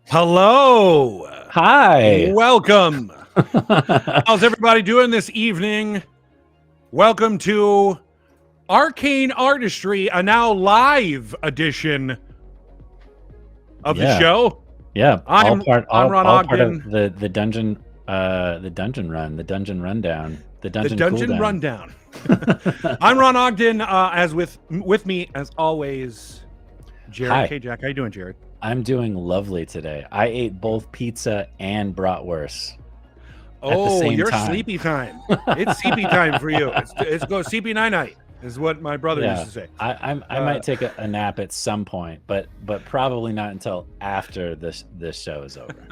Hello. Hi. Welcome. How's everybody doing this evening? Welcome to Arcane Artistry, a now live edition of the show. Yeah, I'm Ron Ogden. Part of the dungeon rundown, the dungeon rundown. I'm Ron Ogden. As with me as always, Jarred Kjack. How you doing, Jarred? I'm doing lovely today. I ate both pizza and bratwurst. Oh, you're sleepy time. It's sleepy time for you. It's go sleepy night is what my brother used to say. I might take a nap at some point, but probably not until after this show is over.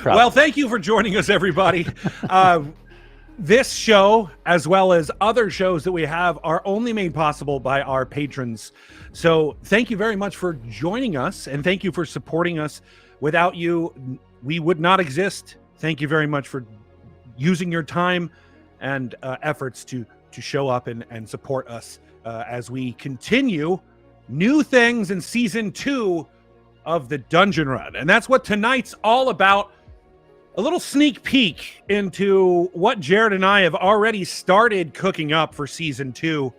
Well, thank you for joining us, everybody. This show, as well as other shows that we have, are only made possible by our patrons. So thank you very much for joining us, and thank you for supporting us. Without you, we would not exist. Thank you very much for using your time and efforts to show up and support us as we continue new things in season 2 of the Dungeon Run. And that's what tonight's all about. A little sneak peek into what Jarred and I have already started cooking up for season 2.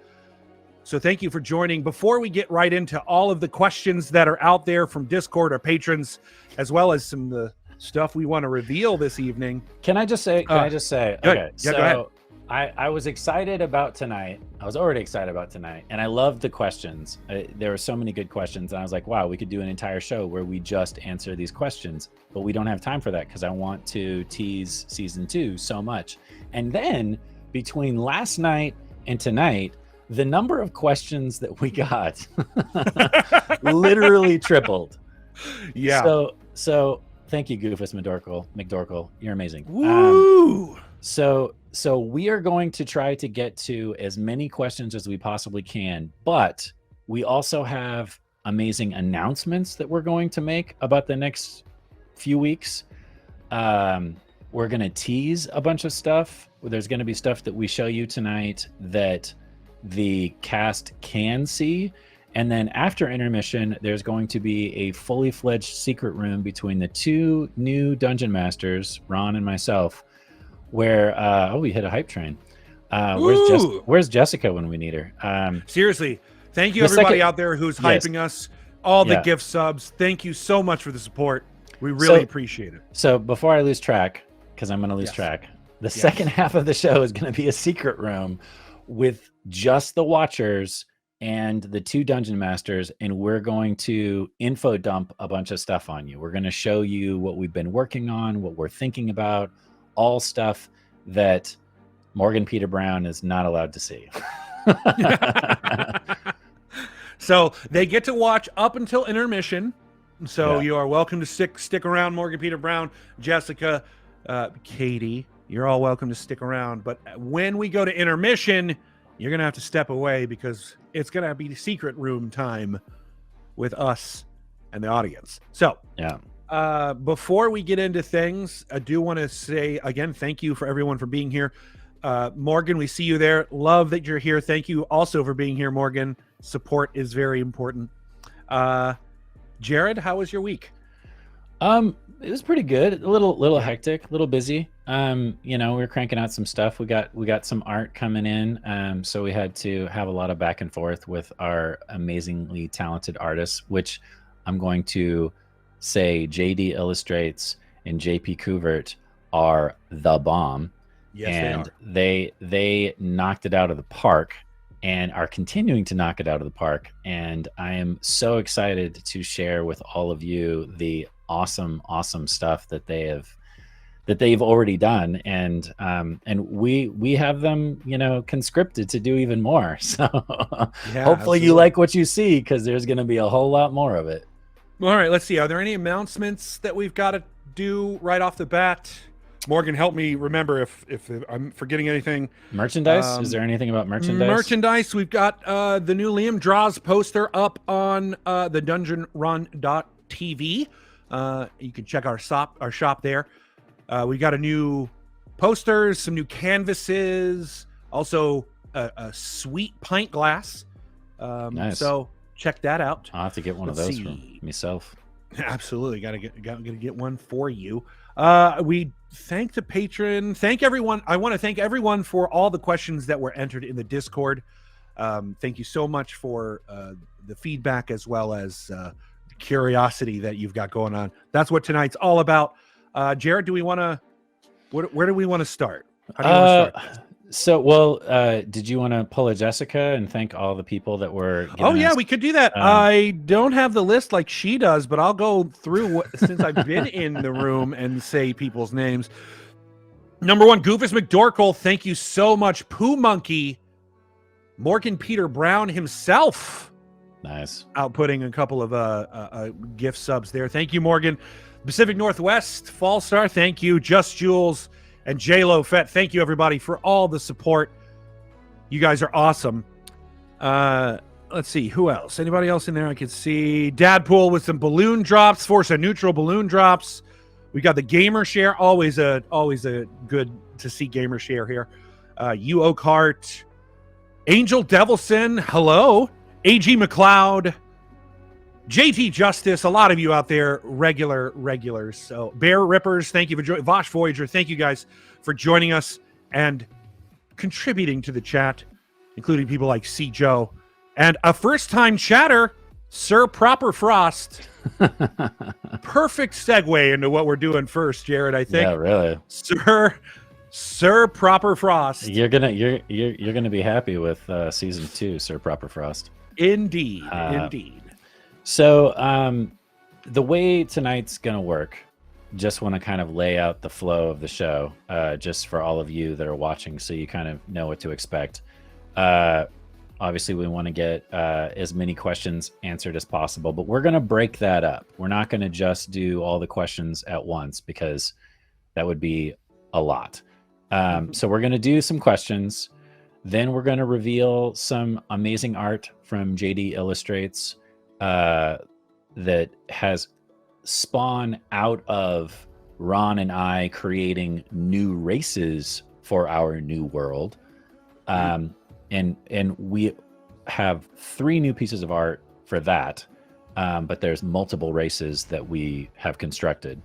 So thank you for joining. Before we get right into all of the questions that are out there from Discord or patrons, as well as some of the stuff we want to reveal this evening. Can I just say? Okay, go ahead. I was excited about tonight. I was already excited about tonight, and I loved the questions. There were so many good questions, and I was like, wow, we could do an entire show where we just answer these questions, but we don't have time for that because I want to tease season 2 so much. And then between last night and tonight, the number of questions that we got literally tripled. Yeah. So thank you, Goofus McDorkle. You're amazing. Woo! So we are going to try to get to as many questions as we possibly can, but we also have amazing announcements that we're going to make about the next few weeks. We're going to tease a bunch of stuff. There's going to be stuff that we show you tonight that the cast can see. And then after intermission, there's going to be a fully fledged secret room between the 2 new dungeon masters, Ron and myself, where we hit a hype train. Where's Jessica when we need her? Seriously, thank you everybody out there who's hyping us, all the gift subs. Thank you so much for the support. We really appreciate it. So before I lose track, because I'm going to lose track, the second half of the show is going to be a secret room with just the watchers and the 2 dungeon masters, and we're going to info dump a bunch of stuff on you. We're going to show you what we've been working on, what we're thinking about, all stuff that Morgan Peter Brown is not allowed to see. So they get to watch up until intermission. So you are welcome to stick around, Morgan Peter Brown, Jessica, Katie. You're all welcome to stick around. But when we go to intermission, you're going to have to step away because it's going to be secret room time with us and the audience. So before we get into things, I do want to say, again, thank you for everyone for being here. Morgan, we see you there. Love that you're here. Thank you also for being here, Morgan. Support is very important. Jarred, how was your week? It was pretty good. A little hectic, a little busy. We're cranking out some stuff. We got some art coming in. So we had to have a lot of back and forth with our amazingly talented artists, which I'm going to say JD Illustrates and JP Kuvert are the bomb. Yes, and they knocked it out of the park and are continuing to knock it out of the park. And I am so excited to share with all of you the awesome stuff that they've already done, and we have them conscripted to do even more. So hopefully absolutely. You like what you see, because there's going to be a whole lot more of it. All right, let's see. Are there any announcements that we've got to do right off the bat? Morgan, help me remember if I'm forgetting anything. Merchandise? Is there anything about merchandise? Merchandise. We've got the new Liam Draws poster up on the dungeonrun.tv. You can check our shop there. We got a new posters, some new canvases, also a sweet pint glass. Nice. So check that out. I'll have to get one of those for myself. Absolutely, gotta get one for you. We thank the patron, thank everyone. I want to thank everyone for all the questions that were entered in the Discord. Thank you so much for the feedback as well as the curiosity that you've got going on. That's what tonight's all about. Jared, do we want to? Where do we want to start? How do you want to start? So, well, did you want to pull a Jessica and thank all the people that were? Oh yeah, we could do that. I don't have the list like she does, but I'll go through since I've been in the room and say people's names. Number one, Goofus McDorkle. Thank you so much. Pooh Monkey, Morgan Peter Brown himself. Nice. Outputting a couple of gift subs there. Thank you, Morgan. Pacific Northwest, Fallstar. Thank you. Just Jules. And J-Lo Fett, thank you, everybody, for all the support. You guys are awesome. Let's see. Who else? Anybody else in there I could see? Dadpool with some balloon drops. Force a neutral balloon drops. We got the Gamer Share. Always a good to see Gamer Share here. U Oakhart. Angel Devilson. Hello. AG McLeod. JT Justice, a lot of you out there, regulars. So Bear Rippers, thank you for joining. Vosh Voyager, thank you guys for joining us and contributing to the chat, including people like C. Joe. And a first-time chatter, Sir Proper Frost. Perfect segue into what we're doing first, Jared, I think. Yeah, really. Sir Proper Frost. You're gonna be happy with season 2, Sir Proper Frost. Indeed, indeed. So the way tonight's going to work, just want to kind of lay out the flow of the show, just for all of you that are watching so you kind of know what to expect. Obviously, we want to get as many questions answered as possible, but we're going to break that up. We're not going to just do all the questions at once because that would be a lot. So we're going to do some questions. Then we're going to reveal some amazing art from JD Illustrates that has spawned out of Ron and I creating new races for our new world. And we have 3 new pieces of art for that, but there's multiple races that we have constructed.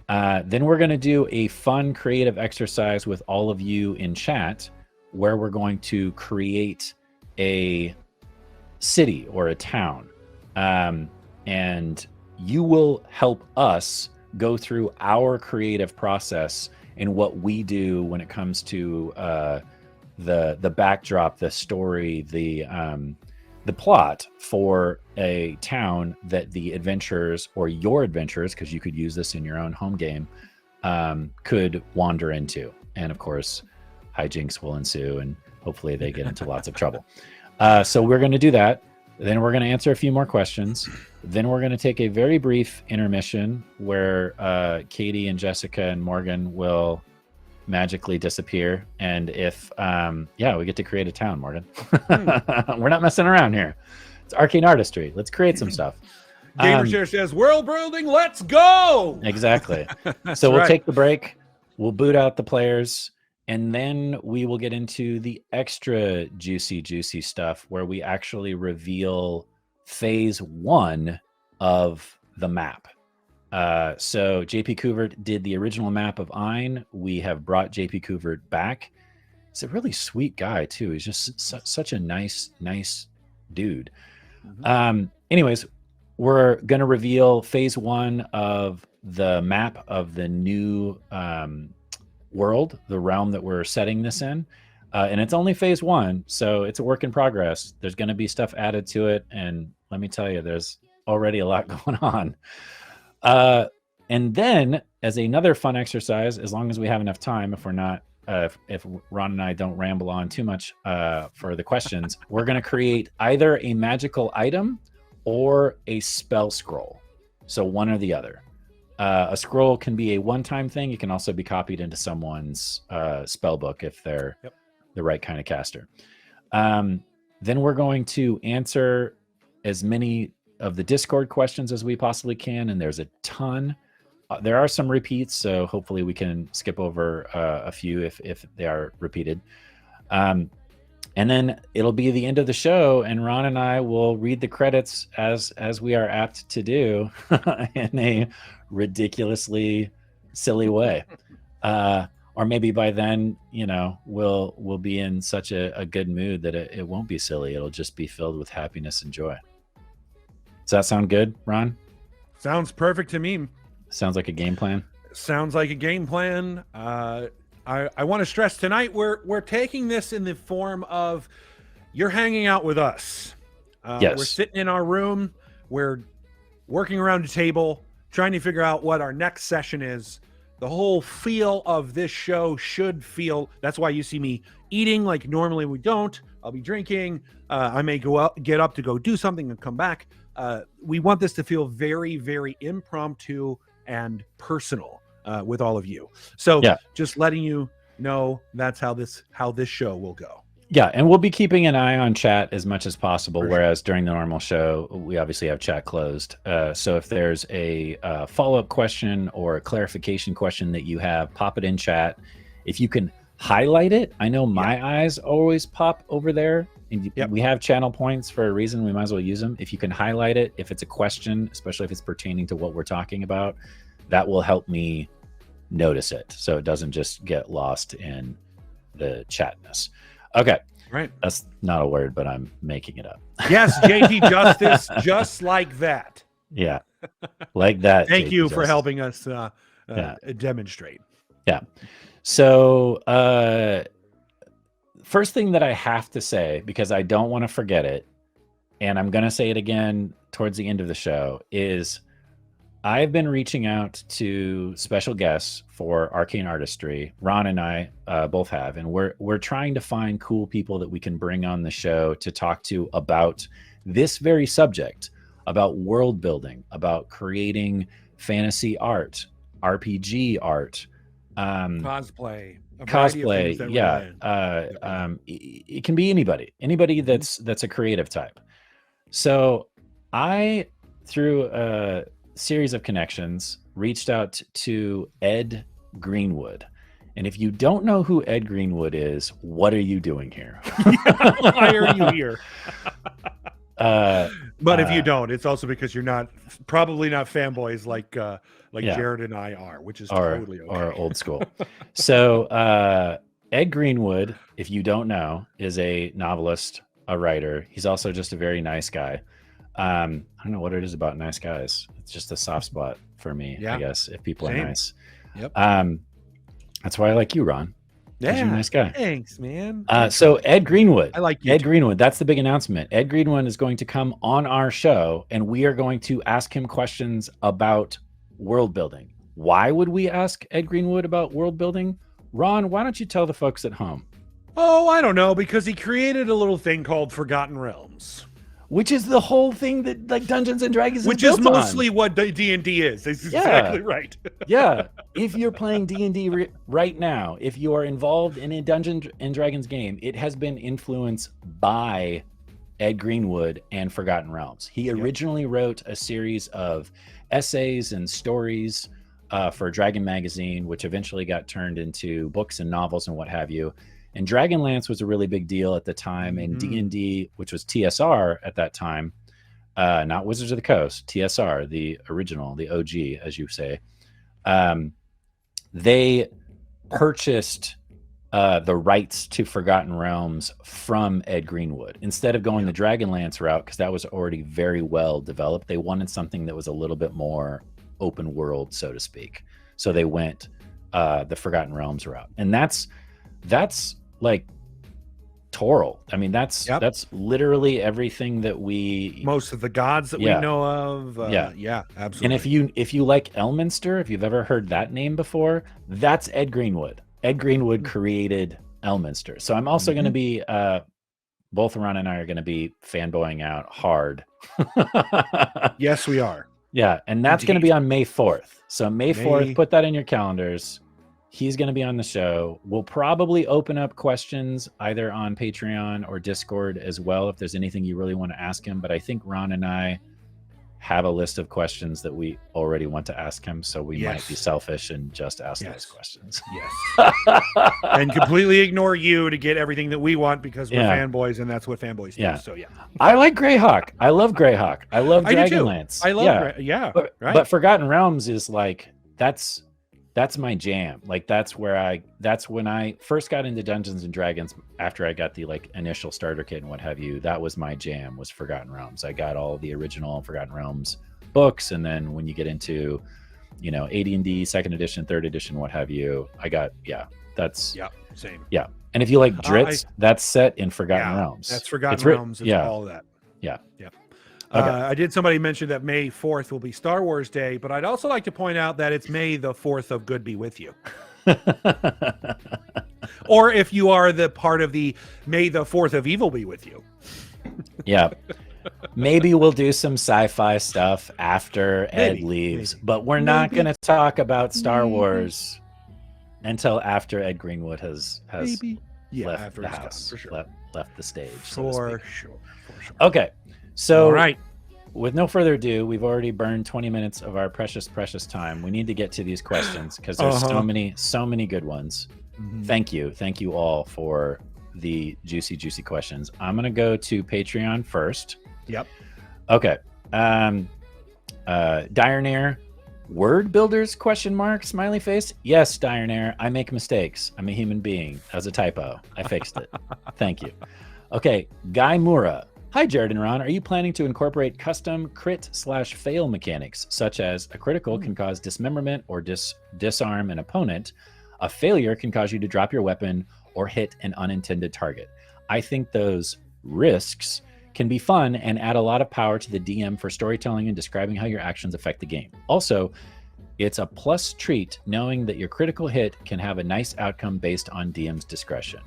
Then we're going to do a fun creative exercise with all of you in chat where we're going to create a city or a town. And you will help us go through our creative process and what we do when it comes to the backdrop, the story, the plot for a town that the adventurers or your adventurers, because you could use this in your own home game, could wander into. And of course, hijinks will ensue and hopefully they get into lots of trouble. So we're going to do that. Then we're going to answer a few more questions. Then we're going to take a very brief intermission where Katie and Jessica and Morgan will magically disappear. And if, we get to create a town, Morgan. We're not messing around here. It's Arcane Artistry. Let's create some stuff. Gamershare says, world building, let's go! Exactly. So we'll take the break. We'll boot out the players. And then we will get into the extra juicy stuff where we actually reveal phase 1 of the map. So JP Couvert did the original map of Ein. We have brought JP Couvert back. He's a really sweet guy too. He's just such a nice dude. Anyways, we're going to reveal phase 1 of the map of the new world, the realm that we're setting this in, and it's only phase 1, so it's a work in progress. There's going to be stuff added to it, and let me tell you, there's already a lot going on. And then, as another fun exercise, as long as we have enough time, if we're not, if Ron and I don't ramble on too much for the questions, we're going to create either a magical item or a spell scroll. So one or the other. A scroll can be a one-time thing. It can also be copied into someone's spell book if they're the right kind of caster. Then we're going to answer as many of the Discord questions as we possibly can, and there's a ton. There are some repeats, so hopefully we can skip over a few if they are repeated. And then it'll be the end of the show, and Ron and I will read the credits as we are apt to do in a ridiculously silly way. Or maybe by then, we'll be in such a good mood that it won't be silly. It'll just be filled with happiness and joy. Does that sound good, Ron? Sounds perfect to me. Sounds like a game plan. Sounds like a game plan. I want to stress tonight we're taking this in the form of you're hanging out with us. Yes. We're sitting in our room. We're working around a table, trying to figure out what our next session is. The whole feel of this show should feel. That's why you see me eating like normally we don't. I'll be drinking. I may get up to go do something and come back. We want this to feel very, very impromptu and personal with all of you. So just letting you know that's how this show will go. Yeah, and we'll be keeping an eye on chat as much as possible, whereas during the normal show, we obviously have chat closed. So if there's a follow-up question or a clarification question that you have, pop it in chat. If you can highlight it, I know my eyes always pop over there. And we have channel points for a reason. We might as well use them. If you can highlight it, if it's a question, especially if it's pertaining to what we're talking about, that will help me notice it so it doesn't just get lost in the chatness. Okay. Right. That's not a word, but I'm making it up. Yes, JT Justice, just like that. Yeah. Like that. Thank JT you Justice. for helping us demonstrate. Yeah. So, first thing that I have to say, because I don't want to forget it, and I'm going to say it again towards the end of the show, is I've been reaching out to special guests for Arcane Artistry. Ron and I both have, and we're trying to find cool people that we can bring on the show to talk to about this very subject, about world building, about creating fantasy art, RPG art, cosplay, it can be anybody that's a creative type. So I, through a series of connections, reached out to Ed Greenwood. And if you don't know who Ed Greenwood is, what are you doing here? Why are you here? But if you don't, it's also because you're probably not fanboys like Jared and I are, which is totally okay. Or old school. So Ed Greenwood, if you don't know, is a novelist, a writer. He's also just a very nice guy. I don't know what it is about nice guys. It's just a soft spot for me, I guess, if people are nice. Yep. That's why I like you, Ron. Yeah, you're a nice guy. Thanks, man. So Ed Greenwood. I like you. Ed Greenwood. That's the big announcement. Ed Greenwood is going to come on our show, and we are going to ask him questions about world building. Why would we ask Ed Greenwood about world building? Ron, why don't you tell the folks at home? Oh, I don't know, because he created a little thing called Forgotten Realms. Which is the whole thing that like Dungeons and Dragons which is mostly what D&D is. That's exactly right. Yeah. If you're playing D&D right now, if you are involved in a Dungeons and Dragons game, it has been influenced by Ed Greenwood and Forgotten Realms. He originally wrote a series of essays and stories for Dragon Magazine, which eventually got turned into books and novels and what have you. And Dragonlance was a really big deal at the time, and D&D, which was TSR at that time, not Wizards of the Coast, TSR, the original, the OG, as you say, they purchased the rights to Forgotten Realms from Ed Greenwood. Instead of going the Dragonlance route, because that was already very well developed, they wanted something that was a little bit more open world, so to speak. So they went the Forgotten Realms route. And that's like Toril. I mean, that's literally everything that most of the gods that we know of. Yeah, absolutely. And if you like Elminster, if you've ever heard that name before, that's Ed Greenwood. Ed Greenwood created Elminster. So I'm also going to be, both Ron and I are going to be fanboying out hard. Yes, we are. Yeah, and that's going to be on May 4th. So May 4th, put that in your calendars. He's going to be on the show. We'll probably open up questions either on Patreon or Discord as well if there's anything you really want to ask him. But I think Ron and I have a list of questions that we already want to ask him, so we might be selfish and just ask those questions. Yes. And completely ignore you to get everything that we want because we're fanboys, and that's what fanboys do. So I like Greyhawk. I love Greyhawk. I love Dragonlance. I love but Forgotten Realms is like that's my jam. Like that's when I first got into Dungeons and Dragons after I got the like initial starter kit and what have you. That was my jam, was Forgotten Realms. I got all the original Forgotten Realms books, and then when you get into, you know, AD&D, second edition, third edition, what have you, I got same. Yeah. And if you like Dritz, that's set in Forgotten Realms. That's Forgotten Realms. It's all of that. Yeah. Okay. I did somebody mention that May 4th will be Star Wars Day, but I'd also like to point out that it's May the 4th of Good Be With You. Or if you are the part of the May the 4th of Evil Be With You. Yeah. Maybe we'll do some sci-fi stuff after Ed leaves, but we're not going to talk about Star Wars until after Ed Greenwood has left the house, for sure. left the stage. For sure. Okay. So, all right. With no further ado, we've already burned 20 minutes of our precious time. We need to get to these questions because there's so many good ones. Thank you all for the juicy questions. I'm gonna go to Patreon first. Yep. Okay. Direnair, word builders ? Smiley face. Yes, Direnair. I make mistakes. I'm a human being. That was a typo. I fixed it. Thank you. Okay. Guy Mura. Hi, Jared and Ron. Are you planning to incorporate custom crit/fail mechanics, such as a critical can cause dismemberment or disarm an opponent? A failure can cause you to drop your weapon or hit an unintended target. I think those risks can be fun and add a lot of power to the DM for storytelling and describing how your actions affect the game. Also, it's a plus treat knowing that your critical hit can have a nice outcome based on DM's discretion.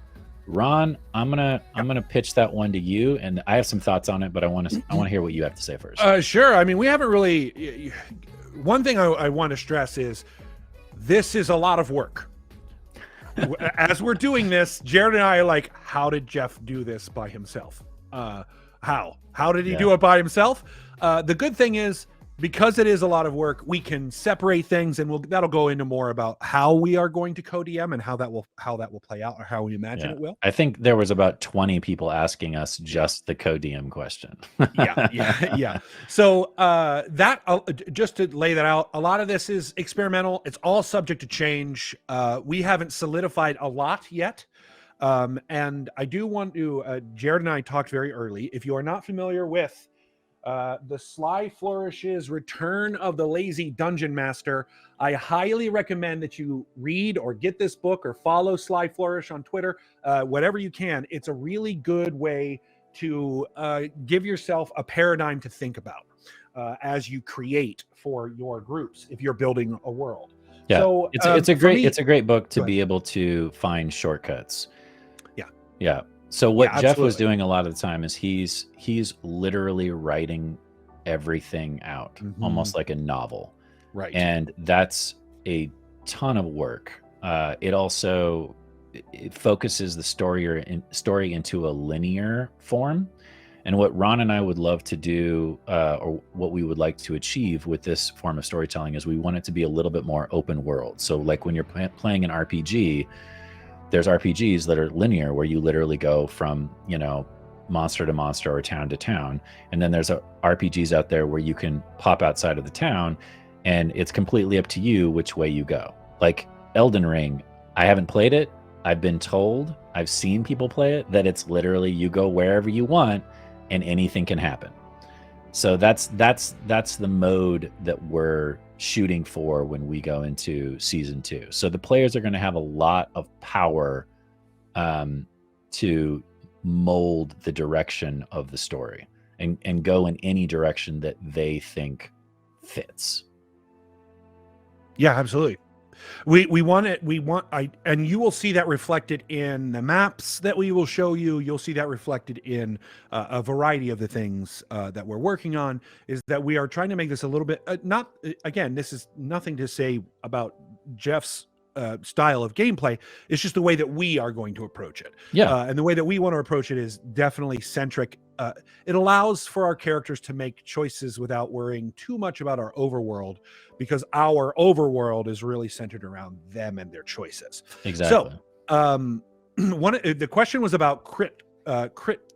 Ron, I'm gonna pitch that one to you, and I have some thoughts on it, but I want to hear what you have to say first. Sure. I mean, we haven't really. One thing I want to stress is this is a lot of work. As we're doing this, Jared and I are like, how did Jeff do this by himself? How did he do it by himself? The good thing is, because it is a lot of work, we can separate things, and that'll go into more about how we are going to co-DM and how that will play out, or how we imagine it will. I think there was about 20 people asking us just the co-DM question. Yeah. So just to lay that out, a lot of this is experimental. It's all subject to change. We haven't solidified a lot yet. And I do want to, Jared and I talked very early. If you are not familiar with the Sly Flourish's Return of the Lazy Dungeon Master, I highly recommend that you read or get this book or follow Sly Flourish on Twitter, whatever you can. It's a really good way to give yourself a paradigm to think about as you create for your groups if you're building a world. Yeah, so, it's a great book to be able to find shortcuts. Yeah. So what Jeff was doing a lot of the time is he's literally writing everything out, almost like a novel. Right. And that's a ton of work. It focuses the story into a linear form. And what Ron and I would love to do, or what we would like to achieve with this form of storytelling, is we want it to be a little bit more open world. So like when you're playing an RPG, there's RPGs that are linear, where you literally go from, monster to monster or town to town. And then there's RPGs out there where you can pop outside of the town, and it's completely up to you which way you go. Like Elden Ring, I haven't played it. I've been told, I've seen people play it, that it's literally you go wherever you want and anything can happen. So that's the mode that we're shooting for when we go into season 2. So the players are going to have a lot of power to mold the direction of the story and go in any direction that they think fits. Yeah, absolutely. We want it. And you will see that reflected in the maps that we will show you. You'll see that reflected in a variety of the things that we're working on. Is that we are trying to make this a little bit this is nothing to say about Jeff's style of gameplay. It's just the way that we are going to approach it. And the way that we want to approach it is definitely centric. It allows for our characters to make choices without worrying too much about our overworld, because our overworld is really centered around them and their choices. Exactly. So the question was about crit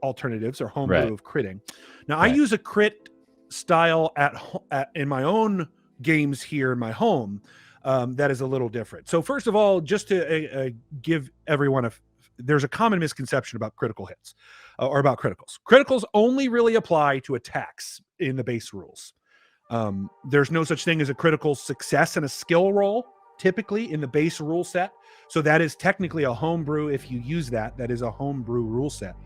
alternatives or homebrew of critting. Now I use a crit style in my own games here in my home that is a little different. So first of all, just to give everyone there's a common misconception about critical hits or about criticals. Criticals only really apply to attacks in the base rules. There's no such thing as a critical success in a skill roll, typically in the base rule set. So that is technically a homebrew. If you use that is a homebrew rule set,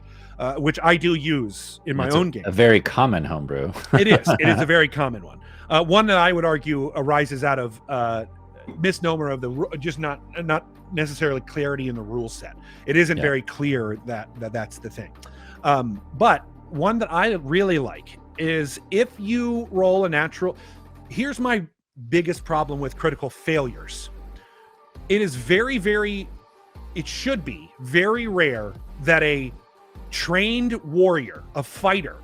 which I do use in my own game. A very common homebrew. It is a very common one. One that I would argue arises out of misnomer of just not necessarily clarity in the rule set. It isn't very clear that's the thing. But one that I really like is if you roll a natural. Here's my biggest problem with critical failures. It is it should be very rare that a trained warrior, a fighter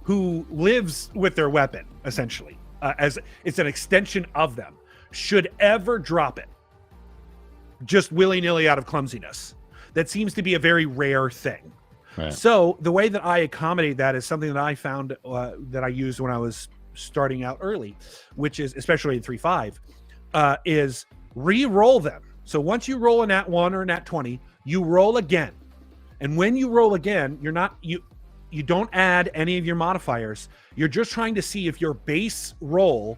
who lives with their weapon, essentially, as it's an extension of them, should ever drop it just willy-nilly out of clumsiness. That seems to be a very rare thing. Right. So the way that I accommodate that is something that I found that I used when I was starting out early, which is, especially in 3.5, is re-roll them. So once you roll a nat 1 or a nat 20, you roll again. And when you roll again, you don't add any of your modifiers. You're just trying to see if your base roll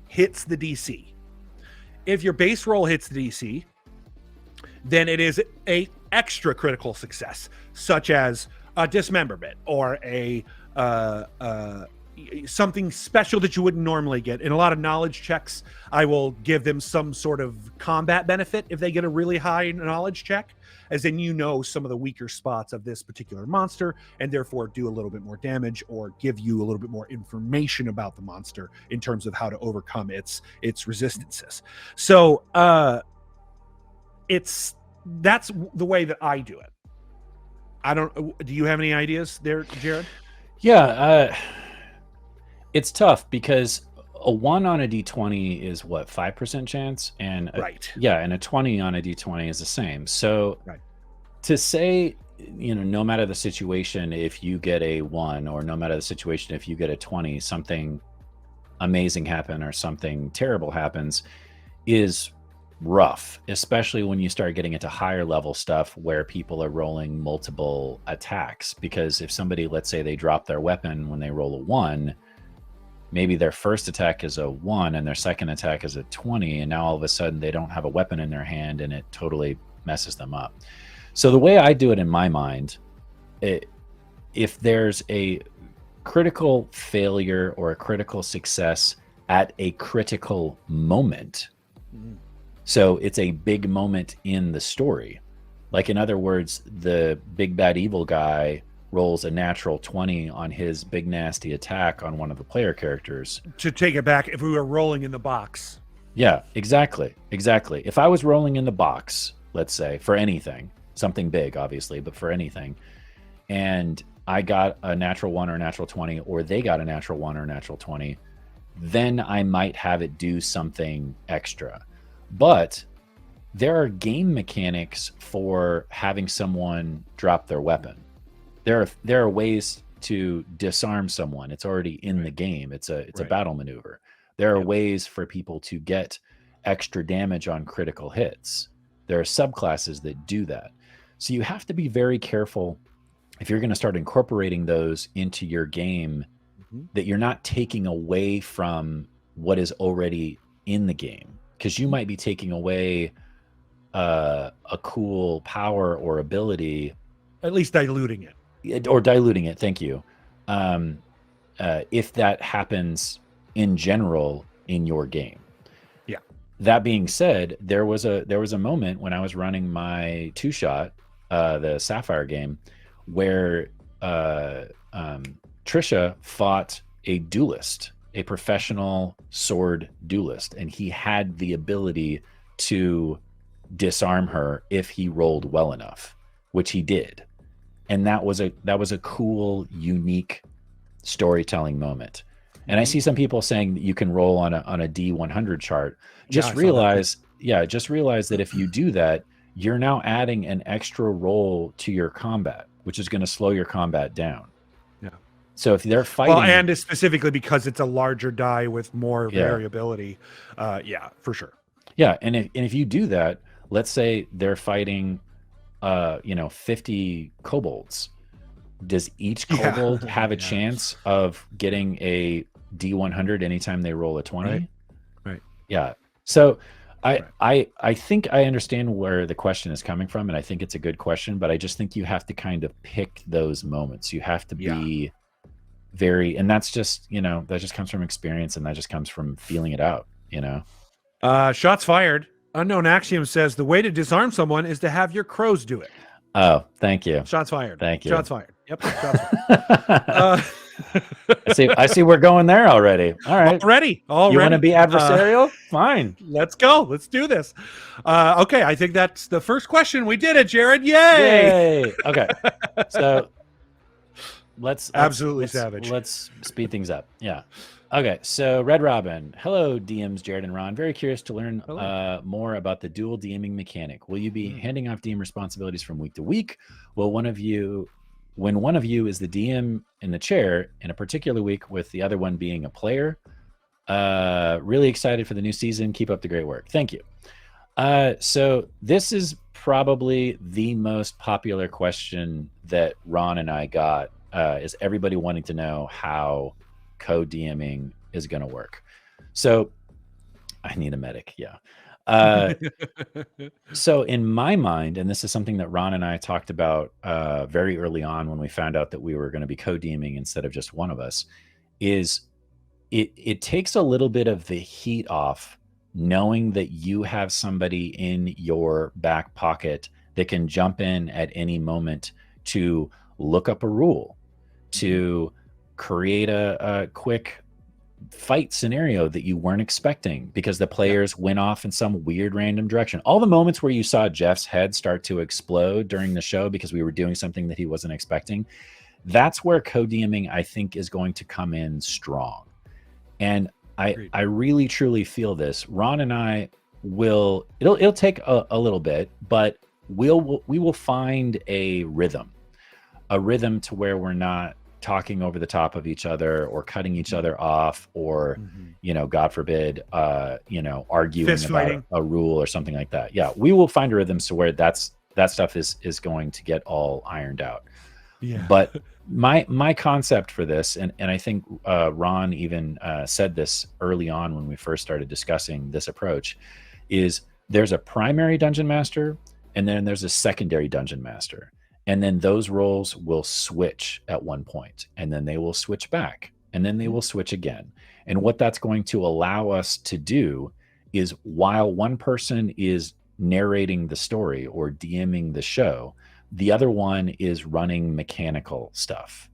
hits the DC. If your base roll hits the DC, then it is a extra critical success, such as a dismemberment or a something special that you wouldn't normally get. In a lot of knowledge checks, I will give them some sort of combat benefit if they get a really high knowledge check, as in some of the weaker spots of this particular monster, and therefore do a little bit more damage or give you a little bit more information about the monster in terms of how to overcome its resistances. So that's the way that I do it. Do you have any ideas there, Jared? Yeah, it's tough because a 1 on a d20 is what, 5% chance, and and a 20 on a d20 is the same. So to say, no matter the situation, if you get a 1, or no matter the situation, if you get a 20, something amazing happen or something terrible happens, is rough, especially when you start getting into higher level stuff where people are rolling multiple attacks. Because if somebody, let's say they drop their weapon when they roll a 1, maybe their first attack is a 1 and their second attack is a 20, and now all of a sudden they don't have a weapon in their hand and it totally messes them up. So the way I do it in my mind, if there's a critical failure or a critical success at a critical moment, so it's a big moment in the story. Like, in other words, the big bad evil guy rolls a natural 20 on his big nasty attack on one of the player characters. To take it back, if we were rolling in the box. Yeah, exactly. If I was rolling in the box, let's say, for anything, something big, obviously, but for anything, and I got a natural 1 or a natural 20, or they got a natural 1 or a natural 20, then I might have it do something extra. But there are game mechanics for having someone drop their weapon. There are ways to disarm someone. It's already in the game. It's a battle maneuver. There are ways for people to get extra damage on critical hits. There are subclasses that do that. So you have to be very careful if you're going to start incorporating those into your game, that you're not taking away from what is already in the game, because you might be taking away a cool power or ability, at least diluting it. Or diluting it, thank you. If that happens in general in your game. Yeah. That being said, there was a moment when I was running my 2-shot, the Sapphire game, where Trisha fought a duelist, a professional sword duelist, and he had the ability to disarm her if he rolled well enough, which he did. And that was a cool, unique storytelling moment. And I see some people saying that you can roll on a D100 chart. Just realize that if you do that, you're now adding an extra roll to your combat, which is going to slow your combat down. Yeah. So if they're fighting, well, and specifically because it's a larger die with more variability, for sure. Yeah, and if you do that, let's say they're fighting, 50 kobolds. Does each kobold have a chance of getting a D100 anytime they roll a 20? Right. Yeah. So I think I understand where the question is coming from, and I think it's a good question, but I just think you have to kind of pick those moments. You have to be very, and that's just, that just comes from experience, and that just comes from feeling it out, Shots fired. Unknown Axiom says the way to disarm someone is to have your crows do it. Oh, thank you. Shots fired. Thank you. Shots fired. Yep. Shots fired. I see we're going there already. All right. Already. You want to be adversarial? Fine. Let's go. Let's do this. Okay. I think that's the first question. We did it, Jared. Yay. Okay. So let's savage. Let's speed things up. Yeah. Okay. So Red Robin. Hello, DMs Jared and Ron. Very curious to learn more about the dual DMing mechanic. Will you be handing off DM responsibilities from week to week? Will when one of you is the DM in the chair in a particular week with the other one being a player? Really excited for the new season. Keep up the great work. Thank you. So this is probably the most popular question that Ron and I got, is everybody wanting to know how co-DMing is going to work. So I need a medic. Yeah. So in my mind, and this is something that Ron and I talked about very early on when we found out that we were going to be co-DMing instead of just one of us, is it takes a little bit of the heat off knowing that you have somebody in your back pocket that can jump in at any moment to look up a rule, to create a quick fight scenario that you weren't expecting because the players went off in some weird random direction. All the moments where you saw Jeff's head start to explode during the show because we were doing something that he wasn't expecting, that's where co-DMing, I think, is going to come in strong. And I really truly feel this. Ron and I it'll take a little bit, but we will find a rhythm to where we're not talking over the top of each other or cutting each other off or, God forbid, arguing about a rule or something like that. Yeah, we will find a rhythm to where that stuff is going to get all ironed out. Yeah. But my concept for this, and I think Ron even said this early on when we first started discussing this approach, is there's a primary dungeon master and then there's a secondary dungeon master. And then those roles will switch at one point, and then they will switch back, and then they will switch again. And what that's going to allow us to do is, while one person is narrating the story or DMing the show, the other one is running mechanical stuff.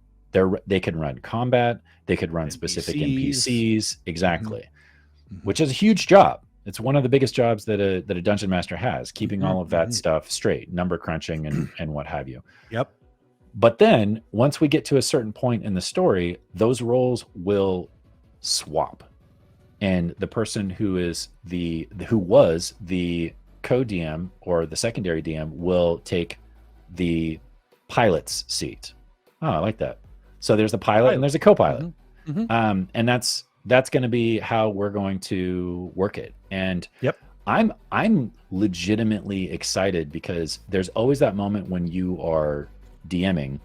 They can run combat, they could run specific NPCs, exactly, which is a huge job. It's one of the biggest jobs that a dungeon master has, keeping all of that stuff straight, number crunching and what have you. Yep. But then once we get to a certain point in the story, those roles will swap. And the person who was the co-DM or the secondary DM will take the pilot's seat. Oh, I like that. So there's the pilot and there's a co-pilot. And that's going to be how we're going to work it. And I'm legitimately excited because there's always that moment when you are DMing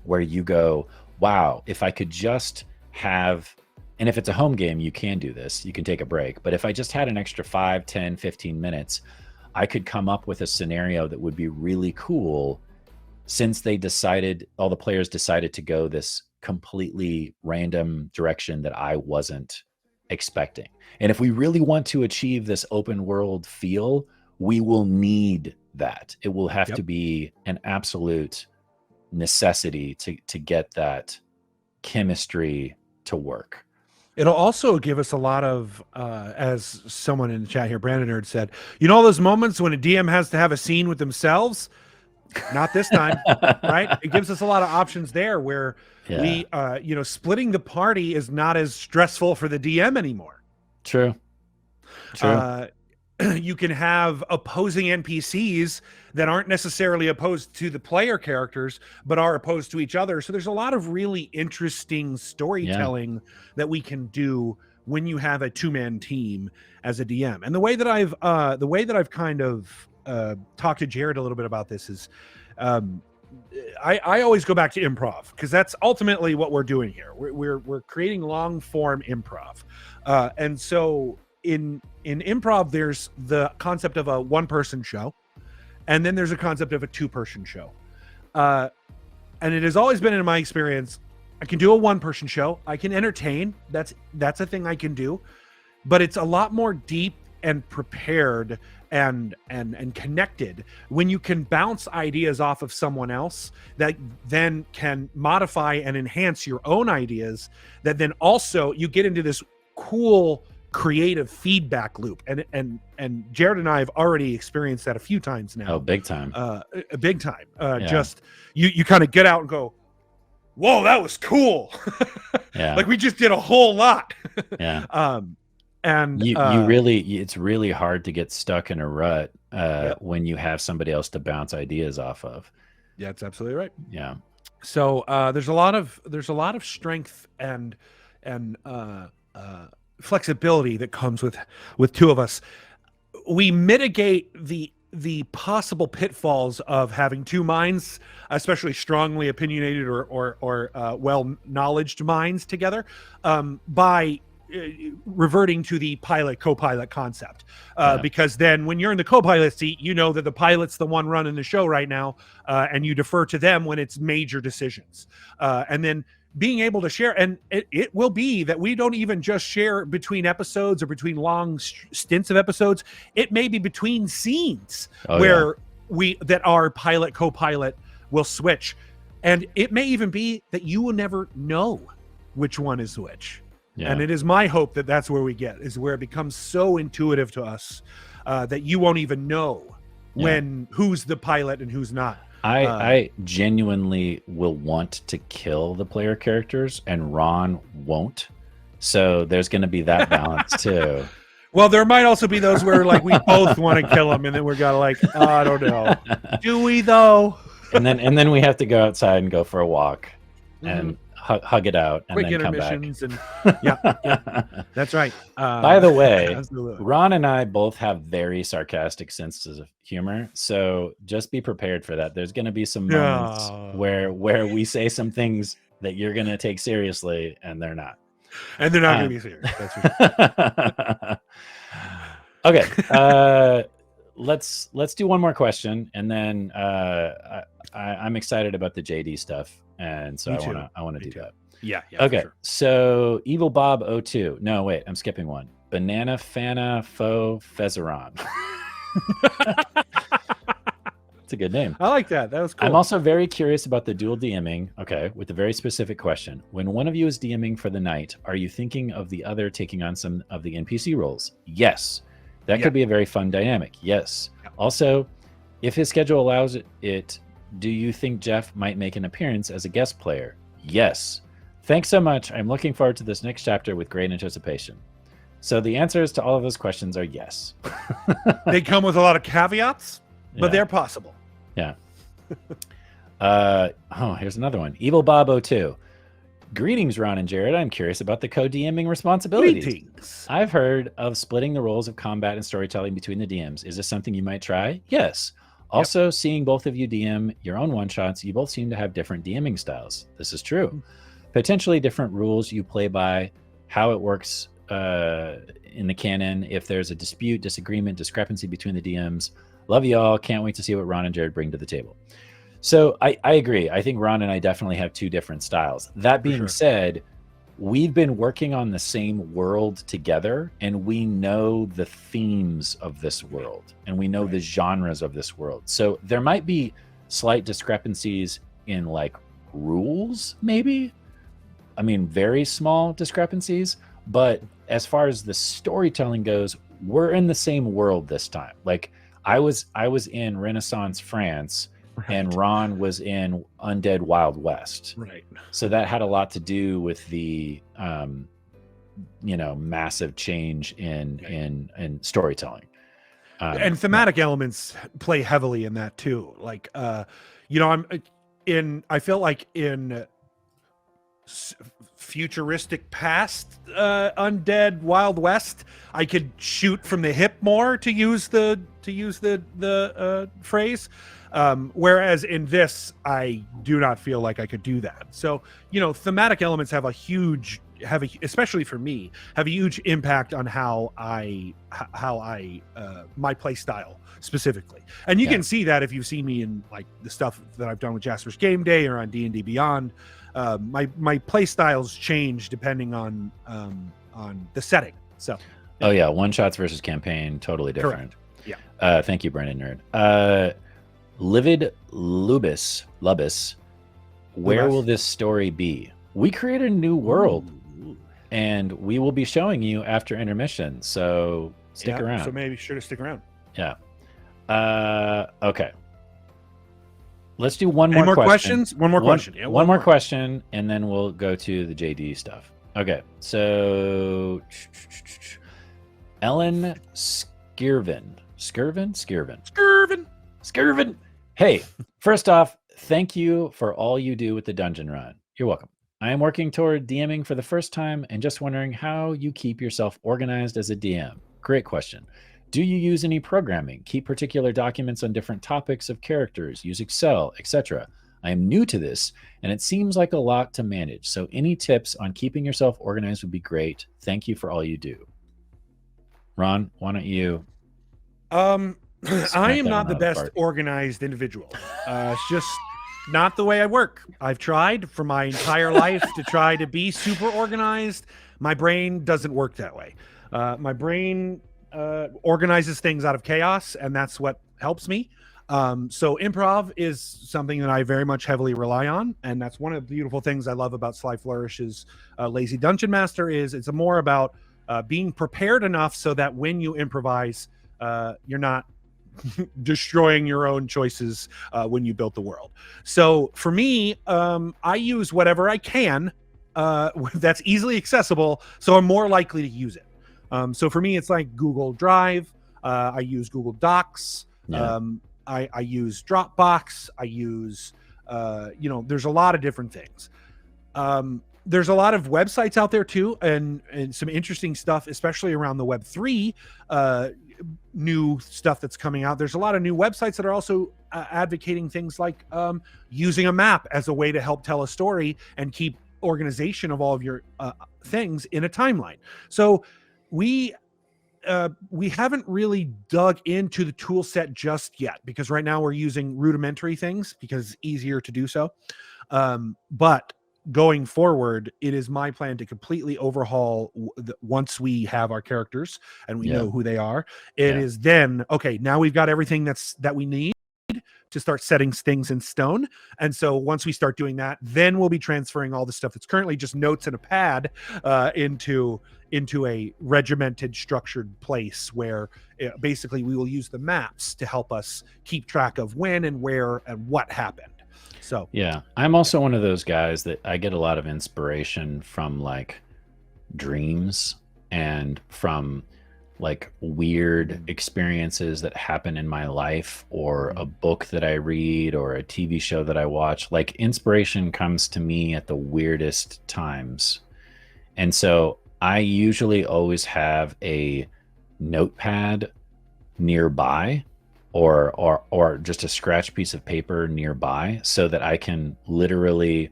where you go, wow, if I could just have, and if it's a home game, you can do this, you can take a break. But if I just had an extra 5, 10, 15 minutes, I could come up with a scenario that would be really cool, since all the players decided to go this completely random direction that I wasn't expecting. And if we really want to achieve this open world feel, we will need that. It will have to be an absolute necessity to get that chemistry to work. It'll also give us a lot of, as someone in the chat here, Brandon Nerd said, all those moments when a DM has to have a scene with themselves. Not this time, right? It gives us a lot of options there where we, splitting the party is not as stressful for the DM anymore. True. You can have opposing NPCs that aren't necessarily opposed to the player characters, but are opposed to each other. So there's a lot of really interesting storytelling that we can do when you have a two-man team as a DM. And the way that I've kind of talked to Jared a little bit about this is I always go back to improv, because that's ultimately what we're doing here. We're creating long form improv, and so in improv there's the concept of a one-person show, and then there's a concept of a two-person show, and it has always been in my experience, I can do a one-person show, I can entertain, that's a thing I can do, but it's a lot more deep and prepared and connected when you can bounce ideas off of someone else that then can modify and enhance your own ideas, that then also you get into this cool creative feedback loop. And Jared and I have already experienced that a few times now. Oh, big time. Big time. Just you kind of get out and go, whoa, that was cool. Like we just did a whole lot. And it's really hard to get stuck in a rut when you have somebody else to bounce ideas off of. Yeah, that's absolutely right. Yeah. So there's a lot of strength and flexibility that comes with two of us. We mitigate the possible pitfalls of having two minds, especially strongly opinionated or well knowledged minds together, by reverting to the co-pilot concept, because then when you're in the co-pilot seat, you know that the pilot's the one running the show right now, and you defer to them when it's major decisions, and then being able to share, and it will be that we don't even just share between episodes or between long stints of episodes. It may be between scenes where our pilot co-pilot will switch, and it may even be that you will never know which one is which. And it is my hope that that's where we get, is where it becomes so intuitive to us that you won't even know when who's the pilot and who's not. I genuinely will want to kill the player characters, and Ron won't. So there's going to be that balance too. Well, there might also be those where like we both want to kill them, and then we're gonna like, oh, I don't know, do we though? and then we have to go outside and go for a walk, and hug it out, and quick then come back. And that's right. By the way, absolutely. Ron and I both have very sarcastic senses of humor, so just be prepared for that. There's going to be some moments where we say some things that you're going to take seriously, and they're not. And they're not going to be serious. That's right. Okay. Let's do one more question, and then I'm excited about the JD stuff. And so I want to do that. Yeah. Okay. Sure. So Evil Bob 02. No, wait, I'm skipping one. Banana Fana Faux Fezeron. It's a good name. I like that. That was cool. I'm also very curious about the dual DMing. Okay, with a very specific question. When one of you is DMing for the night, are you thinking of the other taking on some of the NPC roles? Yes. That could be a very fun dynamic. Yes. Yep. Also, if his schedule allows it, do you think Jeff might make an appearance as a guest player? Yes. Thanks so much. I'm looking forward to this next chapter with great anticipation. So the answers to all of those questions are yes. They come with a lot of caveats, but they're possible. Yeah. Here's another one. Evil Bob 02. Greetings, Ron and Jared. I'm curious about the co-DMing responsibilities. Greetings. I've heard of splitting the roles of combat and storytelling between the DMs. Is this something you might try? Yes. Also, seeing both of you DM your own one-shots, you both seem to have different DMing styles. This is true. Potentially different rules you play by, how it works in the canon, if there's a dispute, disagreement, discrepancy between the DMs. Love you all. Can't wait to see what Ron and Jared bring to the table. So I agree. I think Ron and I definitely have two different styles. That being said, we've been working on the same world together, and we know the themes of this world, and we know the genres of this world. So there might be slight discrepancies in like rules, maybe. I mean, very small discrepancies, But as far as the storytelling goes, we're in the same world this time. Like I was in Renaissance France, and Ron was in Undead Wild West. Right. So that had a lot to do with the massive change in storytelling. And thematic elements play heavily in that too. Like I feel like in futuristic past Undead Wild West, I could shoot from the hip more, to use the phrase, whereas in this I do not feel like I could do that. So thematic elements have especially for me, have a huge impact on how I my play style specifically. And you can see that if you've seen me in like the stuff that I've done with Jasper's Game Day or on D&D Beyond. My play styles change depending on the setting. So one shots versus campaign, totally different. Correct. Yeah. Thank you, Brandon Nerd. Livid Lubis, where will this story be? We create a new world. And we will be showing you after intermission, so stick around. So maybe sure to stick around. Yeah. Okay. Let's do one Any more question. Questions? One more question. Yeah, one more question, and then we'll go to the JD stuff. Okay. So Ellen Skirvin. Hey, first off, thank you for all you do with the dungeon run. You're welcome. I am working toward DMing for the first time and just wondering how you keep yourself organized as a DM. Great question. Do you use any programming? Keep particular documents on different topics of characters? Use Excel, etc.? I am new to this, and it seems like a lot to manage. So any tips on keeping yourself organized would be great. Thank you for all you do. Ron, why don't you? I am not the best organized individual. It's just not the way I work. I've tried for my entire life to try to be super organized. My brain doesn't work that way. My brain organizes things out of chaos, and that's what helps me. So improv is something that I very much heavily rely on, and that's one of the beautiful things I love about Sly Flourish's Lazy Dungeon Master. Is it's more about being prepared enough so that when you improvise, you're not destroying your own choices when you built the world. So for me, I use whatever I can that's easily accessible, so I'm more likely to use it. So for me, it's like Google Drive. I use Google Docs. I use Dropbox. I use there's a lot of different things. There's a lot of websites out there too, and some interesting stuff, especially around the Web3 new stuff that's coming out. There's a lot of new websites that are also advocating things like using a map as a way to help tell a story and keep organization of all of your things in a timeline. So we haven't really dug into the tool set just yet, because right now we're using rudimentary things because it's easier to do so. But going forward, it is my plan to completely overhaul once we have our characters and we know who they are. It is then, okay, now we've got everything that we need to start setting things in stone. And so once we start doing that, then we'll be transferring all the stuff that's currently just notes in a pad into a regimented, structured place where basically we will use the maps to help us keep track of when and where and what happened. So yeah, I'm also one of those guys that I get a lot of inspiration from like dreams and from like weird experiences that happen in my life, or a book that I read, or a TV show that I watch. Like inspiration comes to me at the weirdest times. And so I usually always have a notepad nearby, or just a scratch piece of paper nearby, so that I can literally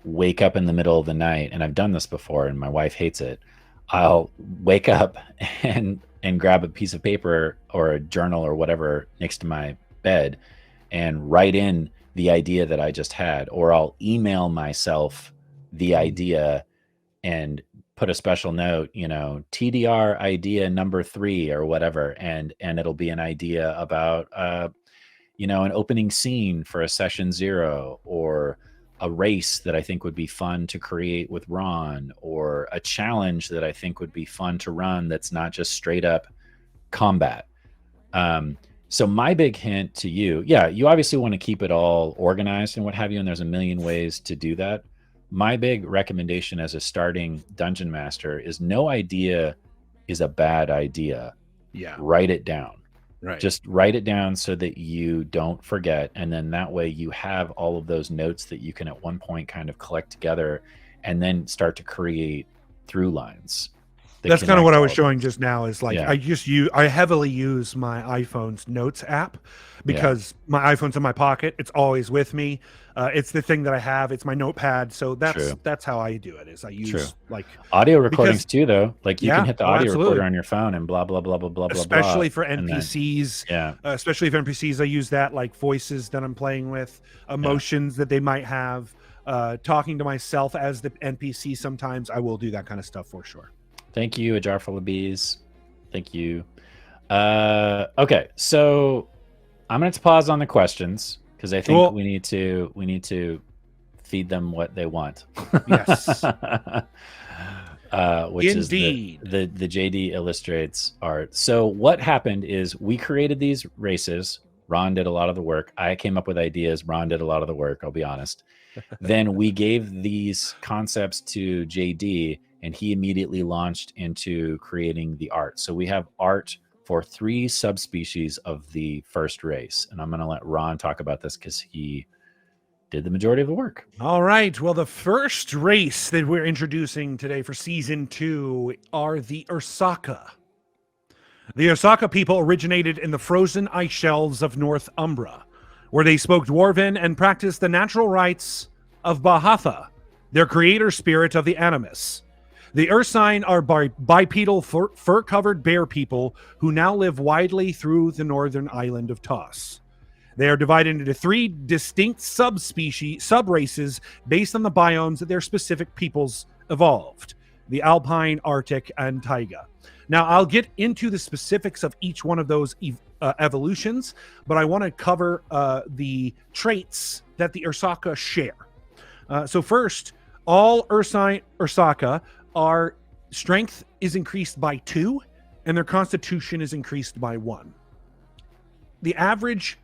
wake up in the middle of the night. And I've done this before and my wife hates it. I'll wake up and grab a piece of paper or a journal or whatever next to my bed and write in the idea that I just had, or I'll email myself the idea and put a special note, TDR idea number 3 or whatever. And it'll be an idea about, an opening scene for a session 0, or a race that I think would be fun to create with Ron, or a challenge that I think would be fun to run that's not just straight up combat. So my big hint to you, you obviously want to keep it all organized and what have you, and there's a million ways to do that. My big recommendation as a starting dungeon master is no idea is a bad idea. Yeah. Write it down. Right. Just write it down so that you don't forget. And then that way you have all of those notes that you can at one point kind of collect together and then start to create through lines. That's kind of what I was showing just now is like, Yeah. I heavily use my iPhone's notes app because my iPhone's in my pocket. It's always with me. It's the thing that I have. It's my notepad. So that's how I do it is I use like audio recordings too, though. Like you can hit the audio absolutely. recorder on your phone and blah, blah, blah, blah, blah, blah. Especially for NPCs. Then, especially for NPCs, I use that, like voices that I'm playing with, emotions that they might have, talking to myself as the NPC. Sometimes I will do that kind of stuff for sure. Thank you, a jar full of bees. Thank you. Okay, so I'm going to pause on the questions because I think we need to feed them what they want. Yes. Which Indeed. is the JD illustrates art. So what happened is we created these races. Ron did a lot of the work. I came up with ideas. Ron did a lot of the work, I'll be honest. Then we gave these concepts to JD, and he immediately launched into creating the art. So we have art for 3 subspecies of the first race. And I'm going to let Ron talk about this because he did the majority of the work. All right. Well, the first race that we're introducing today for season 2 are the Ursaka. The Ursaka people originated in the frozen ice shelves of Northumbria, where they spoke Dwarven and practiced the natural rites of Bahatha, their creator spirit of the Animus. The Ursine are bipedal, fur-covered bear people who now live widely through the northern island of Toss. They are divided into 3 distinct sub-races based on the biomes that their specific peoples evolved: the Alpine, Arctic, and Taiga. Now, I'll get into the specifics of each one of those evolutions, but I want to cover the traits that the Ursaka share. So first, all Ursaka are strength is increased by 2, and their constitution is increased by 1. The average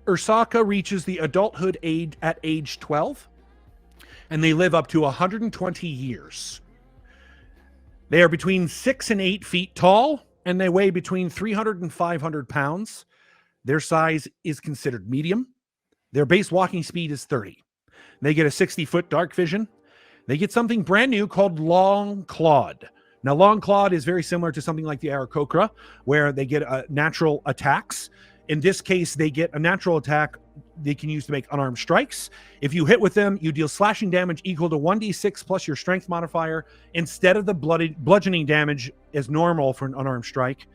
Ursaka reaches the adulthood age at age 12, and they live up to 120 years. They are between 6 and 8 feet tall, and they weigh between 300 and 500 pounds. Their size is considered medium. Their base walking speed is 30. They get a 60-foot dark vision. They get something brand new called Long Clawed. Now, Long Clawed is very similar to something like the Aarakocra, where they get natural attacks. In this case, they get a natural attack they can use to make unarmed strikes. If you hit with them, you deal slashing damage equal to 1d6 plus your strength modifier instead of the bludgeoning damage as normal for an unarmed strike.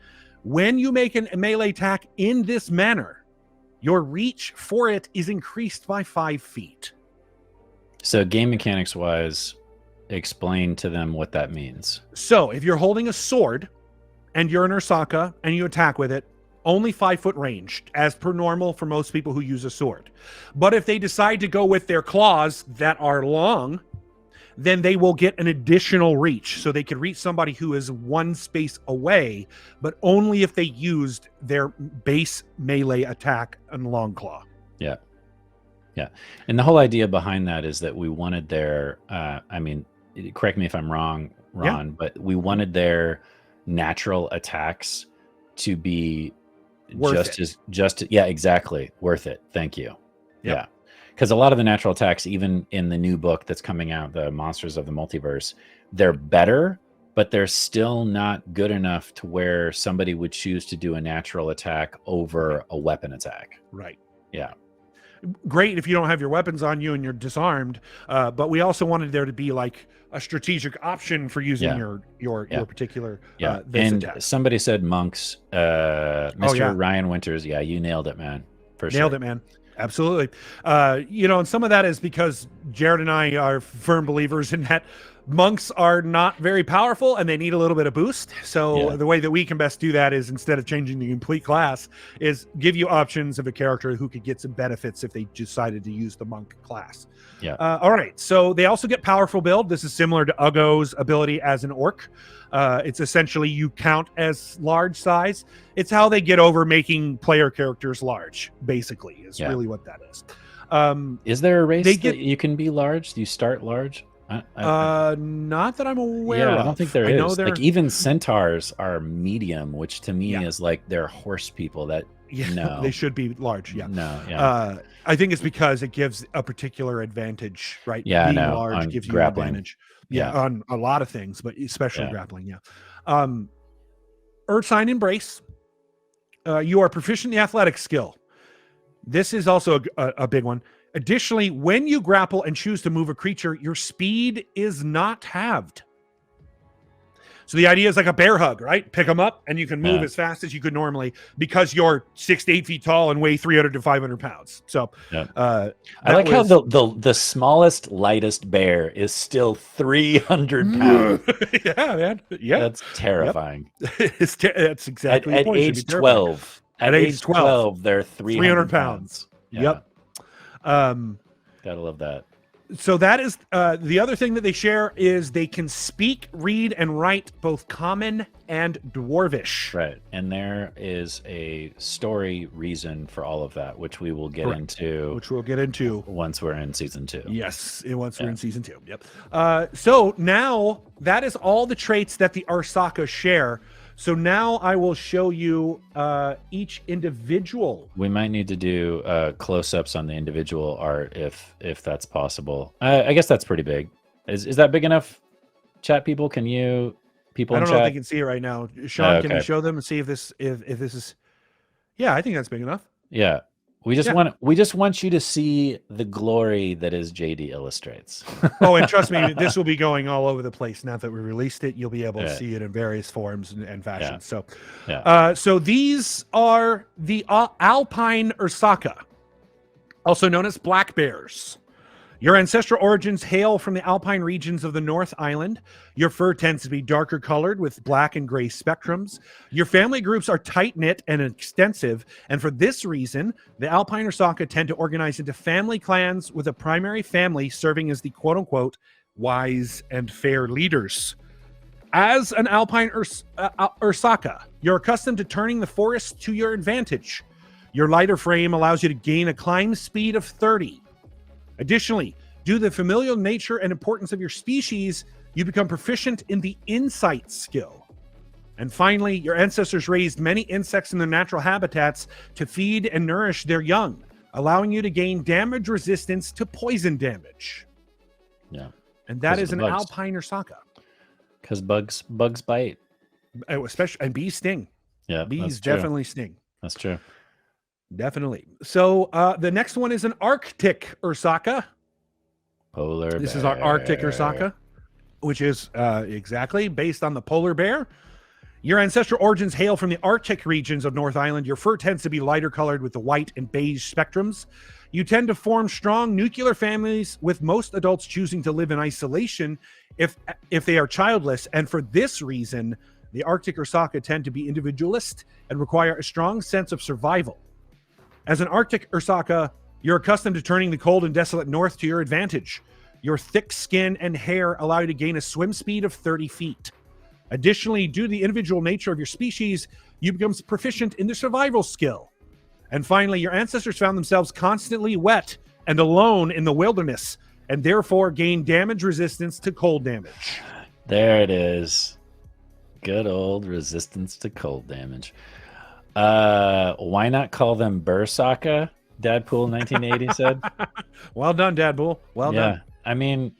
When you make a melee attack in this manner, your reach for it is increased by 5 feet. So game mechanics wise, explain to them what that means. So if you're holding a sword and you're an Ursaka and you attack with it, only 5-foot range, as per normal for most people who use a sword. But if they decide to go with their claws that are long, then they will get an additional reach. So they could reach somebody who is 1 space away, but only if they used their base melee attack and long claw. Yeah. Yeah. And the whole idea behind that is that we wanted their, correct me if I'm wrong, Ron, but we wanted their natural attacks to be exactly worth it. Thank you. Yep. Yeah. Because a lot of the natural attacks, even in the new book that's coming out, the Monsters of the Multiverse, they're better, but they're still not good enough to where somebody would choose to do a natural attack over a weapon attack. Right. Yeah. Great if you don't have your weapons on you and you're disarmed, but we also wanted there to be like a strategic option for using your particular and attack. Somebody said monks. Mr. Ryan Winters, you nailed it, man. Nailed it, man. Absolutely. And some of that is because Jared and I are firm believers in that monks are not very powerful and they need a little bit of boost. So the way that we can best do that is, instead of changing the complete class, is give you options of a character who could get some benefits if they decided to use the monk class. All right, so they also get powerful build. This is similar to Uggo's ability as an orc. It's essentially you count as large size. It's how they get over making player characters large, basically, is really what that is. Is there a race that you can be large? Do you start large? Not that I'm aware of. I don't think there is. Like, even centaurs are medium, which to me is like they're horse people that they should be large. I think it's because it gives a particular advantage, right? Being large gives you an advantage. On a lot of things, but especially grappling. Earth Sign Embrace. You are proficient in the athletic skill. This is also a big one. Additionally, when you grapple and choose to move a creature, your speed is not halved. So the idea is like a bear hug, right? Pick them up and you can move as fast as you could normally, because you're 6 to 8 feet tall and weigh 300 to 500 pounds. So I like how the smallest, lightest bear is still 300 pounds. Yeah, man. Yeah. That's terrifying. That's exactly at age 12. At age 12, they're 300 pounds. Yep. Gotta love that. So that is the other thing that they share is they can speak, read, and write both Common and Dwarvish. Right. And there is a story reason for all of that, which we will get into. Which we'll get into once we're in season 2. Yes, once we're in season 2. Yep. So now that is all the traits that the Arsaka share. So now I will show you each individual. We might need to do close-ups on the individual art if that's possible. I guess that's pretty big. Is that big enough, chat people? Can you people? I don't in know chat? if they can see it right now. Sean, can you show them and see if this is? Yeah, I think that's big enough. Yeah. We just want you to see the glory that is JD Illustrates. Oh, and trust me, this will be going all over the place now that we released it. You'll be able to see it in various forms and fashions. So these are the Alpine Ursaka, also known as black bears. Your ancestral origins hail from the alpine regions of the North Island. Your fur tends to be darker colored with black and gray spectrums. Your family groups are tight-knit and extensive, and for this reason, the Alpine Ursaka tend to organize into family clans with a primary family serving as the quote-unquote wise and fair leaders. As an Alpine Ursaka, you're accustomed to turning the forest to your advantage. Your lighter frame allows you to gain a climb speed of 30. Additionally, due to the familial nature and importance of your species, you become proficient in the insight skill. And finally, your ancestors raised many insects in their natural habitats to feed and nourish their young, allowing you to gain damage resistance to poison damage. Yeah. And that is an Alpine Ursaka. Because bugs bite. Especially, and bees sting. Yeah, bees definitely sting. That's true. Definitely. So the next one is an Arctic Ursaka. This is our Arctic Ursaka, which is exactly based on the polar bear. Your ancestral origins hail from the Arctic regions of North Island. Your fur tends to be lighter colored with the white and beige spectrums. You tend to form strong nuclear families, with most adults choosing to live in isolation if they are childless. And for this reason, the Arctic Ursaka tend to be individualist and require a strong sense of survival. As an Arctic Ursaka, you're accustomed to turning the cold and desolate north to your advantage. Your thick skin and hair allow you to gain a swim speed of 30 feet. Additionally, due to the individual nature of your species, you become proficient in the survival skill. And finally, your ancestors found themselves constantly wet and alone in the wilderness, and therefore gain damage resistance to cold damage. There it is. Good old resistance to cold damage. Why not call them Bursaka? Dadpool 1980 said. Well done, Dadpool. Well done. I mean,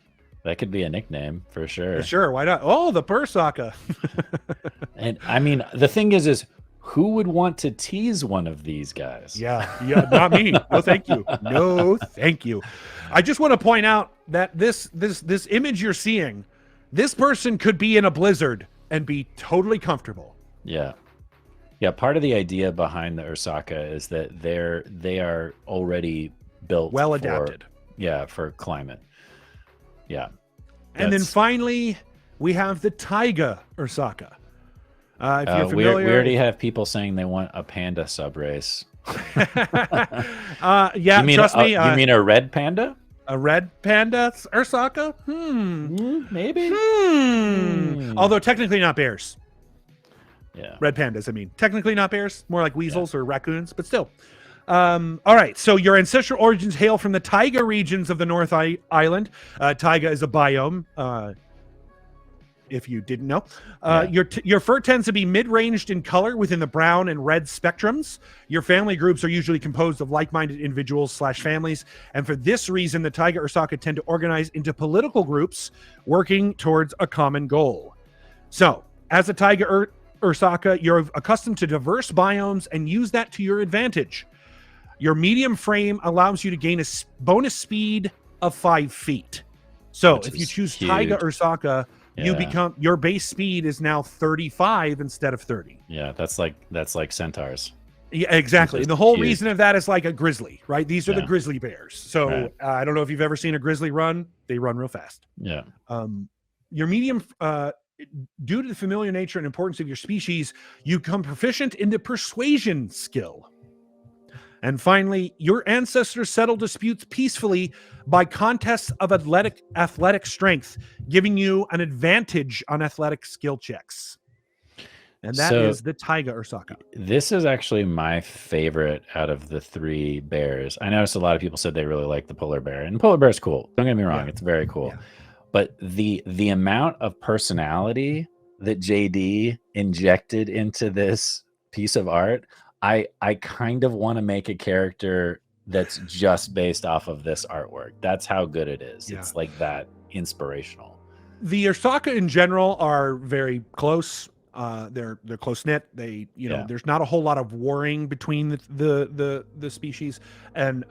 that could be a nickname for sure. Sure, why not? Oh, the Bursaka. And I mean, the thing is who would want to tease one of these guys? Yeah, not me. No, thank you. No, thank you. I just want to point out that this image you're seeing, this person could be in a blizzard and be totally comfortable. Yeah. Yeah, part of the idea behind the Ursaka is that they are already built well adapted. For climate. Yeah. And then finally, we have the Taiga Ursaka. If you're we familiar, already have people saying they want a panda subrace. Yeah, trust me. You mean a red panda? A red panda Ursaka? Maybe. Although technically not bears. Yeah. Red pandas, I mean. Technically not bears. More like weasels or raccoons, but still. All right. So your ancestral origins hail from the taiga regions of the North Island. Taiga is a biome. If you didn't know, your fur tends to be mid-ranged in color within the brown and red spectrums. Your family groups are usually composed of like-minded individuals / families, and for this reason, the Taiga Ursaka tend to organize into political groups working towards a common goal. So, as a Taiga Ursaka, you're accustomed to diverse biomes and use that to your advantage. Your medium frame allows you to gain a bonus speed of 5 feet. So, if you choose Taiga Ursaka, you become, your base speed is now 35 instead of 30. Yeah, that's like centaurs. Yeah, exactly. And the whole reason of that is like a grizzly, right? These are the grizzly bears. So I don't know if you've ever seen a grizzly run. They run real fast. Yeah. Your medium, due to the familiar nature and importance of your species, you become proficient in the persuasion skill. And finally, your ancestors settle disputes peacefully by contests of athletic strength, giving you an advantage on athletic skill checks. And that is the Taiga Ursaka. This is actually my favorite out of the 3 bears. I noticed a lot of people said they really like the polar bear, and the polar bear is cool. Don't get me wrong, it's very cool. Yeah. But the amount of personality that JD injected into this piece of art, I kind of want to make a character that's just based off of this artwork. That's how good it is. Yeah. It's like that inspirational. The Ursaka in general are very close. They're close knit. They, there's not a whole lot of warring between the species, and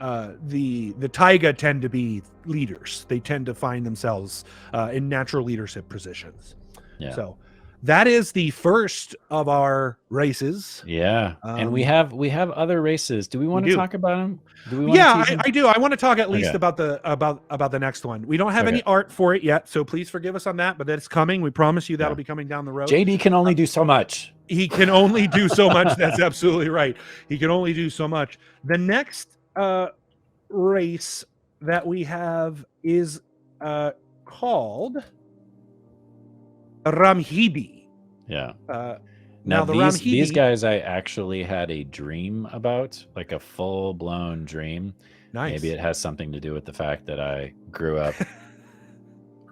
the taiga tend to be leaders. They tend to find themselves in natural leadership positions. Yeah. So that is the first of our races. Yeah, and we have other races. Do we want to talk about them? Do we? I do. I want to talk at least about the next one. We don't have any art for it yet, so please forgive us on that. But that's coming. We promise you that'll be coming down the road. JD can only do so much. He can only do so much. That's absolutely right. He can only do so much. The next race that we have is called Ramhidi. Yeah. Now these guys, I actually had a dream about, like a full-blown dream. Nice. Maybe it has something to do with the fact that I grew up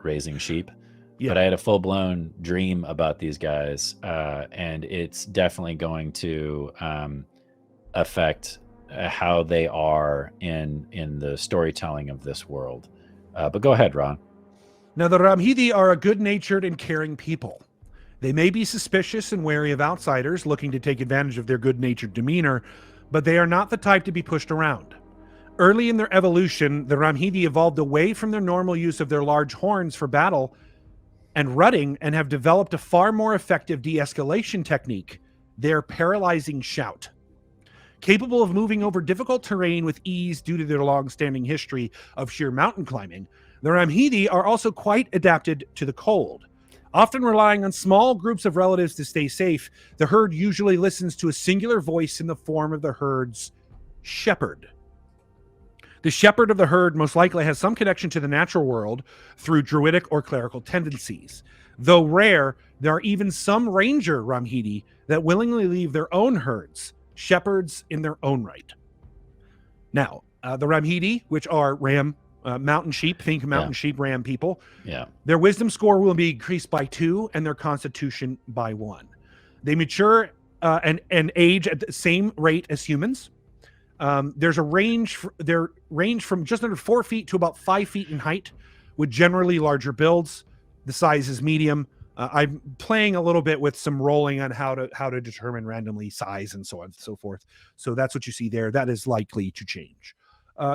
raising sheep. Yeah. But I had a full-blown dream about these guys, and it's definitely going to affect how they are in the storytelling of this world. But go ahead, Ron. Now, the Ramhidi are a good-natured and caring people. They may be suspicious and wary of outsiders looking to take advantage of their good-natured demeanor, but they are not the type to be pushed around. Early in their evolution, the Ramhidi evolved away from their normal use of their large horns for battle and rutting, and have developed a far more effective de-escalation technique, their paralyzing shout. Capable of moving over difficult terrain with ease due to their long-standing history of sheer mountain climbing, the Ramhidi are also quite adapted to the cold. Often relying on small groups of relatives to stay safe, the herd usually listens to a singular voice in the form of the herd's shepherd. The shepherd of the herd most likely has some connection to the natural world through druidic or clerical tendencies. Though rare, there are even some ranger Ramhidi that willingly leave their own herds, shepherds in their own right. Now, the Ramhidi, which are mountain sheep, think mountain sheep, ram people. Yeah. Their wisdom score will be increased by 2 and their constitution by 1. They mature and age at the same rate as humans. There's a range from just under 4 feet to about 5 feet in height, with generally larger builds. The size is medium. I'm playing a little bit with some rolling on how to determine randomly size and so on and so forth. So that's what you see there. That is likely to change.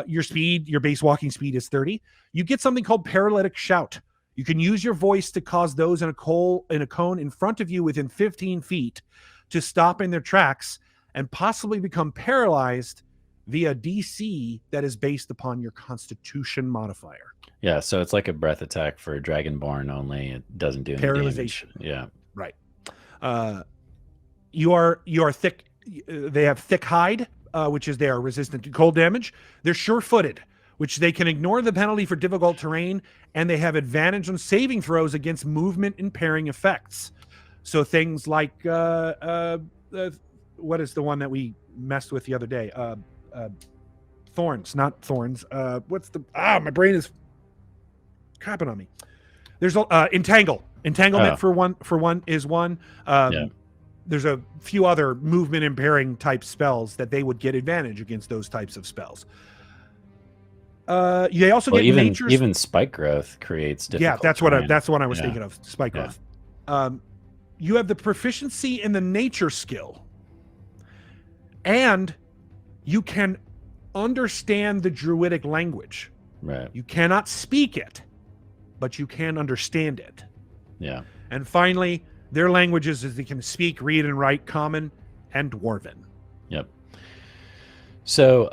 Your base walking speed is 30. You get something called paralytic shout. You can use your voice to cause those in a cone in front of you within 15 feet to stop in their tracks and possibly become paralyzed via DC that is based upon your Constitution modifier. Yeah, so it's like a breath attack for Dragonborn, only it doesn't do any Paralyzation. damage. Yeah. Right. You are thick. They have thick hide, which is they are resistant to cold damage. They're sure-footed, which they can ignore the penalty for difficult terrain, and they have advantage on saving throws against movement impairing effects. So things like what is the one that we messed with the other day? Thorns, not thorns. What's the my brain is crapping on me. There's entanglement for one is one. There's a few other movement impairing type spells that they would get advantage against those types of spells. They also get even spike growth creates difficult. Yeah, that's the one I was thinking of. Spike growth. You have the proficiency in the nature skill, and you can understand the druidic language. Right. You cannot speak it, but you can understand it. Yeah. And finally, their languages is they can speak, read, and write Common and Dwarven. Yep. So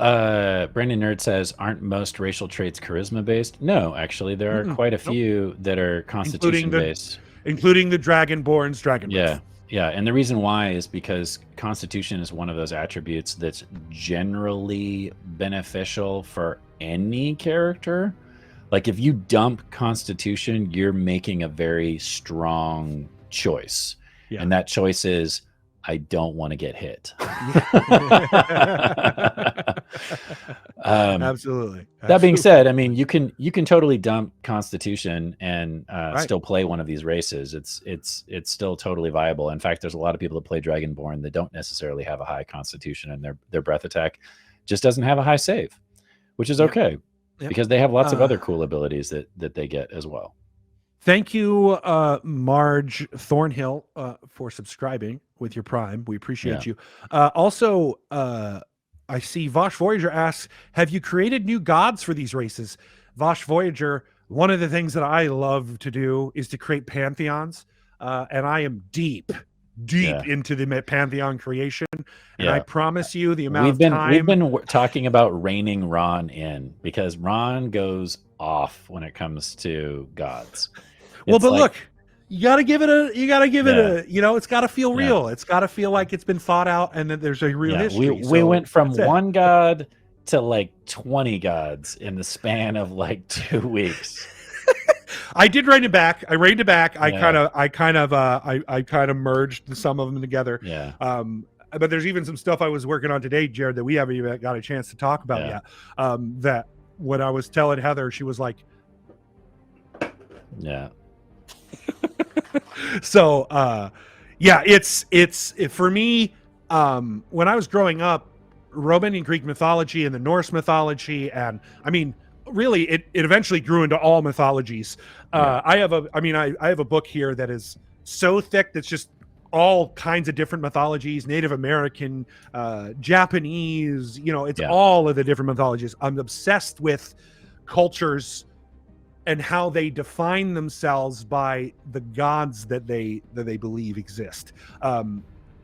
Brandon Nerd says, aren't most racial traits charisma based? No, actually, there are quite a few that are Constitution based. Including the Dragonborn's Dragon Breath. Yeah, and the reason why is because Constitution is one of those attributes that's generally beneficial for any character. Like if you dump Constitution, you're making a very strong choice. Yeah. And that choice is, I don't want to get hit. Absolutely. That being said, I mean, you can totally dump Constitution and still play one of these races. It's still totally viable. In fact, there's a lot of people that play Dragonborn that don't necessarily have a high Constitution, and their breath attack just doesn't have a high save, which is okay because they have lots of other cool abilities that they get as well. Thank you, Marge Thornhill, for subscribing with your Prime. We appreciate you. Also, I see Vosh Voyager asks, have you created new gods for these races? Vosh Voyager, one of the things that I love to do is to create pantheons, and I am deep into the pantheon creation. And I promise you the amount of time... We've been talking about reining Ron in, because Ron goes off when it comes to gods. Well, but look, you got to give it a, it's got to feel real. It's got to feel like it's been thought out and that there's a real history. We went from one god to like 20 gods in the span of like 2 weeks. I did rein it back. I reined it back. I kind of merged some of them together. Yeah. But there's even some stuff I was working on today, Jared, that we haven't even got a chance to talk about yet. That when I was telling Heather, she was like, yeah. So it's for me, when I was growing up, Romanian Greek mythology and the Norse mythology, and I mean really it eventually grew into all mythologies. I have a book here that is so thick that's just all kinds of different mythologies, Native American, Japanese, it's all of the different mythologies. I'm obsessed with cultures and how they define themselves by the gods that they believe exist.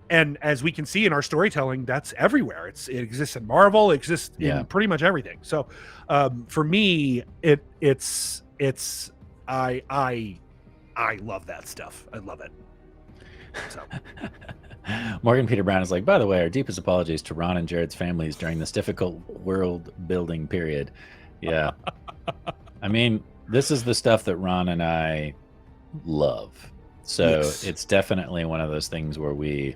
And as we can see in our storytelling, that's everywhere. It exists in Marvel, it exists in pretty much everything. So for me, I love that stuff. I love it. So. Morgan Peter Brown is like, by the way, our deepest apologies to Ron and Jared's families during this difficult world building period. Yeah. I mean, this is the stuff that Ron and I love. So it's definitely one of those things where we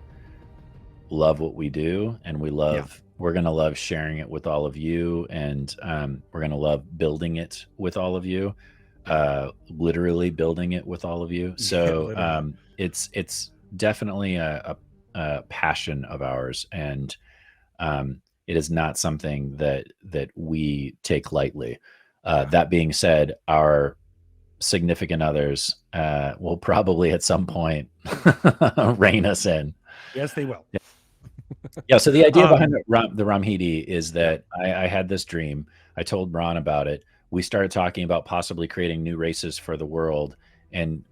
love what we do, and we're going to love sharing it with all of you. And we're going to love building it with all of you, literally building it with all of you. So it's definitely a passion of ours. And it is not something that we take lightly. That being said, our significant others will probably at some point rein us in. Yes, they will. Yeah. So the idea behind the Ramhidi is that I had this dream. I told Ron about it. We started talking about possibly creating new races for the world. And,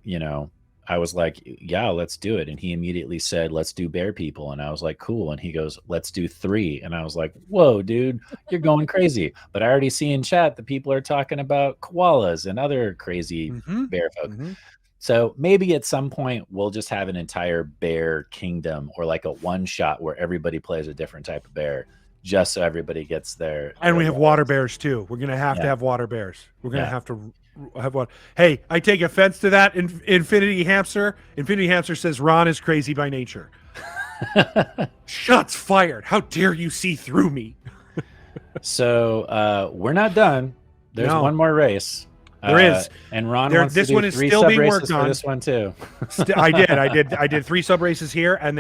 I was like, yeah, let's do it. And he immediately said, let's do bear people. And I was like, cool. And he goes, let's do 3. And I was like, whoa, dude, you're going crazy. But I already see in chat that people are talking about koalas and other crazy bear folk. So maybe at some point we'll just have an entire bear kingdom, or like a one shot where everybody plays a different type of bear, just so everybody gets their. And we have water bears too. We're going to have to have water bears. We're going to have to have one. Hey, I take offense to that. Infinity Hamster. Infinity Hamster says Ron is crazy by nature. Shots fired. How dare you see through me? So we're not done. There's one more race. There is, and Ron wants this to do one is 3 still being worked for on. This one too. I did 3 sub races here, and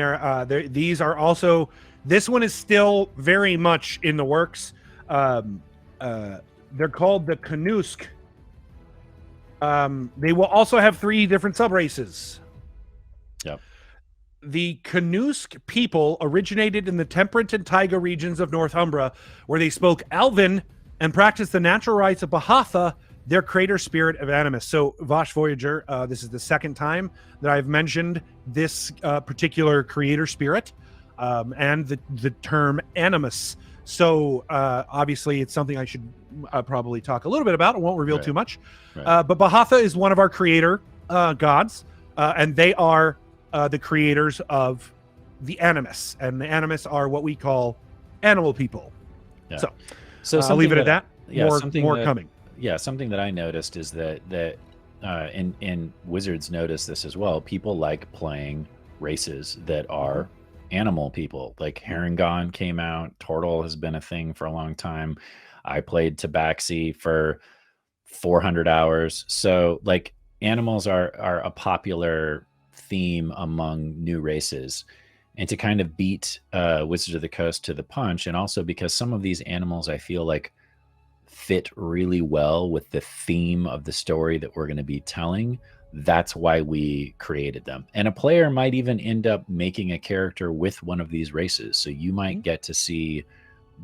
these are also. This one is still very much in the works. They're called the Kanusk. They will also have 3 different sub races. Yep. The Kanusk people originated in the temperate and taiga regions of Northumbria, where they spoke Elven and practiced the natural rites of Bahatha, their creator spirit of Animus. So, Vosh Voyager, this is the second time that I've mentioned this particular creator spirit and the term Animus. So, obviously, it's something I should probably talk a little bit about. I won't reveal too much. But Bahatha is one of our creator gods, and they are the creators of the Animus. And the Animus are what we call animal people. Yeah. So I'll leave it at that. Yeah, more coming. Yeah, something that I noticed is that and Wizards notice this as well. People like playing races that are animal people. Like Harengon came out. Tortle has been a thing for a long time. I played Tabaxi for 400 hours. So like animals are a popular theme among new races. And to kind of beat Wizards of the Coast to the punch, and also because some of these animals I feel like fit really well with the theme of the story that we're going to be telling, that's why we created them. And a player might even end up making a character with one of these races. So you might get to see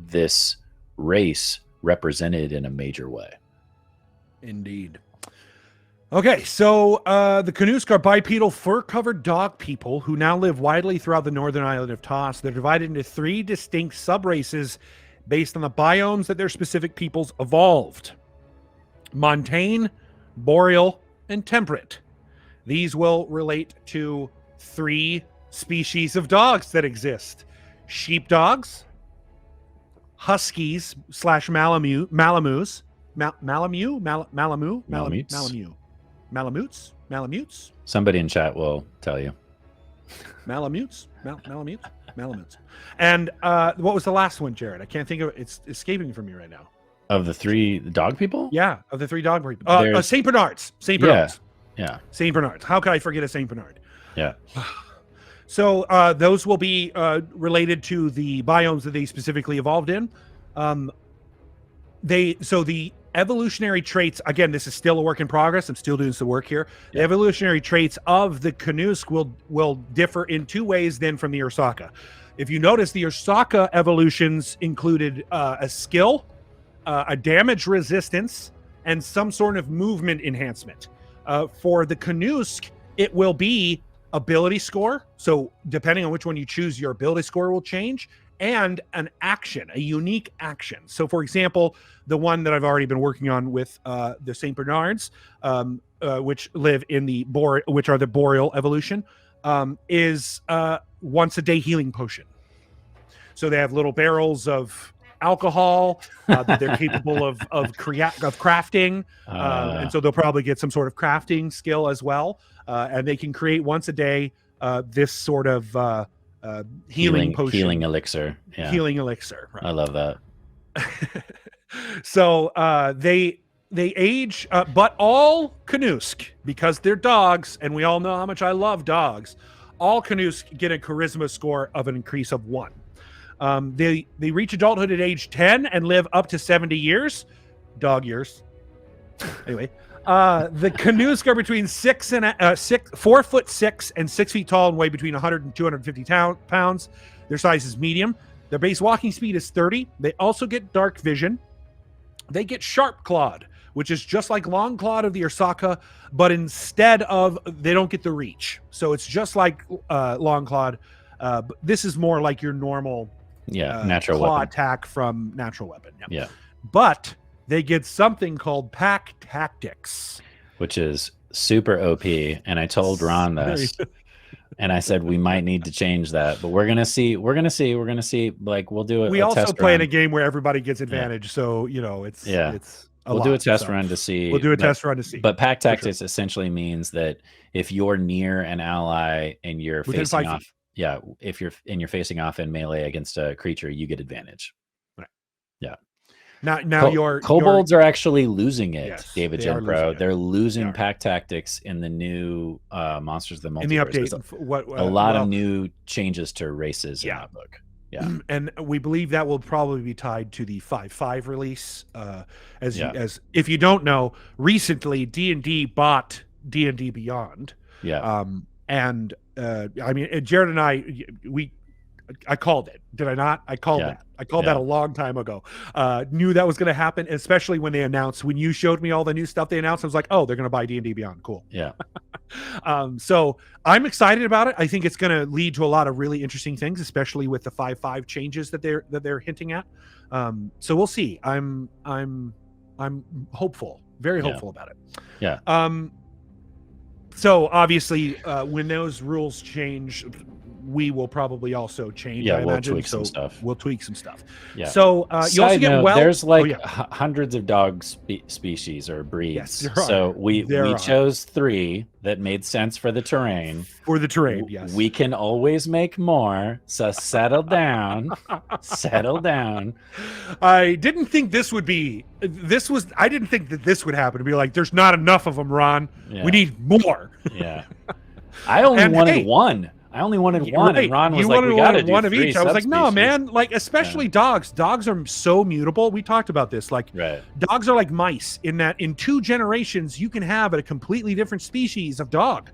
this race represented in a major way. Indeed. Okay, so the Kanusk are bipedal, fur-covered dog people who now live widely throughout the northern island of Toss. They're divided into 3 distinct sub-races based on the biomes that their specific peoples evolved. Montane, boreal, and temperate. These will relate to 3 species of dogs that exist. Sheepdogs, huskies / Malamutes. Somebody in chat will tell you. Malamutes. And what was the last one, Jared? I can't think of it. It's escaping from me right now. Of the 3 dog people? Yeah, of the 3 dog people. St. Bernards. St. Bernards. Yeah. St. Bernards. How could I forget a St. Bernard? Yeah. So those will be related to the biomes that they specifically evolved in. The evolutionary traits, again, this is still a work in progress. I'm still doing some work here. The evolutionary traits of the Kanusk will differ in 2 ways then from the Ursaka. If you notice, the Ursaka evolutions included a skill, a damage resistance, and some sort of movement enhancement. For the Kanusk, it will be ability score. So depending on which one you choose, your ability score will change, and an action, a unique action. So for example, the one that I've already been working on with the St. Bernards, which live in the which are the boreal evolution, is once a day healing potion. So they have little barrels of alcohol that they're capable of crafting, and so they'll probably get some sort of crafting skill as well, and they can create once a day this sort of healing potion, healing elixir. Healing elixir. Right. I love that. So they age, but all Kanusk, because they're dogs, and we all know how much I love dogs, all Kanusk get a charisma score of an increase of 1. They reach adulthood at age 10 and live up to 70 years. Dog years. Anyway, the Kanusk are between 4'6" and 6 feet tall and weigh between 100 and 250 pounds. Their size is medium. Their base walking speed is 30. They also get dark vision. They get sharp clawed, which is just like Longclaw of the Ursaka, but instead of, they don't get the reach. So it's just like Longclaw. But this is more like your normal natural claw weapon attack from natural weapon. Yeah. But they get something called Pack Tactics, which is super OP. And I told Ron this, and I said we might need to change that, but we're gonna see. Like we'll do it. We also play in a game where everybody gets advantage, so you know it's we'll do a test run to see. We'll do a test run to see. But Pack Tactics essentially means that if you're near an ally and you're within facing off, if you're facing off in melee against a creature, you get advantage. Right. Yeah. Now your kobolds are actually losing it, David Genpro. They're losing Pack Tactics in the new Monsters of the Multiverse. In the update, a lot of new changes to races in that book. Yeah, and we believe that will probably be tied to the 5.5 release. As if you don't know, recently D&D bought D&D Beyond. Yeah. And I mean, Jared and I called it. Did I not? I called that. I called that a long time ago. Knew that was going to happen, especially when they announced. When you showed me all the new stuff they announced, I was like, oh, they're going to buy D&D Beyond. Cool. Yeah. So I'm excited about it. I think it's going to lead to a lot of really interesting things, especially with the 5.5 changes that they're hinting at. So we'll see. I'm hopeful, very hopeful about it. Yeah. So obviously, when those rules change, we will probably also change. Yeah, I we'll imagine. tweak some stuff. We'll tweak some stuff. Yeah. So you also get there's like hundreds of dog species or breeds. Yes, so we chose 3 that made sense for the terrain. Yes. We can always make more. So settle down. Settle down. I didn't think this would be. I didn't think that this would happen. To be like, there's not enough of them, Ron. Yeah. We need more. Yeah. I only wanted one. I only wanted one, and Ron was like, "We got to do one of each." I was like, "No, man! Like, especially dogs. Dogs are so mutable. We talked about this. Like, dogs are like mice in that in 2 generations you can have a completely different species of dog.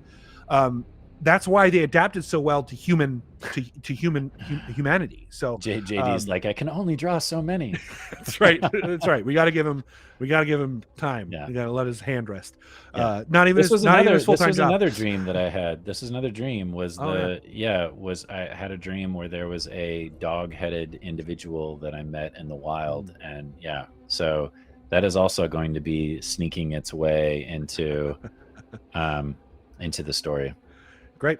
That's why they adapted so well to humanity. So JD's like, I can only draw so many. That's right. That's right. We got to give him time. Yeah. We got to let his hand rest. Not even his full-time job. This was another dream that I had. This is another dream. I had a dream where there was a dog-headed individual that I met in the wild, and so that is also going to be sneaking its way into the story. Great.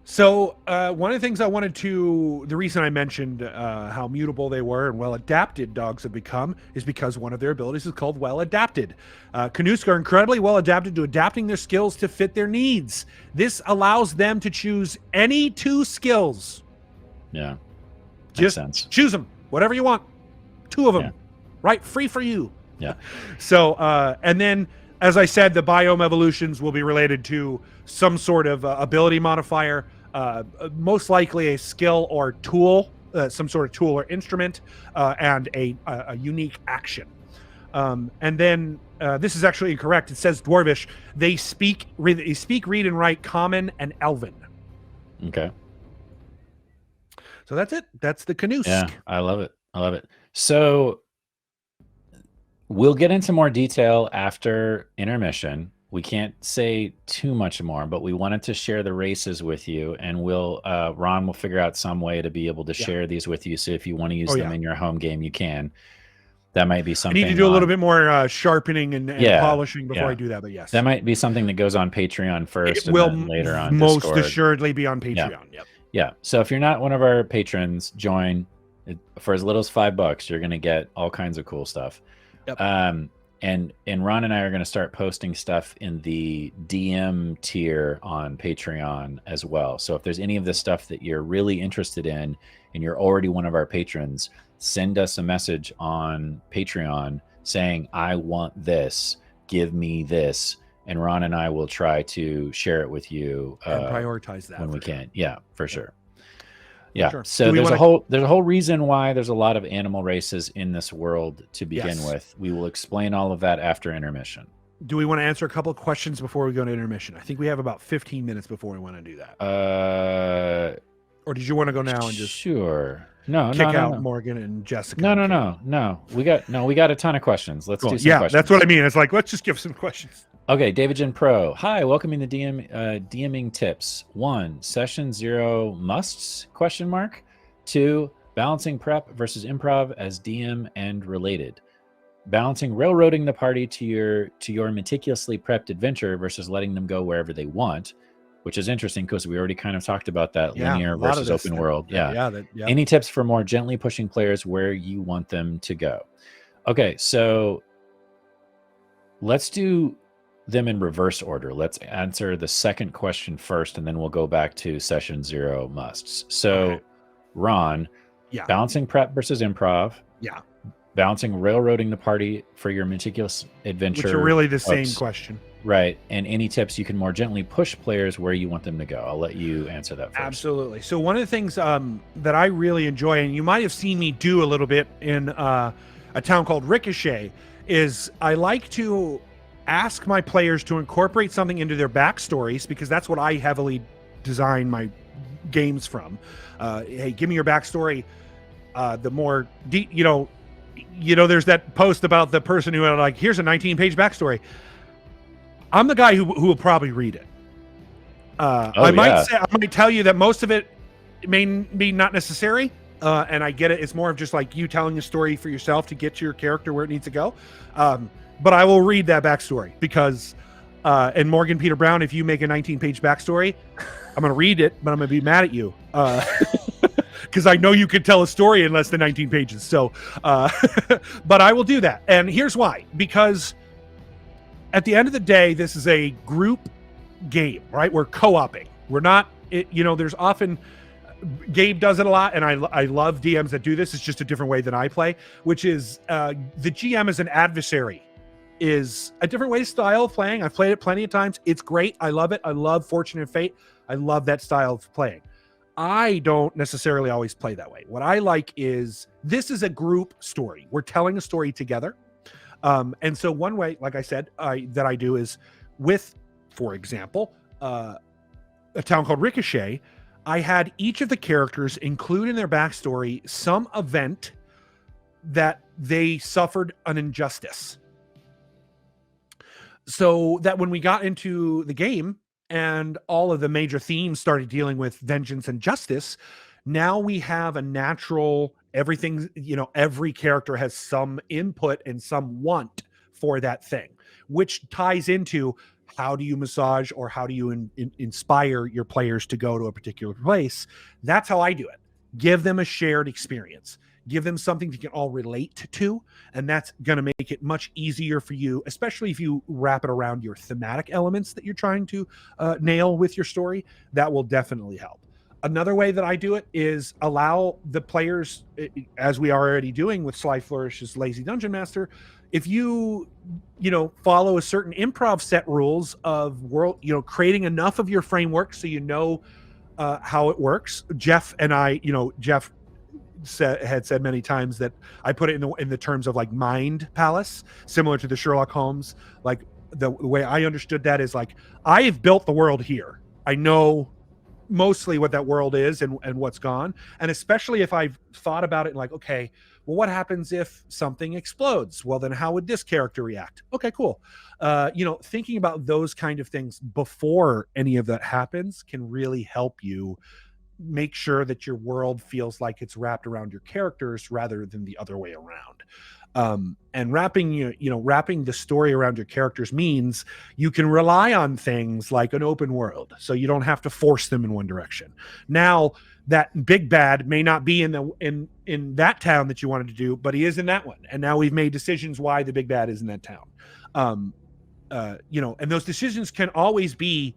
So one of the things the reason I mentioned how mutable they were and well adapted dogs have become is because one of their abilities is called well adapted. Canusk are incredibly well adapted to adapting their skills to fit their needs. This allows them to choose any 2 skills. Yeah. Just choose them, whatever you want. 2 of them, right? Free for you. Yeah. So, and then, as I said, the biome evolutions will be related to some sort of ability modifier, most likely a skill or tool, some sort of tool or instrument, and a unique action. And then this is actually incorrect. It says Dwarvish. They speak, read, and write Common and Elven. Okay. So that's it. That's the Canusk. Yeah, I love it. So we'll get into more detail after intermission. We can't say too much more, but we wanted to share the races with you, and Ron will figure out some way to be able to share these with you. So if you want to use them in your home game, you can. That might be something. I need to do a little bit more sharpening and polishing before I do that, but yes. That might be something that goes on Patreon first, and will then later on most Discord. assuredly be on Patreon. Yeah. So if you're not one of our patrons, join. For as little as $5, you're going to get all kinds of cool stuff. Yep. And Ron and I are going to start posting stuff in the DM tier on Patreon as well. So if there's any of this stuff that you're really interested in and you're already one of our patrons, send us a message on Patreon saying, I want this, give me this. And Ron and I will try to share it with you and prioritize that when we can. Yeah, for sure. Yeah. Sure. So there's a whole reason why there's a lot of animal races in this world to begin with. We will explain all of that after intermission. Do we want to answer a couple of questions before we go to intermission? I think we have about 15 minutes before we want to do that. Or did you want to go now and just? Sure. kick out Morgan and Jessica. No. We got a ton of questions. Let's do some questions. That's what I mean. It's like, let's just give some questions. Okay, David Jen Pro. Hi, welcoming the DMing tips. 1, session 0 musts, ? 2, balancing prep versus improv as DM and related. Balancing railroading the party to your meticulously prepped adventure versus letting them go wherever they want, which is interesting because we already kind of talked about that linear versus open world. Any tips for more gently pushing players where you want them to go? Okay, so let's do them in reverse order. Let's answer the second question first, and then we'll go back to session 0 musts. So, Ron, balancing prep versus improv. Balancing railroading the party for your meticulous adventure. Which are really the same question. Right. And any tips you can more gently push players where you want them to go? I'll let you answer that first. Absolutely. So one of the things that I really enjoy, and you might have seen me do a little bit in a town called Ricochet, is I like to ask my players to incorporate something into their backstories, because that's what I heavily design my games from. Hey, give me your backstory. The more deep, there's that post about the person who had like, here's a 19-page backstory. I'm the guy who will probably read it. I might tell you that most of it may be not necessary, and I get it. It's more of just like you telling a story for yourself to get your character where it needs to go. But I will read that backstory because, and Morgan Peter Brown, if you make a 19-page backstory, I'm going to read it, but I'm going to be mad at you. Because I know you could tell a story in less than 19 pages. So, but I will do that. And here's why. Because at the end of the day, this is a group game, right? We're co-oping. We're not, there's often, Gabe does it a lot, and I love DMs that do this. It's just a different way than I play, which is the GM as an adversary is a different way to style of playing. I've played it plenty of times. It's great. I love it. I love Fortune and Fate. I love that style of playing. I don't necessarily always play that way. What I like is this is a group story. We're telling a story together. And so one way, like I said, that I do is with, for example, a town called Ricochet, I had each of the characters include in their backstory some event that they suffered an injustice. So that when we got into the game and all of the major themes started dealing with vengeance and justice, now we have a natural, everything, every character has some input and some want for that thing, which ties into how do you massage or how do you inspire your players to go to a particular place. That's how I do it. Give them a shared experience. Give them something you can all relate to, and that's going to make it much easier for you, especially if you wrap it around your thematic elements that you're trying to nail with your story. That will definitely help. Another way that I do it is allow the players, as we are already doing with Sly Flourish's Lazy Dungeon Master, if you follow a certain improv set rules of world, creating enough of your framework so how it works. Jeff and I, Jeff had said many times that I put it in the terms of like mind palace, similar to the Sherlock Holmes. Like the way I understood that is like, I've built the world here. I know mostly what that world is and what's gone. And especially if I've thought about it like, okay, well, what happens if something explodes? Well, then how would this character react? Okay, cool. Thinking about those kind of things before any of that happens can really help you make sure that your world feels like it's wrapped around your characters rather than the other way around. And wrapping the story around your characters means you can rely on things like an open world, so you don't have to force them in one direction. Now, that big bad may not be in that town that you wanted to do, but he is in that one. And now we've made decisions why the big bad is in that town. And those decisions can always be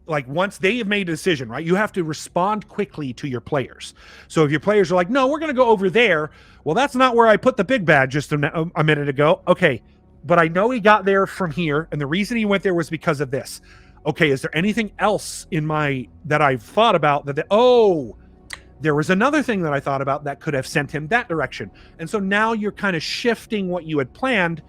like, once they have made a decision, right? You have to respond quickly to your players. So if your players are like, no, we're going to go over there. Well, that's not where I put the big bad just a minute ago. Okay. But I know he got there from here. And the reason he went there was because of this. Okay. Is there anything else that I've thought about there was another thing that I thought about that could have sent him that direction. And so now you're kind of shifting what you had planned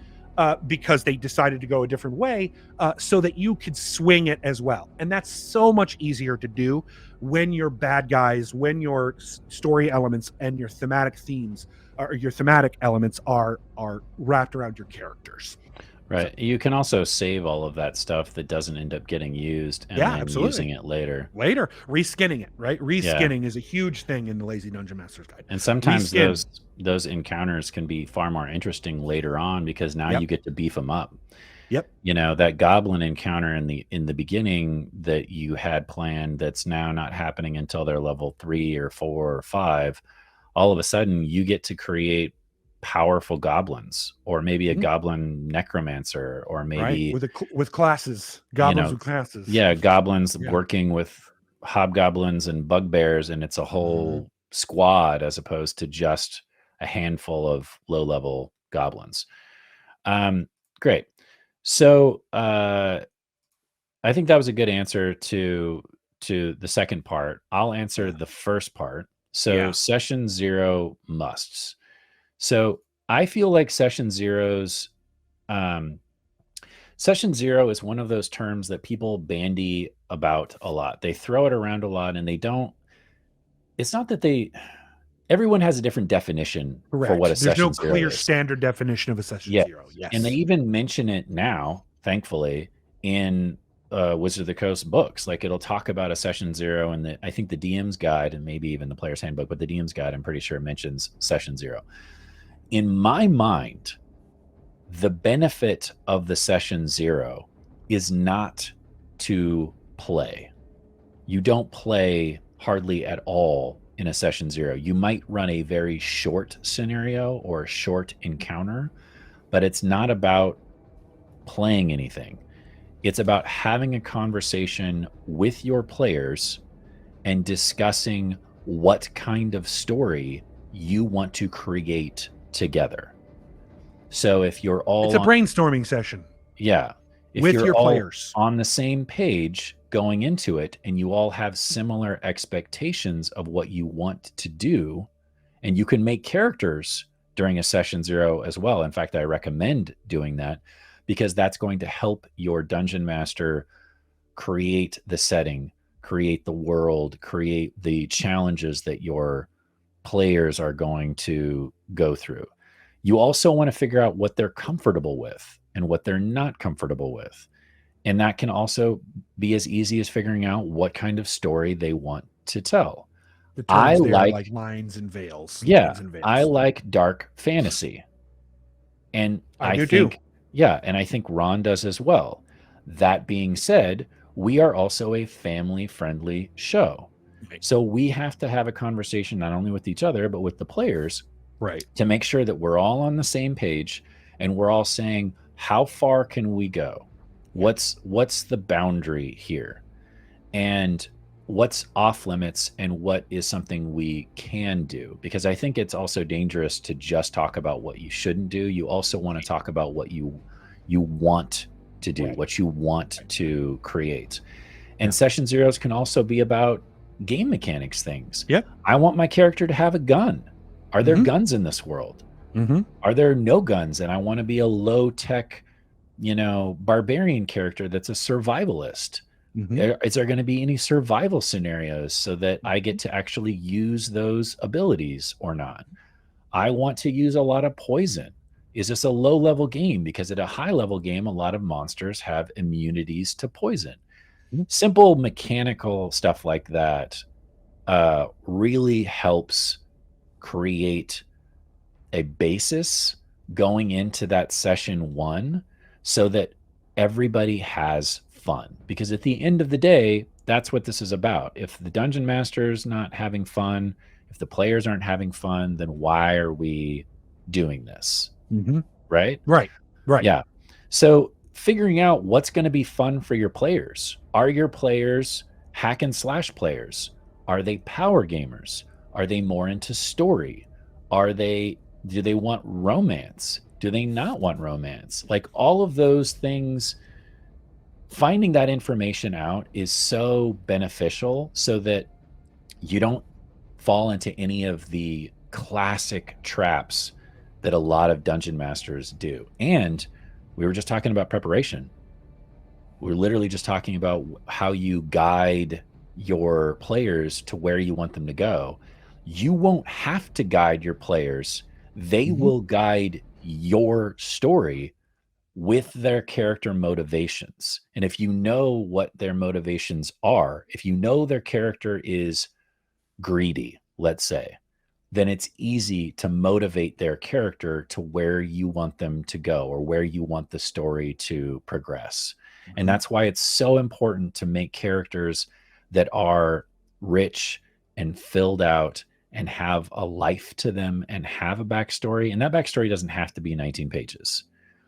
because they decided to go a different way, so that you could swing it as well. And that's so much easier to do when your bad guys, when your story elements and your thematic themes or your thematic elements are wrapped around your characters. Right. You can also save all of that stuff that doesn't end up getting used and then using it later. Reskinning it, right? Reskinning is a huge thing in the Lazy Dungeon Master's Guide. And sometimes those encounters can be far more interesting later on because now you get to beef them up. Yep. You know, that goblin encounter in the beginning that you had planned that's now not happening until they're level 3 or 4 or 5. All of a sudden you get to create powerful goblins, or maybe a goblin necromancer, or maybe with classes, goblins with classes. Yeah, goblins working with hobgoblins and bugbears, and it's a whole squad as opposed to just a handful of low-level goblins. Great. So I think that was a good answer to the second part. I'll answer the first part. So session 0 musts. So I feel like session 0 is one of those terms that people bandy about a lot. They throw it around a lot, and it's not that everyone has a different definition for what a session 0 is. There's no clear standard definition of a session 0. Yes. And they even mention it now, thankfully, in Wizard of the Coast books. Like, it'll talk about a session 0, and I think the DM's guide, and maybe even the player's handbook, but the DM's guide, I'm pretty sure, mentions session 0. In my mind, the benefit of the session 0 is not to play. You don't play hardly at all in a session 0. You might run a very short scenario or a short encounter, but it's not about playing anything. It's about having a conversation with your players and discussing what kind of story you want to create together. So if you're all it's a brainstorming session. Yeah. If with you're your all players on the same page going into it, and you all have similar expectations of what you want to do, and you can make characters during a session 0 as well. In fact, I recommend doing that because that's going to help your dungeon master create the setting, create the world, create the challenges that your players are going to go through. You also want to figure out what they're comfortable with and what they're not comfortable with. And that can also be as easy as figuring out what kind of story they want to tell. The terms like lines and veils. Yeah, I like dark fantasy. And I do think too. Yeah, and I think Ron does as well. That being said, we are also a family-friendly show. Right. So we have to have a conversation not only with each other, but with the players, right, to make sure that we're all on the same page and we're all saying, how far can we go? What's the boundary here? And what's off limits, and what is something we can do? Because I think it's also dangerous to just talk about what you shouldn't do. You also want to talk about what you want to do, what you want to create. And session 0s can also be about game mechanics things. Yeah. I want my character to have a gun. Are there guns in this world? Are there no guns? And I want to be a low-tech, barbarian character that's a survivalist. Is there going to be any survival scenarios so that I get to actually use those abilities or not? I want to use a lot of poison. Is this a low-level game? Because at a high-level game, a lot of monsters have immunities to poison. Simple mechanical stuff like that really helps create a basis going into that session 1 so that everybody has fun. Because at the end of the day, that's what this is about. If the dungeon master's not having fun, if the players aren't having fun, then why are we doing this? Right? Right. Yeah. So figuring out what's going to be fun for your players. Are your players hack and slash players? Are they power gamers? Are they more into story? Do they want romance? Do they not want romance? Like, all of those things, finding that information out is so beneficial so that you don't fall into any of the classic traps that a lot of dungeon masters do. And We were just talking about preparation. We're literally just talking about how you guide your players to where you want them to go. You won't have to guide your players. They will guide your story with their character motivations. And if you know what their motivations are, if you know their character is greedy, let's say, then it's easy to motivate their character to where you want them to go or where you want the story to progress. And that's why it's so important to make characters that are rich and filled out and have a life to them and have a backstory. And that backstory doesn't have to be 19 pages.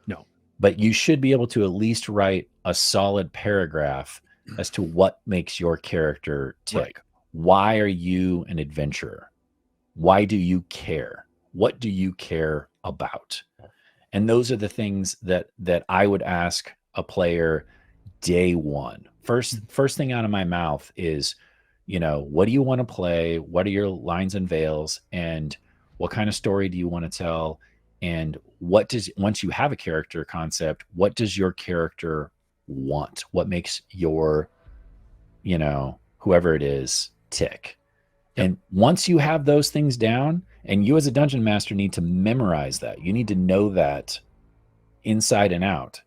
No. But you should be able to at least write a solid paragraph as to what makes your character tick. Right. Why are you an adventurer? Why do you care? What do you care about? And those are the things that I would ask a player day one. First thing out of my mouth is, what do you want to play? What are your lines and veils? And what kind of story do you want to tell? And once you have a character concept, what does your character want? What makes your, whoever it is, tick? Yep. And once you have those things down, and you as a dungeon master need to memorize that, you need to know that inside and out,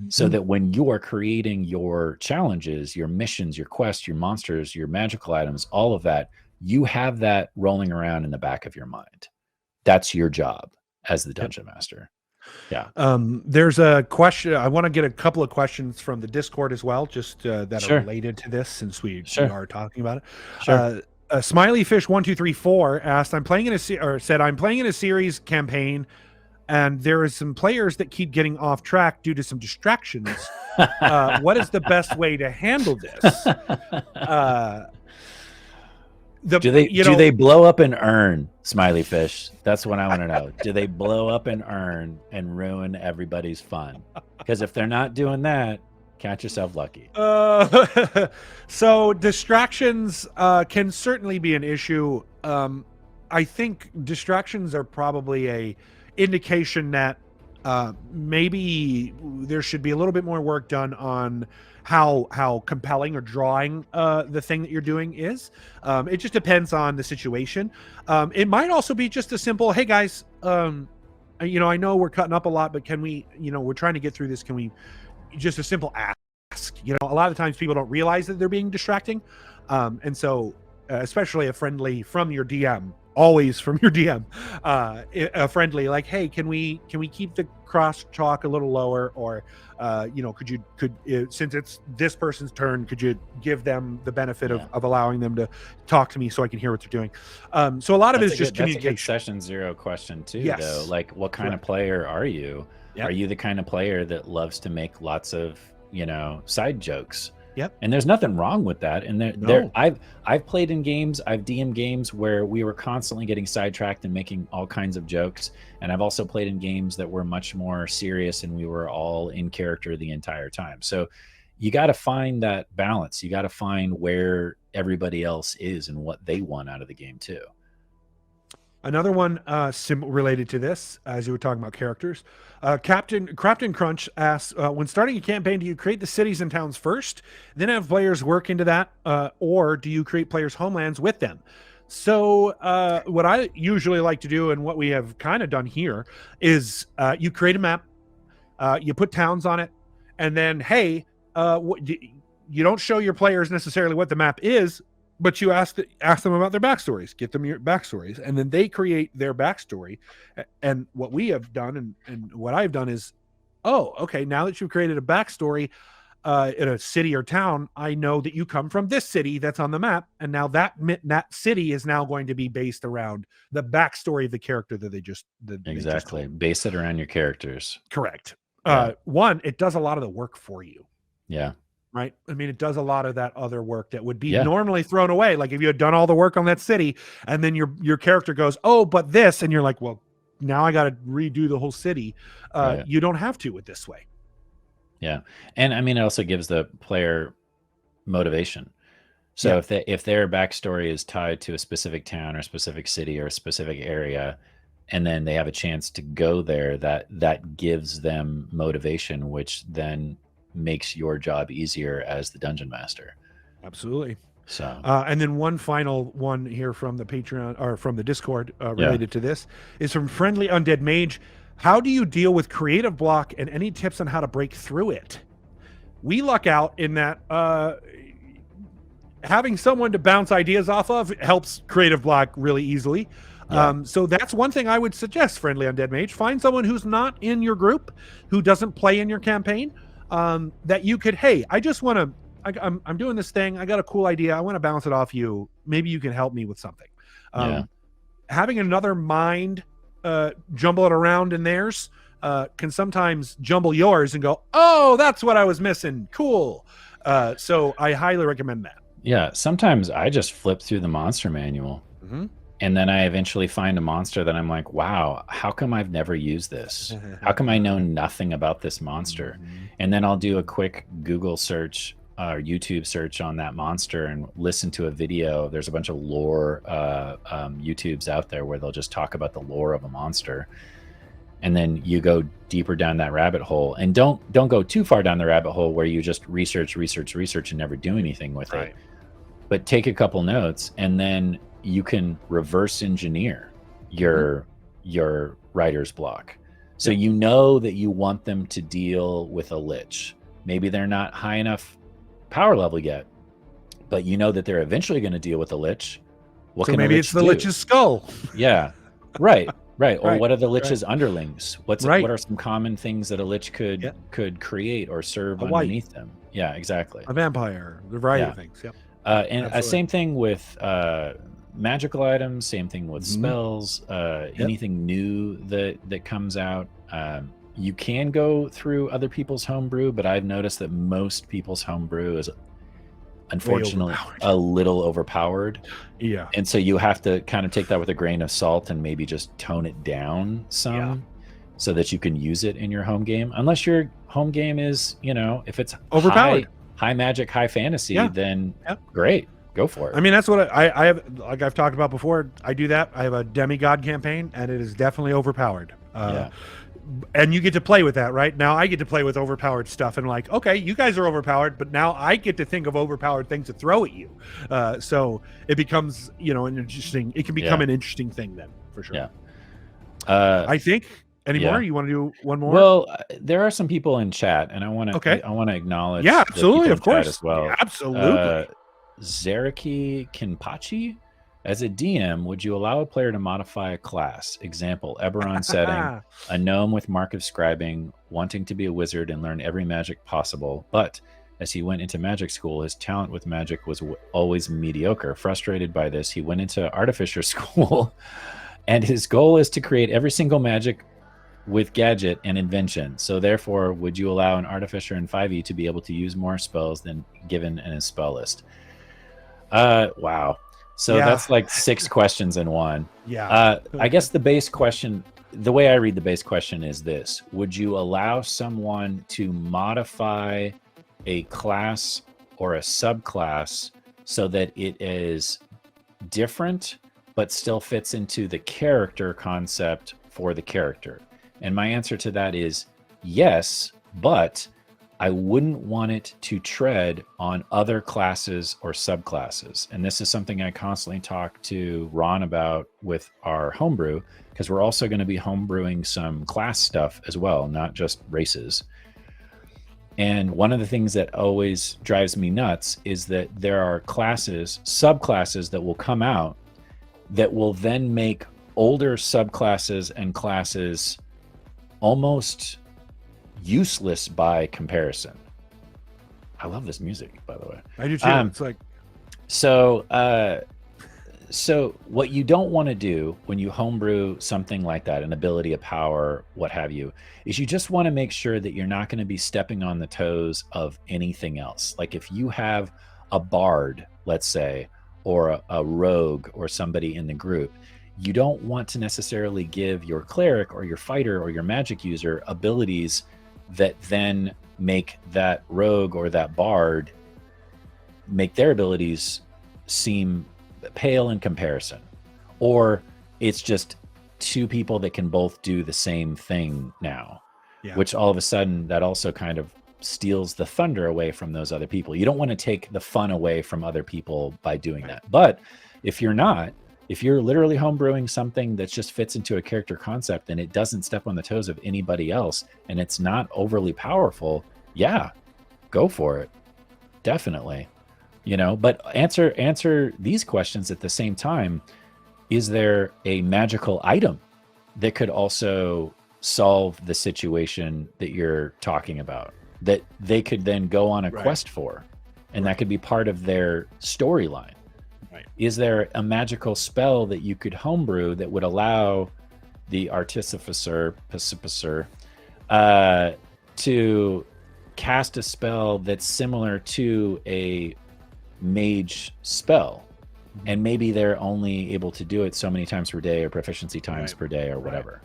so that when you are creating your challenges, your missions, your quests, your monsters, your magical items, all of that, you have that rolling around in the back of your mind. That's your job as the dungeon master. Yeah. There's a question. I want to get a couple of questions from the Discord as well, just that are related to this, since we are talking about it. Sure. Smiley Fish 1234 asked, I'm playing in a series campaign, and there is some players that keep getting off track due to some distractions. What is the best way to handle this? Do they blow up and earn, Smiley Fish? That's what I want to know. Do they blow up and earn and ruin everybody's fun? Because if they're not doing that, count yourself lucky. So distractions can certainly be an issue. I think distractions are probably a indication that maybe there should be a little bit more work done on how compelling or drawing the thing that you're doing is. It just depends on the situation. It might also be just a simple, hey guys, I know we're cutting up a lot, but can we, we're trying to get through this. Can we just a simple ask? A lot of times people don't realize that they're being distracting. And so especially a friendly from your DM, always from your DM, a friendly, like, hey, can we keep the cross talk a little lower? Or, since it's this person's turn, could you give them the benefit of allowing them to talk to me so I can hear what they're doing? So a lot of it is just communication. That's a good session zero question too, though. Like, what kind of player are you? Yep. Are you the kind of player that loves to make lots of, side jokes? Yep. And there's nothing wrong with that. And I've played in games, I've DM'd games where we were constantly getting sidetracked and making all kinds of jokes. And I've also played in games that were much more serious and we were all in character the entire time. So you got to find that balance. You got to find where everybody else is and what they want out of the game too. Another one related to this, as you were talking about characters, Captain Crunch asks, when starting a campaign, do you create the cities and towns first, then have players work into that, or do you create players' homelands with them? So what I usually like to do, and what we have kind of done here, is you create a map, you put towns on it, and then, hey, you don't show your players necessarily what the map is, but you ask them about their backstories, get them your backstories, and then they create their backstory. And what we have done, and what I've done is, oh, okay, now that you've created a backstory in a city or town, I know that you come from this city that's on the map, and now that city is now going to be based around the backstory of the character that they just base it around your characters. Correct. One, it does a lot of the work for you. Yeah. Right. I mean, it does a lot of that other work that would be normally thrown away. Like if you had done all the work on that city and then your character goes, oh, but this, and you're like, well, now I got to redo the whole city. You don't have to with this way. Yeah. And I mean, it also gives the player motivation. So if their backstory is tied to a specific town or a specific city or a specific area, and then they have a chance to go there, that gives them motivation, which then makes your job easier as the dungeon master. Absolutely. So, and then one final one here from the Patreon or from the Discord related to this is from Friendly Undead Mage. How do you deal with creative block, and any tips on how to break through it? We luck out in that having someone to bounce ideas off of helps creative block really easily. So that's one thing I would suggest, Friendly Undead Mage. Find someone who's not in your group, who doesn't play in your campaign, that you could, hey, I just want to, I'm doing this thing. I got a cool idea. I want to bounce it off you. Maybe you can help me with something. Having another mind jumble it around in theirs can sometimes jumble yours and go, oh, that's what I was missing. Cool. So I highly recommend that. Yeah. Sometimes I just flip through the monster manual. And then I eventually find a monster that I'm like, wow, how come I've never used this? How come I know nothing about this monster? And then I'll do a quick Google search or YouTube search on that monster and listen to a video. There's a bunch of lore YouTubes out there where they'll just talk about the lore of a monster. And then you go deeper down that rabbit hole, and don't go too far down the rabbit hole where you just research and never do anything with it. But take a couple notes, and then you can reverse engineer your writer's block. So you know that you want them to deal with a lich. Maybe they're not high enough power level yet, but you know that they're eventually going to deal with a lich. What so can maybe it's the lich's skull. Yeah, right. Or what are the lich's underlings? What are some common things that a lich could create or serve underneath them? Yeah, exactly. A vampire, a variety of things. And same thing with magical items, same thing with spells, anything new that comes out. You can go through other people's homebrew, but I've noticed that most people's homebrew is unfortunately a little overpowered. Yeah. And so you have to kind of take that with a grain of salt and maybe just tone it down some so that you can use it in your home game. Unless your home game is, if it's overpowered, high magic, high fantasy, then great. Go for it. I mean, that's what I have, like I've talked about before. I do that. I have a demigod campaign, and it is definitely overpowered. And you get to play with that, right? Now I get to play with overpowered stuff, and like, okay, you guys are overpowered, but now I get to think of overpowered things to throw at you. So it becomes, an interesting. It can become an interesting thing then, for sure. Yeah. I think. Any more? You want to do one more? Well, there are some people in chat, and I want to acknowledge. Yeah, absolutely, of course, as well. Yeah, absolutely. Zaraki Kinpachi, as a DM, would you allow a player to modify a class? Example, Eberron setting, a gnome with mark of scribing, wanting to be a wizard and learn every magic possible, but as he went into magic school, his talent with magic was always mediocre. Frustrated by this, he went into artificer school, and his goal is to create every single magic with gadget and invention. So therefore, would you allow an artificer in 5e to be able to use more spells than given in his spell list? Wow. So that's like 6 questions in one. I guess the base question, the way I read the base question is this: would you allow someone to modify a class or a subclass so that it is different but still fits into the character concept for the character? And my answer to that is yes, but I wouldn't want it to tread on other classes or subclasses. And this is something I constantly talk to Ron about with our homebrew, because we're also going to be homebrewing some class stuff as well, not just races. And one of the things that always drives me nuts is that there are classes, subclasses that will come out that will then make older subclasses and classes almost useless by comparison. I love this music, by the way. I do too. It's like so what you don't want to do when you homebrew something like that, an ability, a power, what have you, is you just want to make sure that you're not going to be stepping on the toes of anything else. Like if you have a bard, let's say, or a rogue or somebody in the group, you don't want to necessarily give your cleric or your fighter or your magic user abilities that then make that rogue or that bard make their abilities seem pale in comparison, or it's just two people that can both do the same thing now, Yeah. which all of a sudden that also kind of steals the thunder away from those other people. You don't want to take the fun away from other people by doing that. But if you're literally homebrewing something that just fits into a character concept and it doesn't step on the toes of anybody else and it's not overly powerful, yeah, go for it. Definitely. But answer these questions at the same time. Is there a magical item that could also solve the situation that you're talking about, that they could then go on a quest for, and that could be part of their storyline? Is there a magical spell that you could homebrew that would allow the artificer to cast a spell that's similar to a mage spell, and maybe they're only able to do it so many times per day or proficiency times per day or whatever.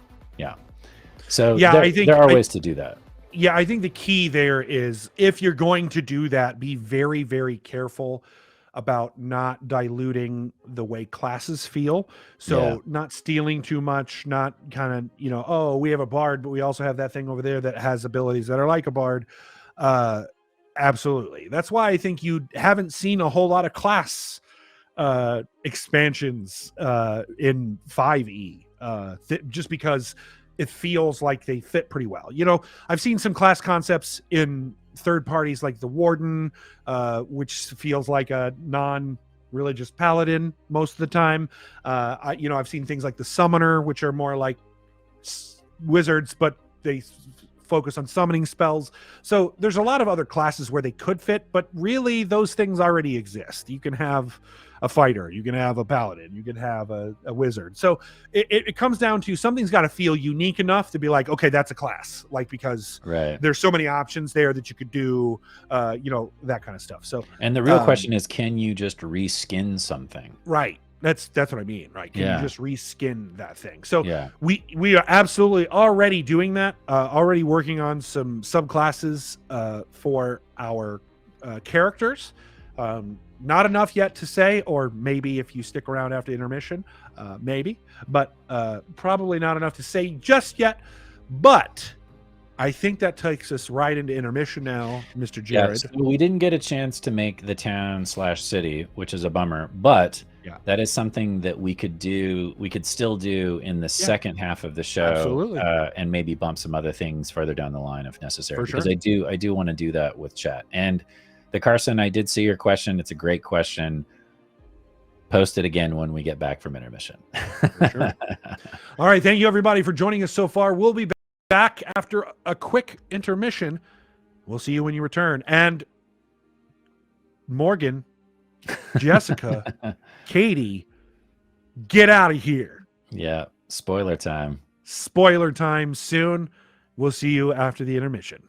So I think there are ways to do that. I think the key there is, if you're going to do that, be very, very careful about not diluting the way classes feel. So not stealing too much, not kind of, oh, we have a bard, but we also have that thing over there that has abilities that are like a bard. Absolutely. That's why I think you haven't seen a whole lot of class expansions in 5e, just because it feels like they fit pretty well. I've seen some class concepts in third parties like the Warden, which feels like a non-religious paladin most of the time. I've seen things like the Summoner, which are more like wizards, but they focus on summoning spells. So there's a lot of other classes where they could fit, but really those things already exist. You can have a fighter, you can have a paladin, you can have a wizard. So it comes down to, something's got to feel unique enough to be like, okay, that's a class, like, because there's so many options there that you could do, that kind of stuff. So, and the real question is, can you just reskin something? Right. That's what I mean, right? Can you just reskin that thing? So we are absolutely already doing that, already working on some subclasses for our characters. Not enough yet to say, or maybe if you stick around after intermission, maybe, but probably not enough to say just yet. But I think that takes us right into intermission now, Mr. Jarred. So we didn't get a chance to make the town/city, which is a bummer, but that is something that we could do. We could still do in the second half of the show, and maybe bump some other things further down the line if necessary. Because I do want to do that with chat. And the Carson, I did see your question. It's a great question. Post it again when we get back from intermission. For sure. All right, thank you everybody for joining us so far. We'll be back after a quick intermission. We'll see you when you return. And Morgan, Jessica, Katie, get out of here. Yeah, spoiler time. Spoiler time soon. We'll see you after the intermission.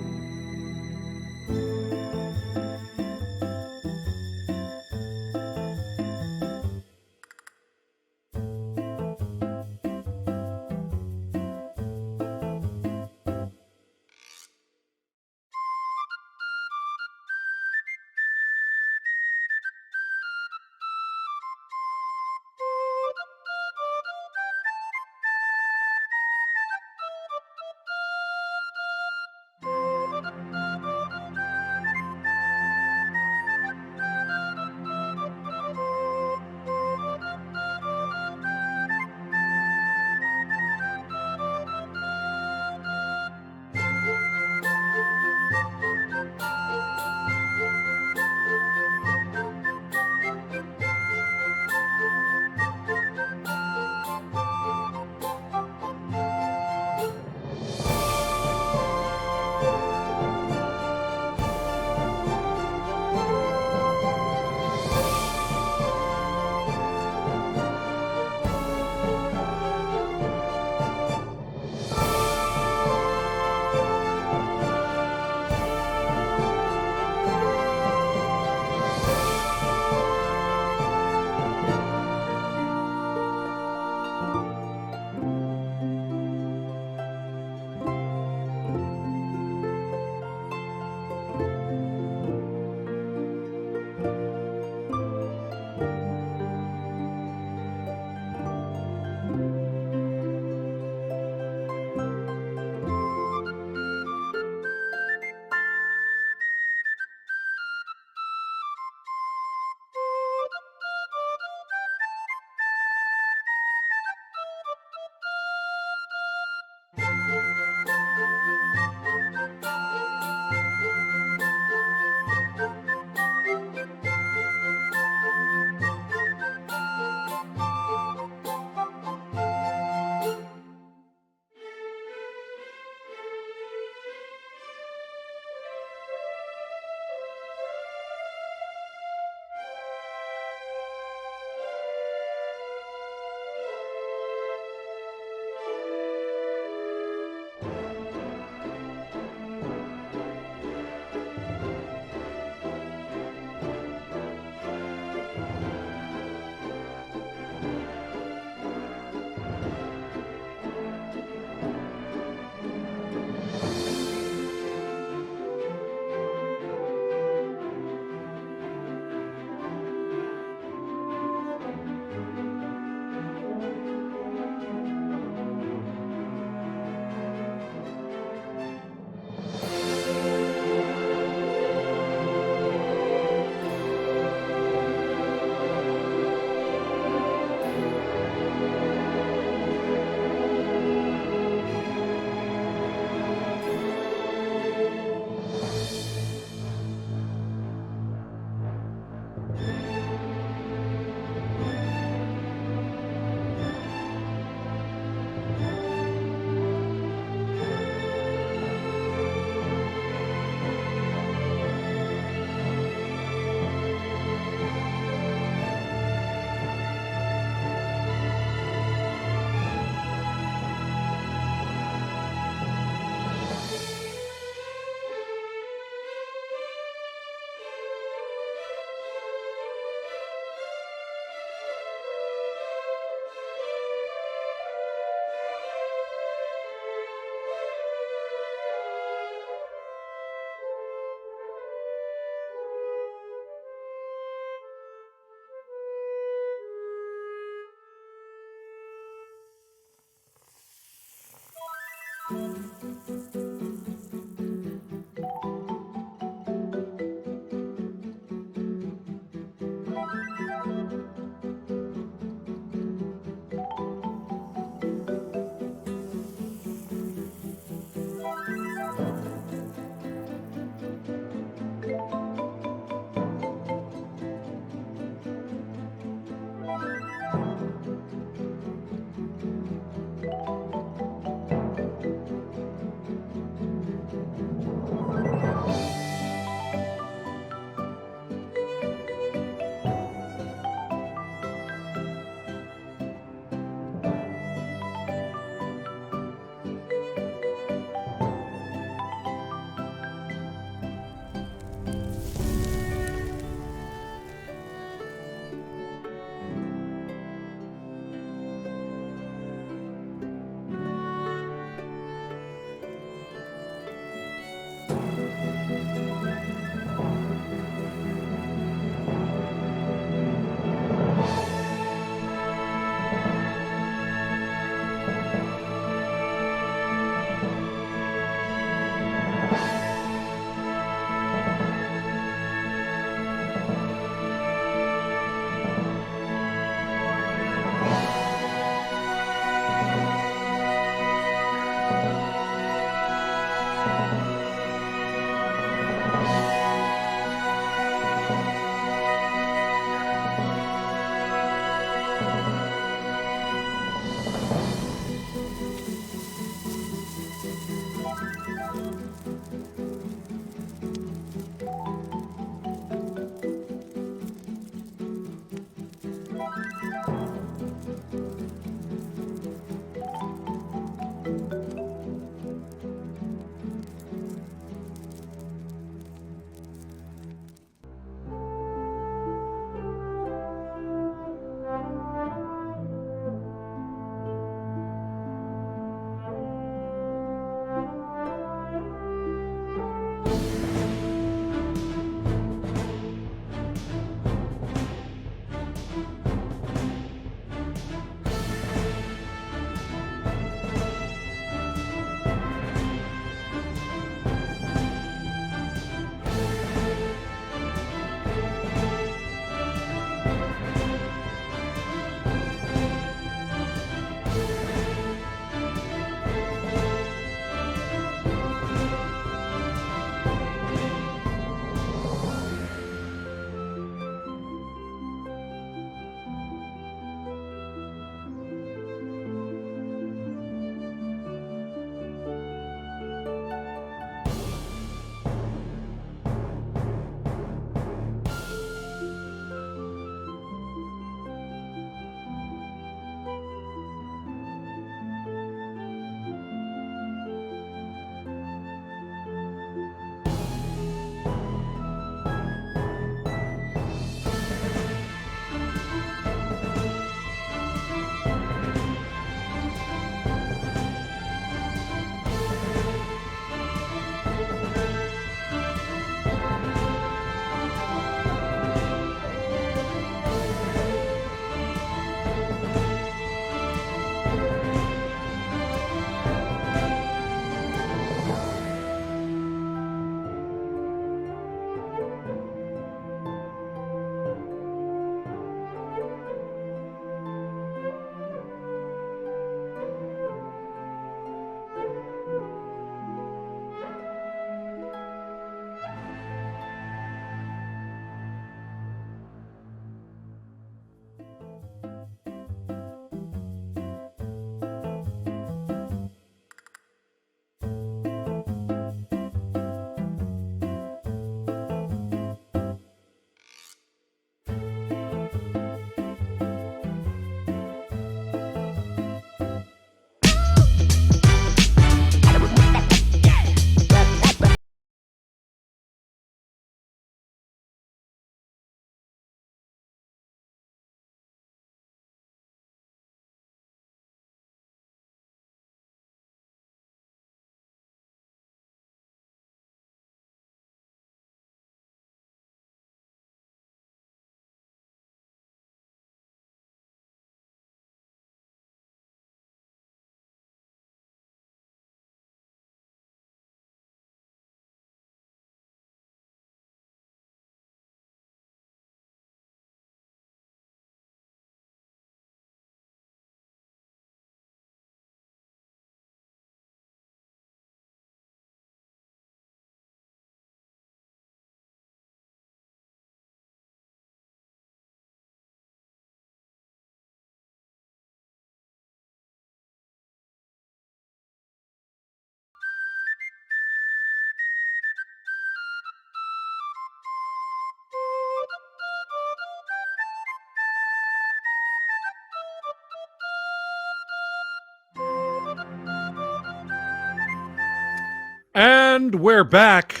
And we're back.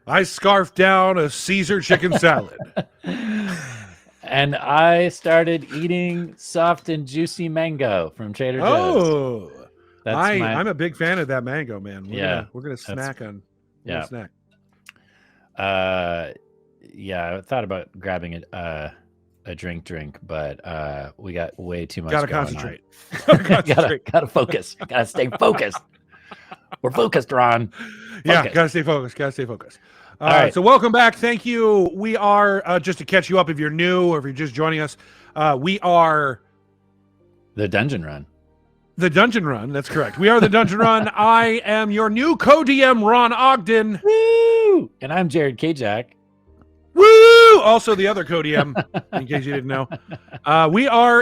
I scarfed down a Caesar chicken salad. And I started eating soft and juicy mango from Trader Joe's. Oh, I'm a big fan of that mango, man. We're gonna snack on. Yeah. Snack. Yeah, I thought about grabbing a drink, but we got way too much. Gotta going concentrate. On. gotta focus. Gotta stay focused. We're focused, Ron. Focus. Yeah, gotta stay focused. All right. So welcome back. Thank you. We are just to catch you up if you're new or if you're just joining us. We are the Dungeon Run. The Dungeon Run. That's correct. We are the Dungeon Run. I am your new co-DM, Ron Ogden. Woo! And I'm Jarred Kjack. Woo! Also the other co-DM, in case you didn't know.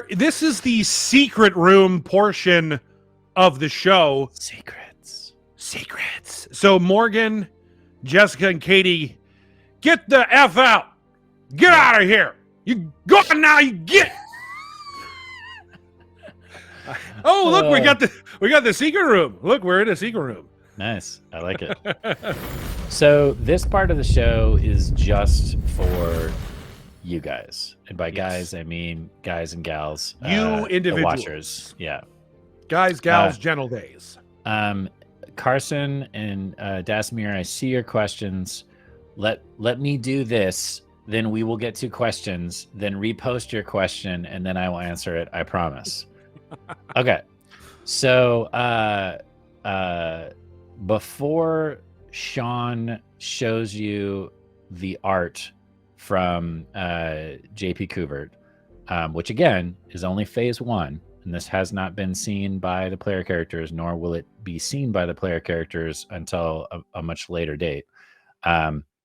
This is the secret room portion of the show. Secrets. So Morgan, Jessica, and Katie, get the F out. Get out of here. You go now, you get. Oh, look, we got the secret room. Look, we're in a secret room. Nice. I like it. So this part of the show is just for you guys. And by guys, I mean guys and gals. You individuals. The watchers. Yeah. Guys, gals, gentle days. Carson and Dasmir, I see your questions. Let me do this. Then we will get to questions. Then repost your question, and then I will answer it. I promise. Okay. So before Sean shows you the art from JP Kubert, which again is only phase 1, and this has not been seen by the player characters, nor will it be seen by the player characters until a much later date,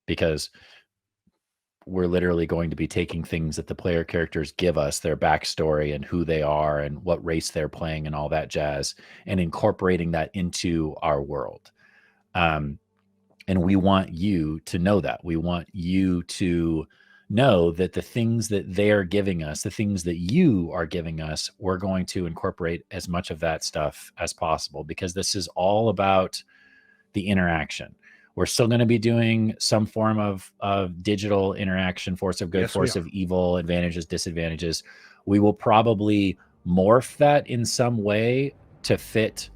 because we're literally going to be taking things that the player characters give us, their backstory and who they are and what race they're playing and all that jazz, and incorporating that into our world. And we want you to know that. We want you to know that the things that they are giving us, the things that you are giving us, we're going to incorporate as much of that stuff as possible, because this is all about the interaction. We're still going to be doing some form of digital interaction, force of good, force of evil, advantages, disadvantages. We will probably morph that in some way to fit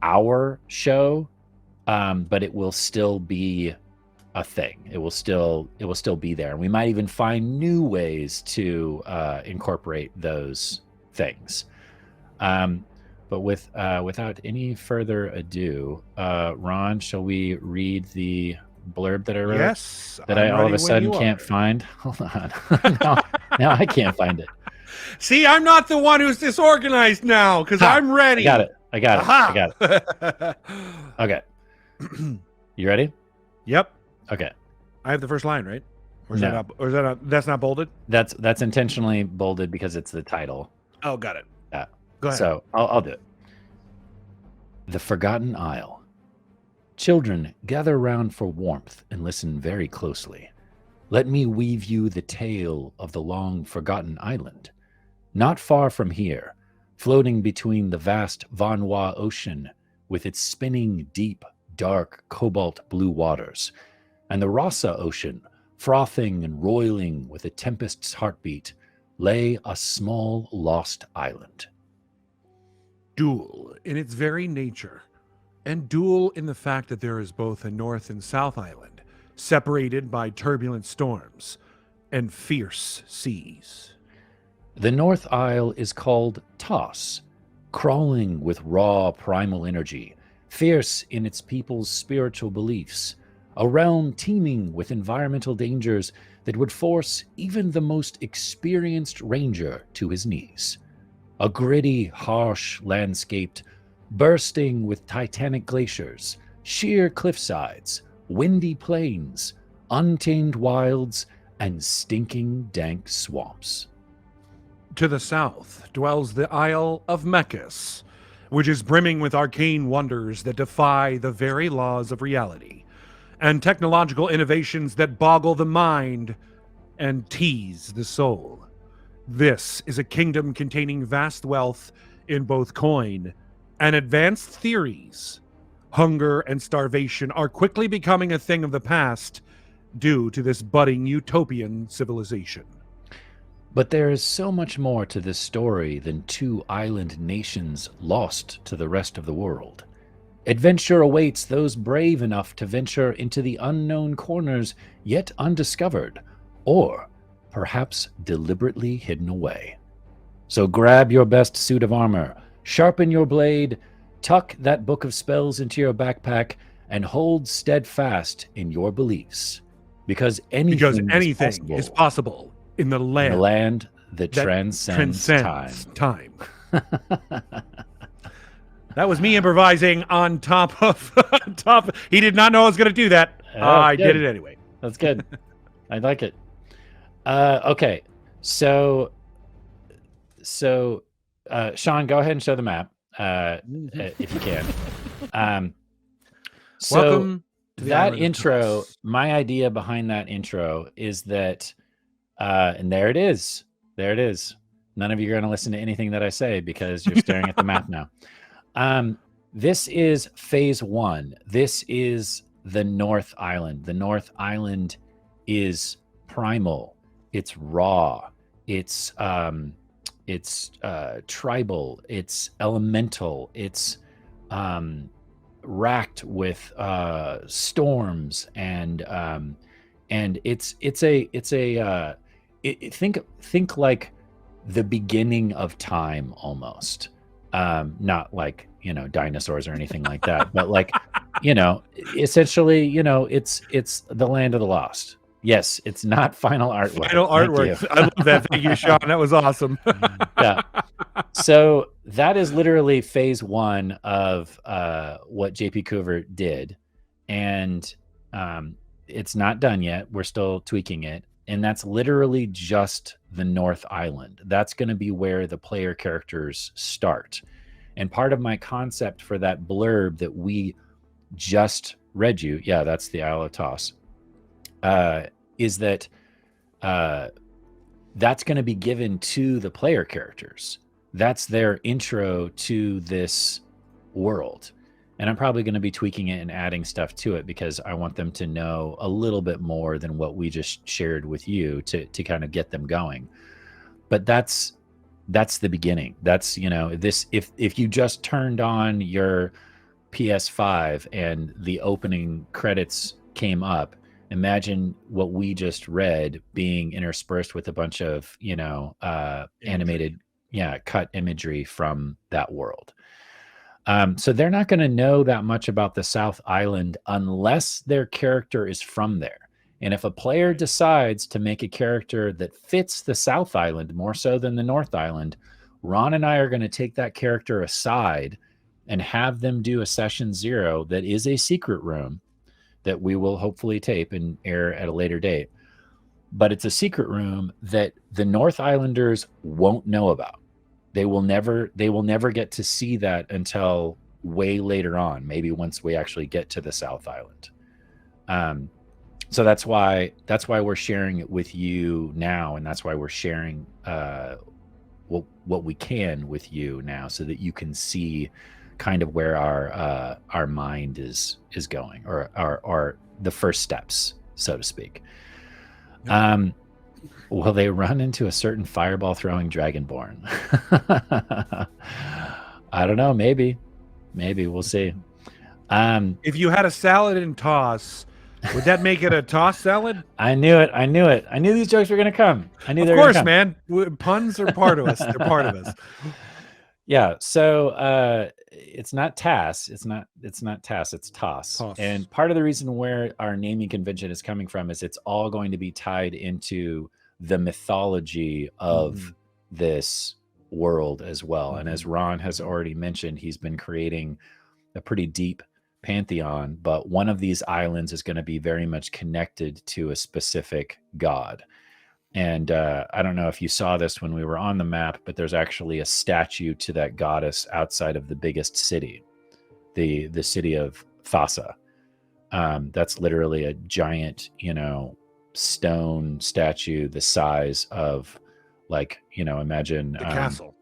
our show, but it will still be a thing. It will still be there. And we might even find new ways to incorporate those things. But without any further ado, Ron, shall we read the blurb that I wrote? Yes. That I all of a sudden can't find. Hold on. now I can't find it. See, I'm not the one who's disorganized now because I'm ready. I got it. Okay. You ready? Yep. Okay. I have the first line, right? Or is that's not bolded? That's intentionally bolded because it's the title. Oh, got it. Yeah. Go ahead. So I'll do it. The Forgotten Isle. Children, gather round for warmth and listen very closely. Let me weave you the tale of the long forgotten island. Not far from here, floating between the vast Vanwa Ocean with its spinning deep, dark, cobalt blue waters, and the Rasa Ocean, frothing and roiling with a tempest's heartbeat, lay a small lost island. Dual in its very nature, and dual in the fact that there is both a North and South Island, separated by turbulent storms and fierce seas. The North Isle is called Toss, crawling with raw primal energy, fierce in its people's spiritual beliefs, a realm teeming with environmental dangers that would force even the most experienced ranger to his knees. A gritty, harsh landscape bursting with titanic glaciers, sheer cliffsides, windy plains, untamed wilds, and stinking dank swamps. To the south dwells the Isle of Mechas, which is brimming with arcane wonders that defy the very laws of reality, and technological innovations that boggle the mind and tease the soul. This is a kingdom containing vast wealth in both coin and advanced theories hunger and starvation are quickly becoming a thing of the past due to this budding utopian civilization. But there is so much more to this story than two island nations lost to the rest of the world. Adventure awaits those brave enough to venture into the unknown corners yet undiscovered, or perhaps deliberately hidden away. So grab your best suit of armor, sharpen your blade, tuck that book of spells into your backpack, and hold steadfast in your beliefs. Because anything is possible in the land that transcends time. That was me improvising on top of He did not know I was going to do that. I did it anyway. That's good. I like it. Okay, so Sean, go ahead and show the map if you can. So welcome to that intro. My idea behind that intro is that, and there it is. There it is. None of you are going to listen to anything that I say because you're staring at the map now. This is phase 1. This is the North Island. The North Island is primal. It's raw. It's tribal. It's elemental. It's racked with storms, and think like the beginning of time almost. Not like, dinosaurs or anything like that, but like, essentially, it's the land of the lost. Yes, it's not final artwork. Final artwork. I love that. Thank you, Sean. That was awesome. Yeah. So that is literally phase 1 of what JP Coover did. And it's not done yet. We're still tweaking it. And that's literally just the North Island. That's going to be where the player characters start. And part of my concept for that blurb that we just read you, yeah, that's the Isle of Toss, is that that's going to be given to the player characters. That's their intro to this world. And I'm probably going to be tweaking it and adding stuff to it because I want them to know a little bit more than what we just shared with you to kind of get them going. But that's the beginning. That's, this, if you just turned on your PS5 and the opening credits came up, imagine what we just read being interspersed with a bunch of, animated, cut imagery from that world. So they're not going to know that much about the South Island unless their character is from there. And if a player decides to make a character that fits the South Island more so than the North Island, Ron and I are going to take that character aside and have them do a session 0 that is a secret room that we will hopefully tape and air at a later date. But it's a secret room that the North Islanders won't know about. They will never get to see that until way later on, maybe once we actually get to the South Island. So that's why we're sharing it with you now, and that's why we're sharing what we can with you now, so that you can see kind of where our mind is going, or our the first steps, so to speak. Will they run into a certain fireball throwing dragonborn? I don't know. Maybe we'll see. If you had a salad and toss, would that make it a toss salad? I knew it. I knew these jokes were going to come. I knew they were going to come. Of course, man. Puns are part of us. They're part of us. Yeah. So it's not TAS. It's not TAS. It's TOS. And part of the reason where our naming convention is coming from is it's all going to be tied into the mythology of this world as well. And as Ron has already mentioned, he's been creating a pretty deep pantheon, but one of these islands is going to be very much connected to a specific god. And I don't know if you saw this when we were on the map, but there's actually a statue to that goddess outside of the biggest city, the city of Thassa. That's literally a giant, stone statue the size of, like, imagine the castle.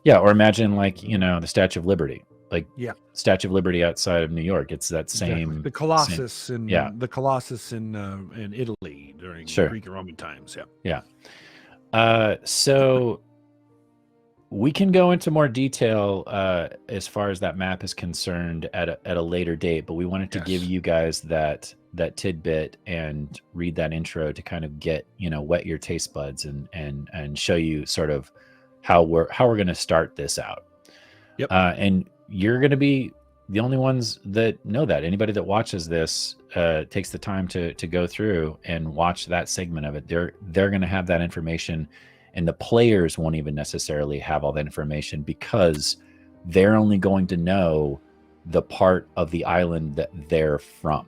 Yeah, or imagine, like, the Statue of Liberty. like Statue of Liberty outside of New York. It's that same the Colossus the Colossus in Italy during Greek and Roman times. So we can go into more detail as far as that map is concerned at a later date, but we wanted to give you guys that tidbit and read that intro to kind of get, wet your taste buds and show you sort of how we're going to start this out. And you're going to be the only ones that know that. Anybody that watches this takes the time to go through and watch that segment of it. They're going to have that information, and the players won't even necessarily have all that information because they're only going to know the part of the island that they're from.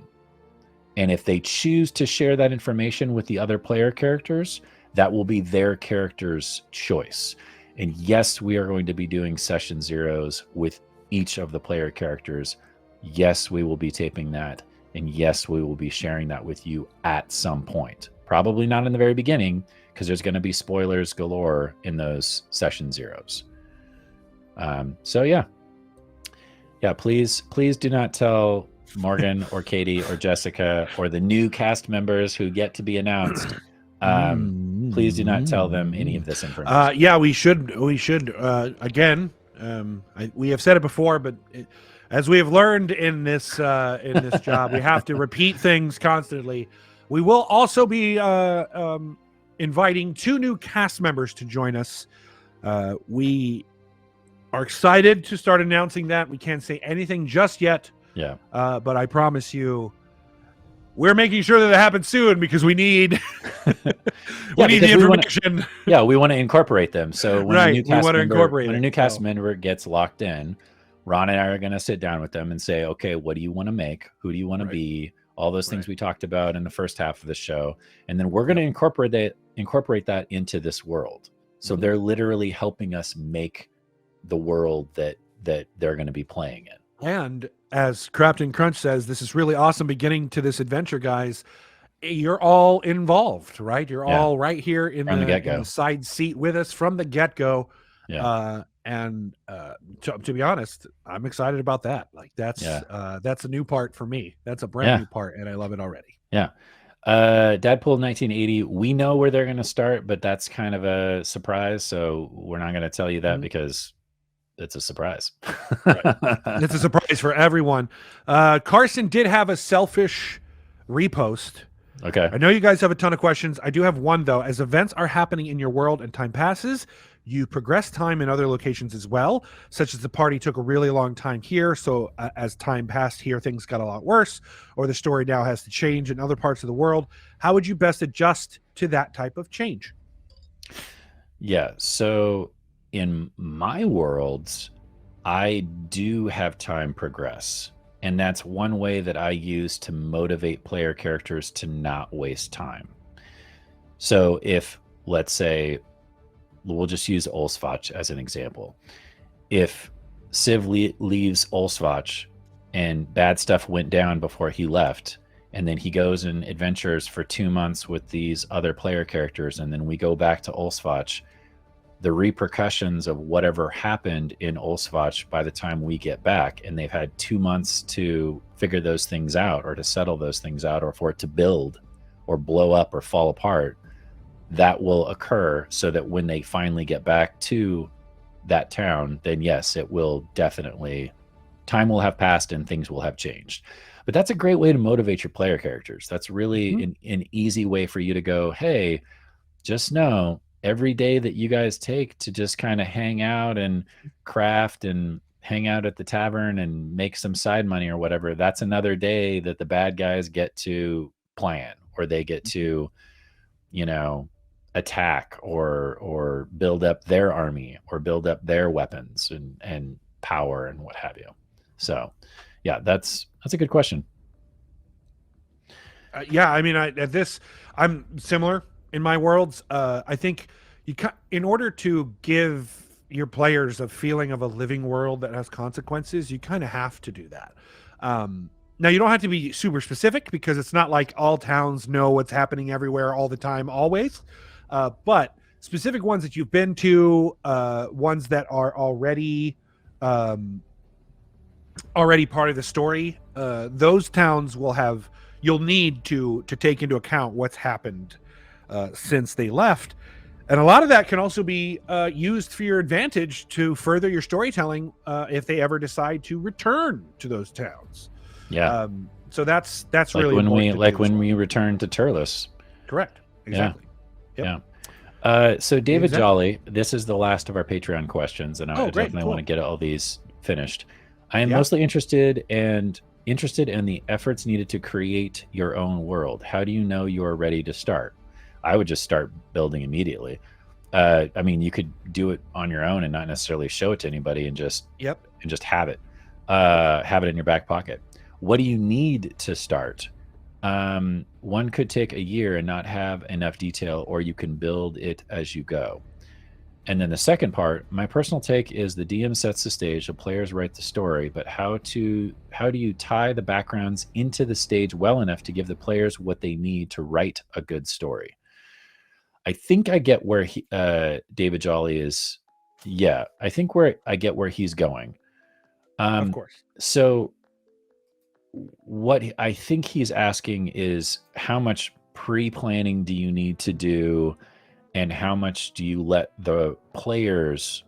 And if they choose to share that information with the other player characters, that will be their character's choice. And yes, we are going to be doing session zeros with each of the player characters. Yes, we will be taping that. And yes, we will be sharing that with you at some point. Probably not in the very beginning, because there's going to be spoilers galore in those session zeros. Please do not tell Morgan or Katie or Jessica or the new cast members who get to be announced. Please do not tell them any of this information. We should again. We have said it before, but as we have learned in this job, we have to repeat things constantly. We will also be inviting 2 new cast members to join us. We are excited to start announcing that. We can't say anything just yet. But I promise you, we're making sure that it happens soon because we need the information. We want to incorporate them. So when a new cast member gets locked in, Ron and I are going to sit down with them and say, okay, what do you want to make? Who do you want to be? All those things we talked about in the first half of the show. And then we're going to incorporate that into this world. So they're literally helping us make the world that they're going to be playing in. And as Captain Crunch says, this is really awesome beginning to this adventure, guys. You're all involved, right? You're all right here in the side seat with us from the get-go. To be honest, I'm excited about that. Like that's a new part for me. That's a brand new part, and I love it already. Deadpool 1980, we know where they're going to start, but that's kind of a surprise, so we're not going to tell you that because it's a surprise. It's a surprise for everyone. Carson did have a selfish repost. Okay. I know you guys have a ton of questions. I do have one, though. As events are happening in your world and time passes, you progress time in other locations as well, such as the party took a really long time here, so as time passed here, things got a lot worse, or the story now has to change in other parts of the world. How would you best adjust to that type of change? So in my worlds, I do have time progress. And that's one way that I use to motivate player characters to not waste time. So if, let's say, we'll just use Olsvach as an example. If Civ leaves Olsvach and bad stuff went down before he left, and then he goes and adventures for 2 months with these other player characters, and then we go back to Olsvach, the repercussions of whatever happened in Olsvach by the time we get back, and they've had 2 months to figure those things out or to settle those things out or for it to build or blow up or fall apart, that will occur so that when they finally get back to that town, then yes, it will definitely, time will have passed and things will have changed. But that's a great way to motivate your player characters. That's really an easy way for you to go, hey, just know every day that you guys take to just kind of hang out and craft and hang out at the tavern and make some side money or whatever, that's another day that the bad guys get to plan, or they get to, attack or build up their army or build up their weapons and power and what have you. So that's a good question. I'm similar in my worlds. I think in order to give your players a feeling of a living world that has consequences, you kind of have to do that. Now, you don't have to be super specific because it's not like all towns know what's happening everywhere all the time, always. But specific ones that you've been to, ones that are already already part of the story, those towns you'll need to take into account what's happened since they left. And a lot of that can also be used for your advantage to further your storytelling if they ever decide to return to those towns. Yeah. So that's like really when important we return to Turles. Correct. Exactly. Yeah. Yep. So David Exactly. Jolly, this is the last of our Patreon questions, and I definitely want to get all these finished. I am mostly interested in the efforts needed to create your own world. How do you know you are ready to start? I would just start building immediately. I mean, you could do it on your own and not necessarily show it to anybody, and just have it in your back pocket. What do you need to start? One could take a year and not have enough detail, or you can build it as you go. And then the second part, my personal take is the DM sets the stage, the players write the story, but how do you tie the backgrounds into the stage well enough to give the players what they need to write a good story? I think I get where David Jolly is. Yeah, I think I get where he's going. Of course. So what I think he's asking is, how much pre-planning do you need to do, and how much do you let the players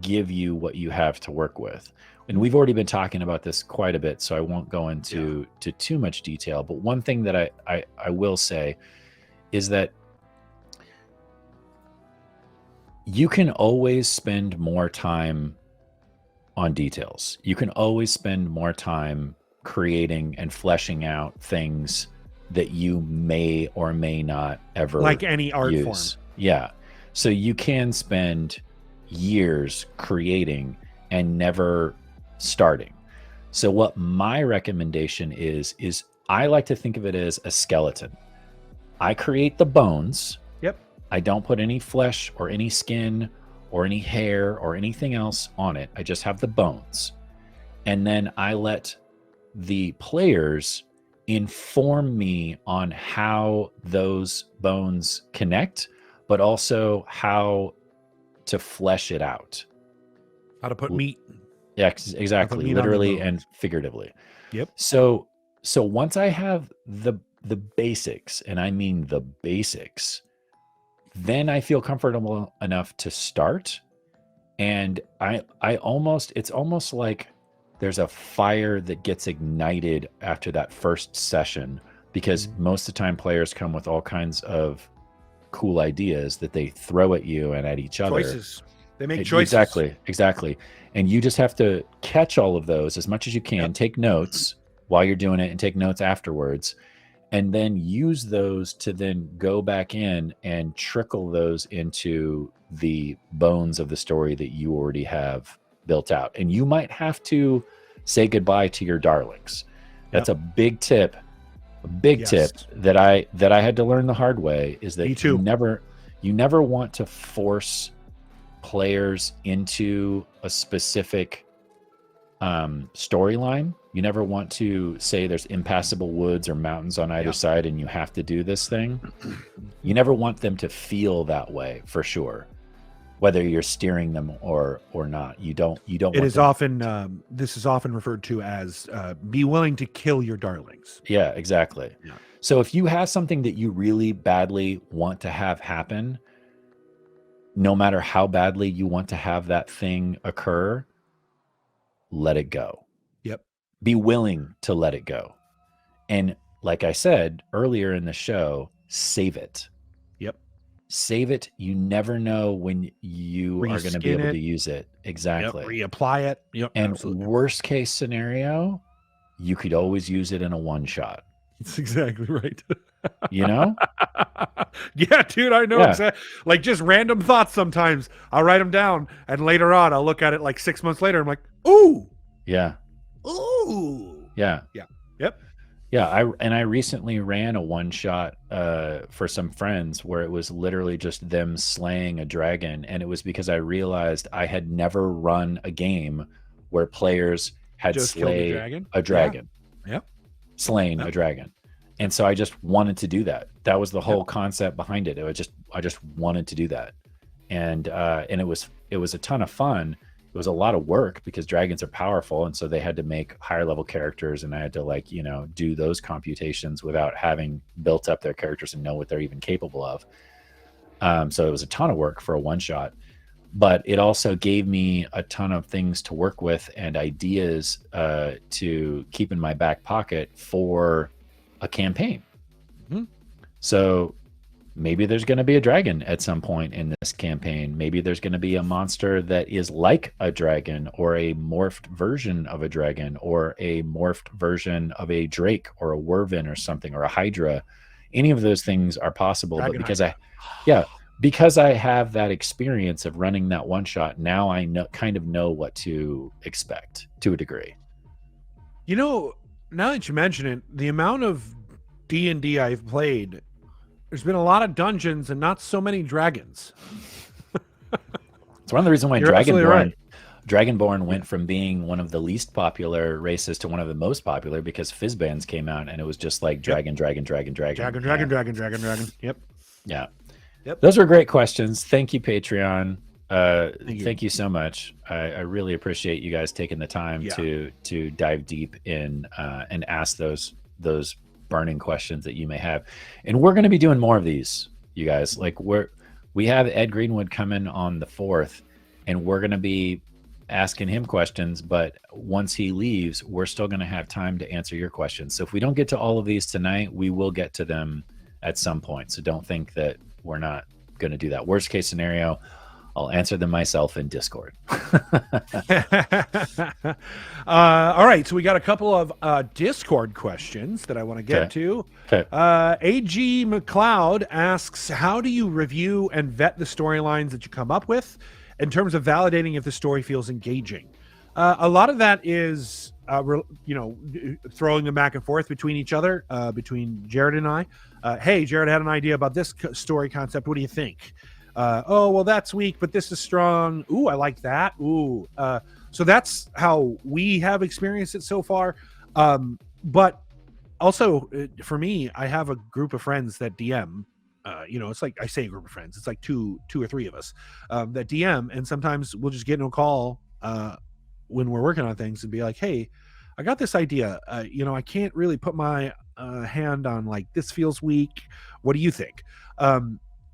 give you what you have to work with? And we've already been talking about this quite a bit, so I won't go into too much detail. But one thing that I will say is that you can always spend more time on details. You can always spend more time creating and fleshing out things that you may or may not ever, like any art form. Yeah. So you can spend years creating and never starting. So what my recommendation is I like to think of it as a skeleton. I create the bones. Yep. I don't put any flesh or any skin or any hair or anything else on it. I just have the bones. And then I let the players inform me on how those bones connect, but also how to flesh it out. How to put meat. Yeah, exactly. Literally and figuratively. Yep. So once I have the basics, and I mean the basics, then I feel comfortable enough to start. And it's almost like there's a fire that gets ignited after that first session, because most of the time players come with all kinds of cool ideas that they throw at you and at each other. Choices. They make choices. Exactly. And you just have to catch all of those as much as you can, take notes while you're doing it and take notes afterwards, and then use those to then go back in and trickle those into the bones of the story that you already have built out. And you might have to say goodbye to your darlings. That's a big tip. A big tip that I had to learn the hard way is that you never want to force players into a specific storyline. You never want to say there's impassable woods or mountains on either side and you have to do this thing. You never want them to feel that way, for sure, whether you're steering them or not. You don't It is often this is often referred to as be willing to kill your darlings. Yeah, exactly. Yeah. So if you have something that you really badly want to have happen, no matter how badly you want to have that thing occur, let it go. Yep. Be willing to let it go. And like I said earlier in the show, save it. Yep. Save it. You never know when you are going to be able to use it. Exactly. Yep. Reapply it. Yep. And absolutely. Worst case scenario, you could always use it in a one shot. That's exactly right. You know? Yeah, dude, I know exactly. Like just random thoughts sometimes. I'll write them down and later on I'll look at it like 6 months later. I'm like, ooh. Yeah. Ooh. Yeah. Yeah. Yep. Yeah. I recently ran a one shot for some friends where it was literally just them slaying a dragon. And it was because I realized I had never run a game where players had slayed a dragon. Yeah. Slain a dragon. And so I just wanted to do that. That was the whole concept behind it. I just wanted to do that. And it was a ton of fun. was a lot of work because dragons are powerful, and so they had to make higher level characters, and I had to like, you know, do those computations without having built up their characters and know what they're even capable of. So it was a ton of work for a one shot, but it also gave me a ton of things to work with and ideas to keep in my back pocket for a campaign. Mm-hmm. So maybe there's going to be a dragon at some point in this campaign. Maybe there's going to be a monster that is like a dragon, or a morphed version of a dragon, or a morphed version of a drake or a werven or something, or a hydra. Any of those things are possible. Dragon, but because I have that experience of running that one shot, now I kind of know what to expect to a degree. You know, now that you mention it, the amount of D&D I've played, there's been a lot of dungeons and not so many dragons. It's one of the reasons why Dragonborn right. went from being one of the least popular races to one of the most popular, because Fizzbands came out and it was just like dragon. Yep. Yeah. Yep. Those were great questions. Thank you, Patreon. Thank you so much. I really appreciate you guys taking the time to dive deep in and ask those burning questions that you may have. And we're going to be doing more of these, you guys. Like we have Ed Greenwood coming on the 4th, and we're going to be asking him questions, but once he leaves, we're still going to have time to answer your questions. So if we don't get to all of these tonight, we will get to them at some point. So don't think that we're not going to do that. Worst case scenario, I'll answer them myself in Discord. All right, so we got a couple of Discord questions that I want to get to. Okay. AG McLeod asks, how do you review and vet the storylines that you come up with in terms of validating if the story feels engaging? A lot of that is, throwing them back and forth between each other, between Jared and I. Hey, Jared had an idea about this story concept. What do you think? Oh, well, that's weak, but this is strong. Ooh, I like that. Ooh. So that's how we have experienced it so far. But also, for me, I have a group of friends that DM. It's like, I say a group of friends. It's like two or three of us that DM, and sometimes we'll just get in a call when we're working on things and be like, hey, I got this idea. I can't really put my hand on, like, this feels weak. What do you think?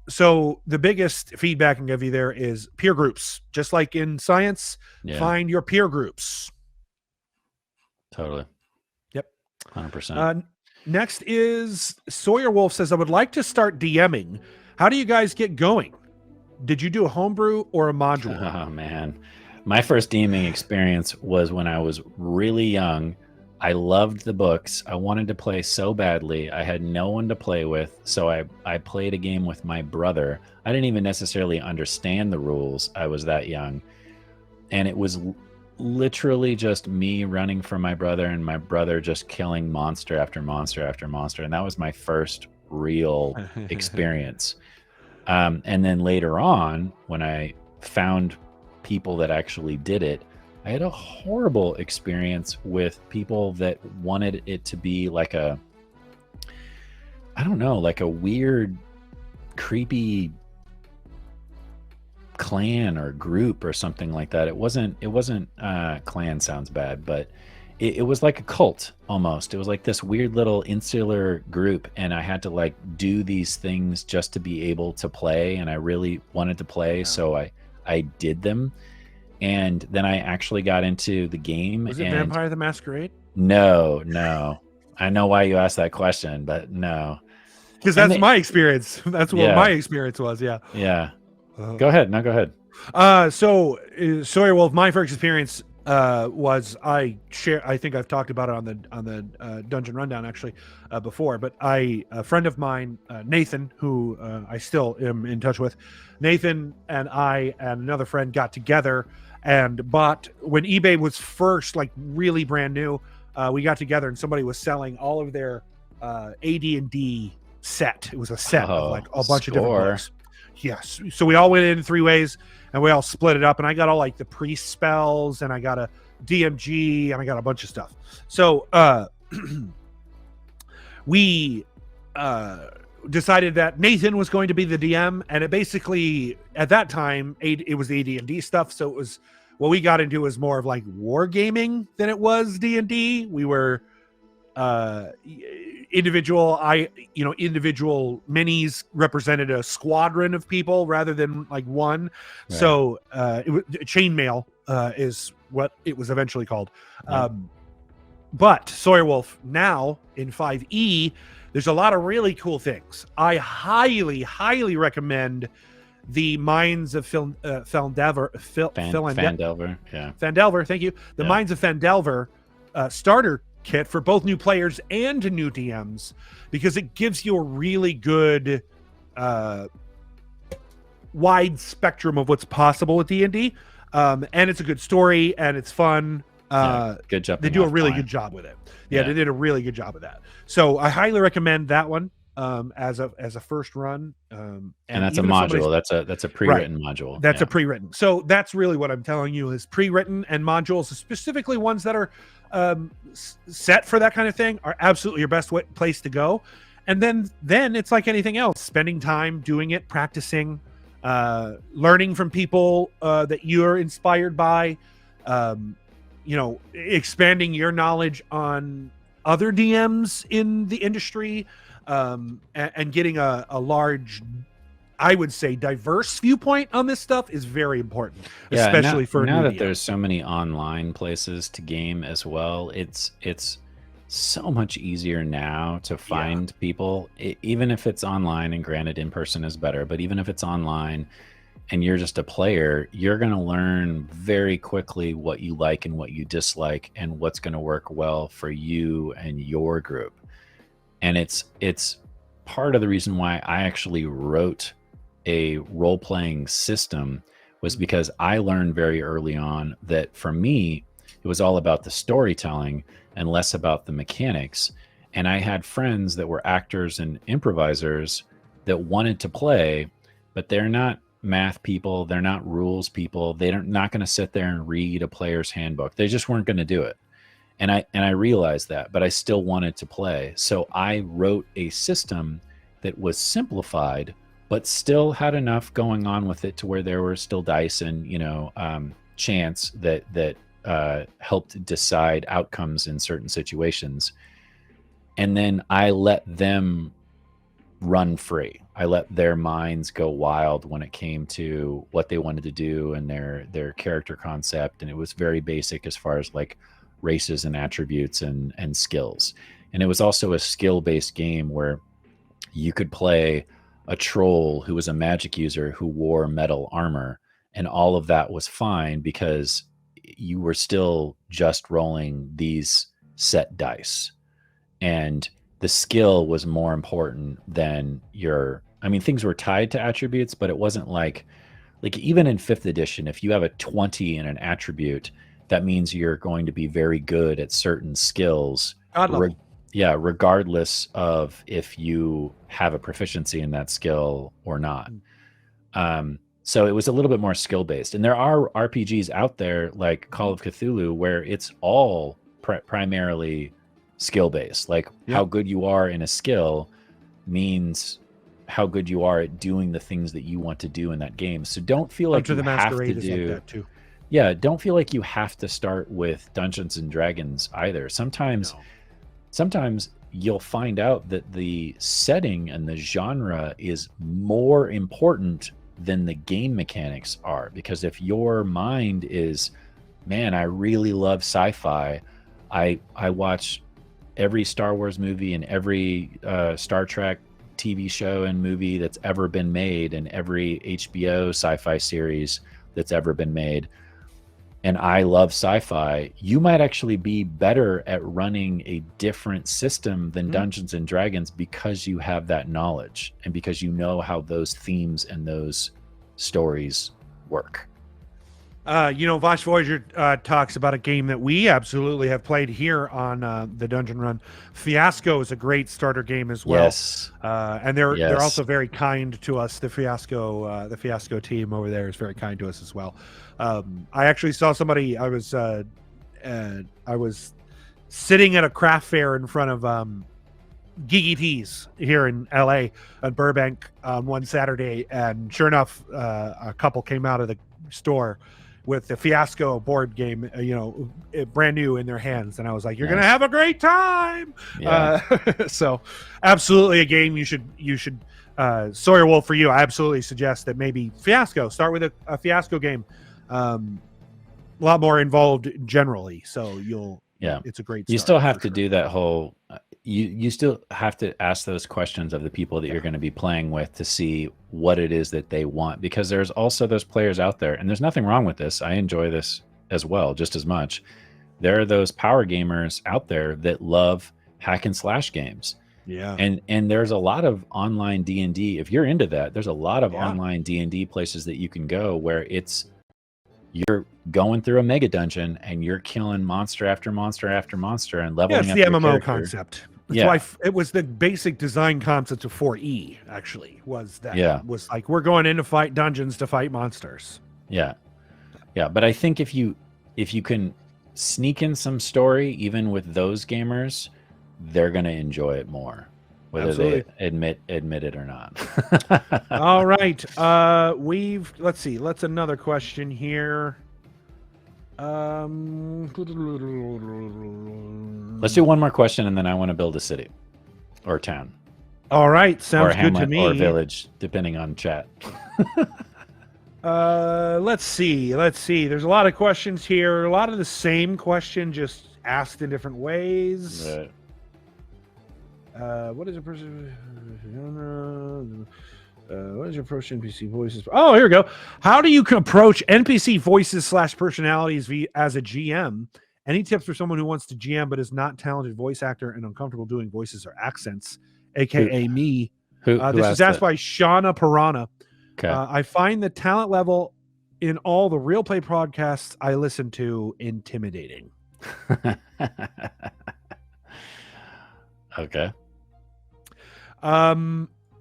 So the biggest feedback I can give you there is peer groups. Just like in science, find your peer groups. Totally. Yep. 100%. Next is Sawyer Wolf says, I would like to start DMing. How do you guys get going? Did you do a homebrew or a module? Oh, man. My first DMing experience was when I was really young. I loved the books. I wanted to play so badly. I had no one to play with, so I played a game with my brother. I didn't even necessarily understand the rules. I was that young. And it was literally just me running from my brother, and my brother just killing monster after monster after monster. And that was my first real experience. And then later on, when I found people that actually did it, I had a horrible experience with people that wanted it to be like a weird, creepy clan or group or something like that. It wasn't clan sounds bad, but it was like a cult almost. It was like this weird little insular group, and I had to like do these things just to be able to play, and I really wanted to play, so I did them. And then I actually got into the game. Was it Vampire the Masquerade? No. I know why you asked that question, but no. Because that's my experience. That's what my experience was, yeah. Yeah. Go ahead. No, go ahead. So, Sawyer Wolf, my first experience was I think I've talked about it on the Dungeon Rundown actually before, but a friend of mine, Nathan, who I still am in touch with, Nathan and I and another friend got together and bought, when eBay was first like really brand new, we got together and somebody was selling all of their AD&D set. It was a set of like a bunch of different books. Yes. So we all went in 3 ways and we all split it up, and I got all like the priest spells, and I got a DMG, and I got a bunch of stuff. So we decided that Nathan was going to be the DM, and it basically, at that time, it was the AD&D stuff. So it was what we got into was more of like wargaming than it was D&D. We were individual minis represented a squadron of people rather than like one. Right. So it was chainmail is what it was eventually called. Right. But Sawyerwolf now in 5e, there's a lot of really cool things. I highly recommend the Mines of Phandelver. Yeah. Phandelver, thank you. The Mines of Phandelver starter kit for both new players and new DMs, because it gives you a really good wide spectrum of what's possible with D&D, and it's a good story and it's fun. Good job. They do a really good job with it. Yeah, they did a really good job of that. So I highly recommend that one as a first run. And that's a module. That's a pre-written module. That's a pre-written. So that's really what I'm telling you is pre-written, and modules, specifically ones that are set for that kind of thing, are absolutely your best place to go. And then it's like anything else, spending time doing it, practicing, learning from people that you're inspired by, expanding your knowledge on other DMs in the industry, and getting a large, I would say, diverse viewpoint on this stuff is very important, especially for now that there's so many online places to game as well. It's so much easier now to find people, even if it's online, and granted in person is better, but even if it's online and you're just a player, you're going to learn very quickly what you like and what you dislike and what's going to work well for you and your group. And it's part of the reason why I actually wrote a role-playing system, was because I learned very early on that for me, it was all about the storytelling and less about the mechanics. And I had friends that were actors and improvisers that wanted to play, but they're not math people, they're not rules people, they're not going to sit there and read a player's handbook. They just weren't going to do it. And I realized that, but I still wanted to play. So I wrote a system that was simplified, but still had enough going on with it to where there were still dice and chance that helped decide outcomes in certain situations. And then I let them run free. I let their minds go wild when it came to what they wanted to do and their character concept. And it was very basic as far as like races and attributes and skills. And it was also a skill-based game where you could play a troll who was a magic user who wore metal armor, and all of that was fine because you were still just rolling these set dice, and the skill was more important than things were tied to attributes, but it wasn't like even in 5th edition, if you have a 20 in an attribute, that means you're going to be very good at certain skills, regardless of if you have a proficiency in that skill or not. So it was a little bit more skill based. And there are RPGs out there like Call of Cthulhu where it's all primarily skill based. Like how good you are in a skill means how good you are at doing the things that you want to do in that game. So don't feel like you have to do like that too. Yeah, don't feel like you have to start with Dungeons and Dragons either. Sometimes you'll find out that the setting and the genre is more important than the game mechanics are. Because if your mind is, man, I really love sci-fi, I watch every Star Wars movie and every Star Trek TV show and movie that's ever been made, and every HBO sci-fi series that's ever been made, and I love sci-fi, you might actually be better at running a different system than Dungeons and Dragons because you have that knowledge and because you know how those themes and those stories work. Vosh Voyager talks about a game that we absolutely have played here on the Dungeon Run. Fiasco is a great starter game as well. Yes. And they're also very kind to us. The Fiasco team over there is very kind to us as well. I actually saw somebody. I was sitting at a craft fair in front of Geeky Teas here in LA at Burbank one Saturday, and sure enough, a couple came out of the store. with the Fiasco board game, brand new in their hands, and I was like, "You're gonna have a great time." Yeah. So, absolutely a game you should. Sawyer Wolf, for you, I absolutely suggest that maybe Fiasco. Start with a Fiasco game. A lot more involved generally, so it's a great start. You still have to do that whole. You still have to ask those questions of the people that you're going to be playing with to see what it is that they want, because there's also those players out there, and there's nothing wrong with this. I enjoy this as well, just as much. There are those power gamers out there that love hack and slash games. Yeah. And there's a lot of online D&D. If you're into that, there's a lot of online D&D places that you can go where you're going through a mega dungeon and you're killing monster after monster after monster and leveling up it's the MMO concept. That's why it was the basic design concept of 4E, actually, was that was like, we're going in to fight dungeons to fight monsters. Yeah. Yeah. But I think if you can sneak in some story, even with those gamers, they're going to enjoy it more, whether they admit it or not. All right. Let's see. Let's another question here. Let's do one more question, and then I want to build a city or town. All right. Sounds good to me. Or village, depending on chat. Let's see. There's a lot of questions here. A lot of the same question, just asked in different ways. Right. What is your person? What is your approach to NPC voices? Oh, here we go. How do you approach NPC voices / personalities as a GM? Any tips for someone who wants to GM but is not a talented voice actor and uncomfortable doing voices or accents, aka me? This is asked by Shauna Piranha. Okay. I find the talent level in all the real play podcasts I listen to intimidating. Okay.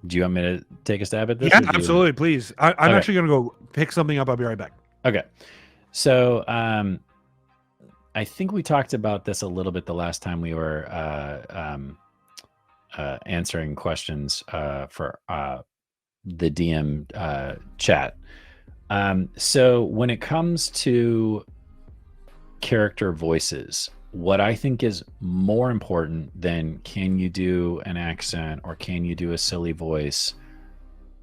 Do you want me to take a stab at this? Yeah, absolutely. Please. I'm actually going to go pick something up. I'll be right back. Okay. So I think we talked about this a little bit the last time we were answering questions for the DM chat. So when it comes to character voices, what I think is more important than can you do an accent or can you do a silly voice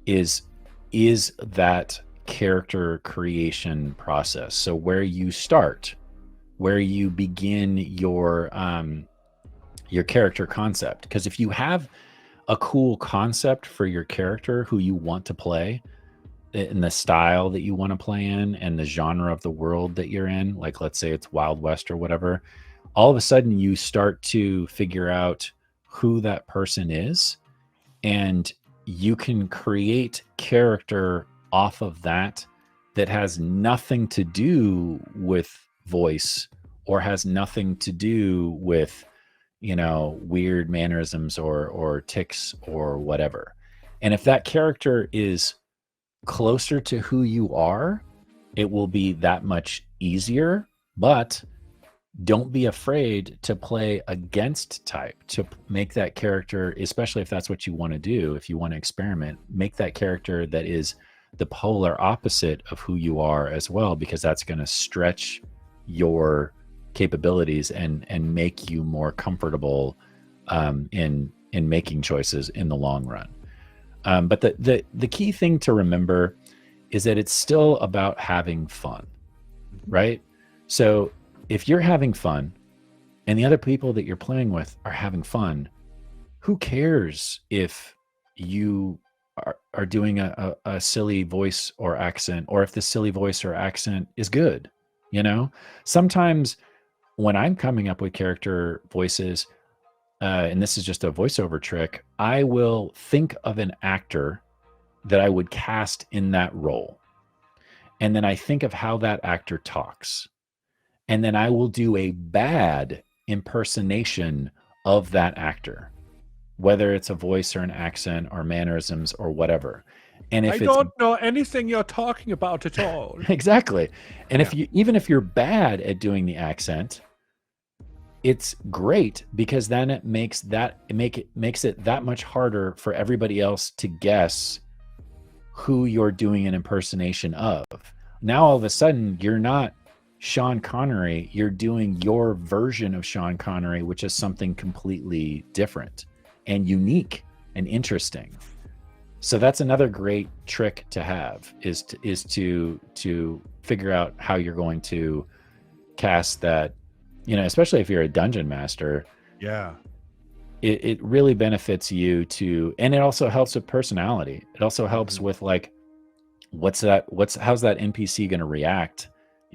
is that character creation process. So where you start, where you begin your character concept. Because if you have a cool concept for your character who you want to play, in the style that you want to play in and the genre of the world that you're in, like let's say it's Wild West or whatever, all of a sudden you start to figure out who that person is, and you can create character off of that has nothing to do with voice or has nothing to do with, weird mannerisms or tics or whatever. And if that character is closer to who you are, it will be that much easier. But don't be afraid to play against type, to make that character, especially if that's what you want to do, if you want to experiment, make that character that is the polar opposite of who you are as well, because that's going to stretch your capabilities and make you more comfortable in making choices in the long run. But the key thing to remember is that it's still about having fun, right? So if you're having fun and the other people that you're playing with are having fun, who cares if you are doing a silly voice or accent, or if the silly voice or accent is good? Sometimes when I'm coming up with character voices, and this is just a voiceover trick, I will think of an actor that I would cast in that role. And then I think of how that actor talks. And then I will do a bad impersonation of that actor, whether it's a voice or an accent or mannerisms or whatever. And if I don't know anything you're talking about at all. Exactly. And even if you're bad at doing the accent, it's great, because then it makes it that much harder for everybody else to guess who you're doing an impersonation of. now all of a sudden you're not Sean Connery, you're doing your version of Sean Connery, which is something completely different and unique and interesting. So that's another great trick to have, is to figure out how you're going to cast that, especially if you're a dungeon master. Yeah. It really benefits you and it also helps with personality. It also helps with like, how's that NPC going to react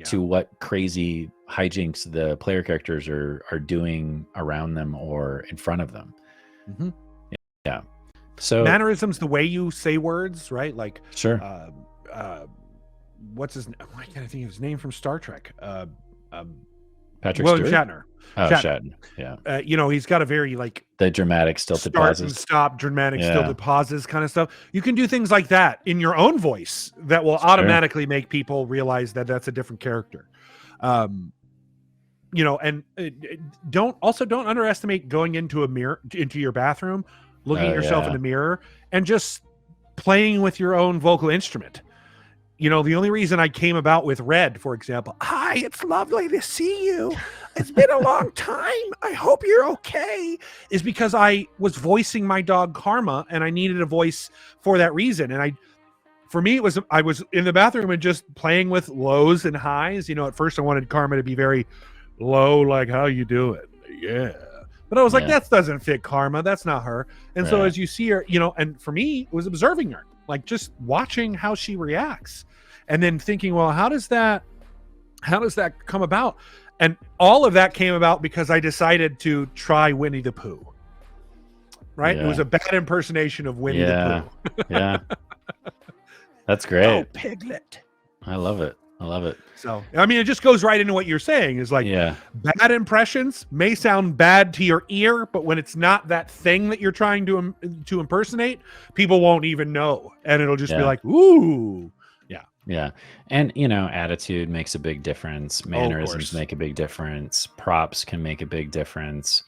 to what crazy hijinks the player characters are doing around them or in front of them. Yeah. So mannerisms, the way you say words, right? Like, sure. What's his name? Why can't I think of his name from Star Trek? Patrick William Stewart? Shatner. Oh, Shatner. Yeah. He's got a very like the dramatic stilted start pauses. and stop, dramatic stilted pauses kind of stuff. You can do things like that in your own voice that will automatically make people realize that that's a different character. And don't underestimate going into your bathroom, looking at yourself in the mirror and just playing with your own vocal instrument. The only reason I came about with Red, for example, hi, it's lovely to see you. It's been a long time. I hope you're okay, is because I was voicing my dog Karma and I needed a voice for that reason. And I was in the bathroom and just playing with lows and highs. At first I wanted Karma to be very low, like, how you doing? Yeah. But I was like, that doesn't fit Karma. That's not her. And so as you see her, and for me, it was observing her, like just watching how she reacts. And then thinking, well, how does that come about? And all of that came about because I decided to try Winnie the Pooh. Right? Yeah. It was a bad impersonation of Winnie the Pooh. Yeah. That's great. Oh, Piglet. I love it. So, it just goes right into what you're saying is like, bad impressions may sound bad to your ear, but when it's not that thing that you're trying to impersonate, people won't even know. And it'll just be like, ooh. Yeah. And, attitude makes a big difference. Mannerisms make a big difference. Props can make a big difference.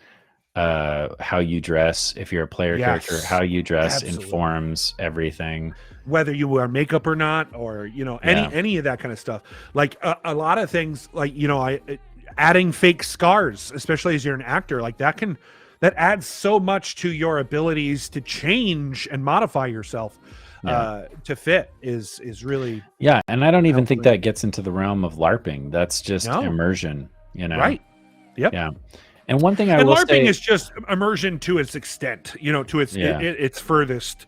How you dress, if you're a player character, how you dress informs everything. Whether you wear makeup or not, or, any of that kind of stuff. Like a lot of things, like, adding fake scars, especially as you're an actor, like that adds so much to your abilities to change and modify yourself. To fit is really and I don't even think that gets into the realm of LARPing. That's just immersion, right? Yep. And one thing LARPing is just immersion to its extent, to its furthest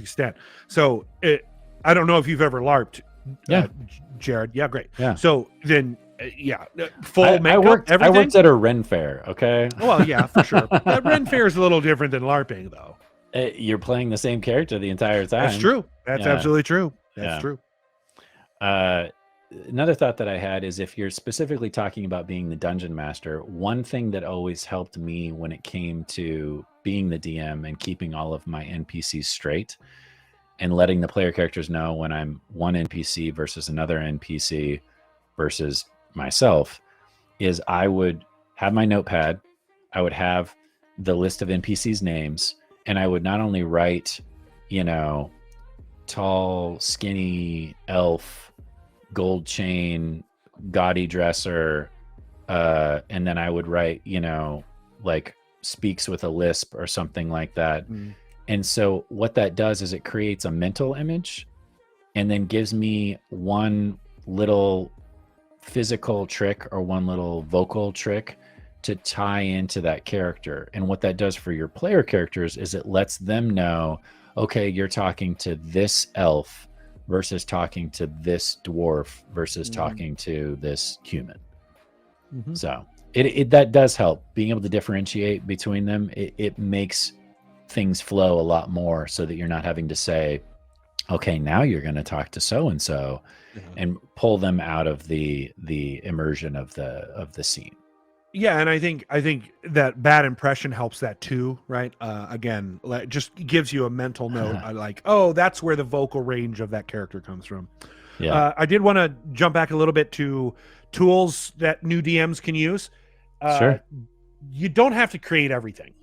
extent. So I don't know if you've ever LARPed, Jared. Yeah, great. Yeah. So then full makeup, everything. I worked at a Ren Fair. Okay. Well, yeah, for sure. But Ren Fair is a little different than LARPing, though. You're playing the same character the entire time. That's true. That's absolutely true. That's true. Another thought that I had is, if you're specifically talking about being the dungeon master, one thing that always helped me when it came to being the DM and keeping all of my NPCs straight and letting the player characters know when I'm one NPC versus another NPC versus myself, is I would have my notepad, I would have the list of NPCs' names, and I would not only write, tall, skinny, elf, gold chain, gaudy dresser, and then I would write, like speaks with a lisp or something like that. And so what that does is it creates a mental image and then gives me one little physical trick or one little vocal trick to tie into that character. And what that does for your player characters is it lets them know, okay, you're talking to this elf versus talking to this dwarf versus talking to this human. So it that does help. Being able to differentiate between them, it makes things flow a lot more, so that you're not having to say, okay, now you're going to talk to so-and-so and pull them out of the immersion of the scene. Yeah, and I think that bad impression helps that too, right? Again, just gives you a mental note, like, oh, that's where the vocal range of that character comes from. Yeah. I did want to jump back a little bit to tools that new DMs can use. Sure. You don't have to create everything.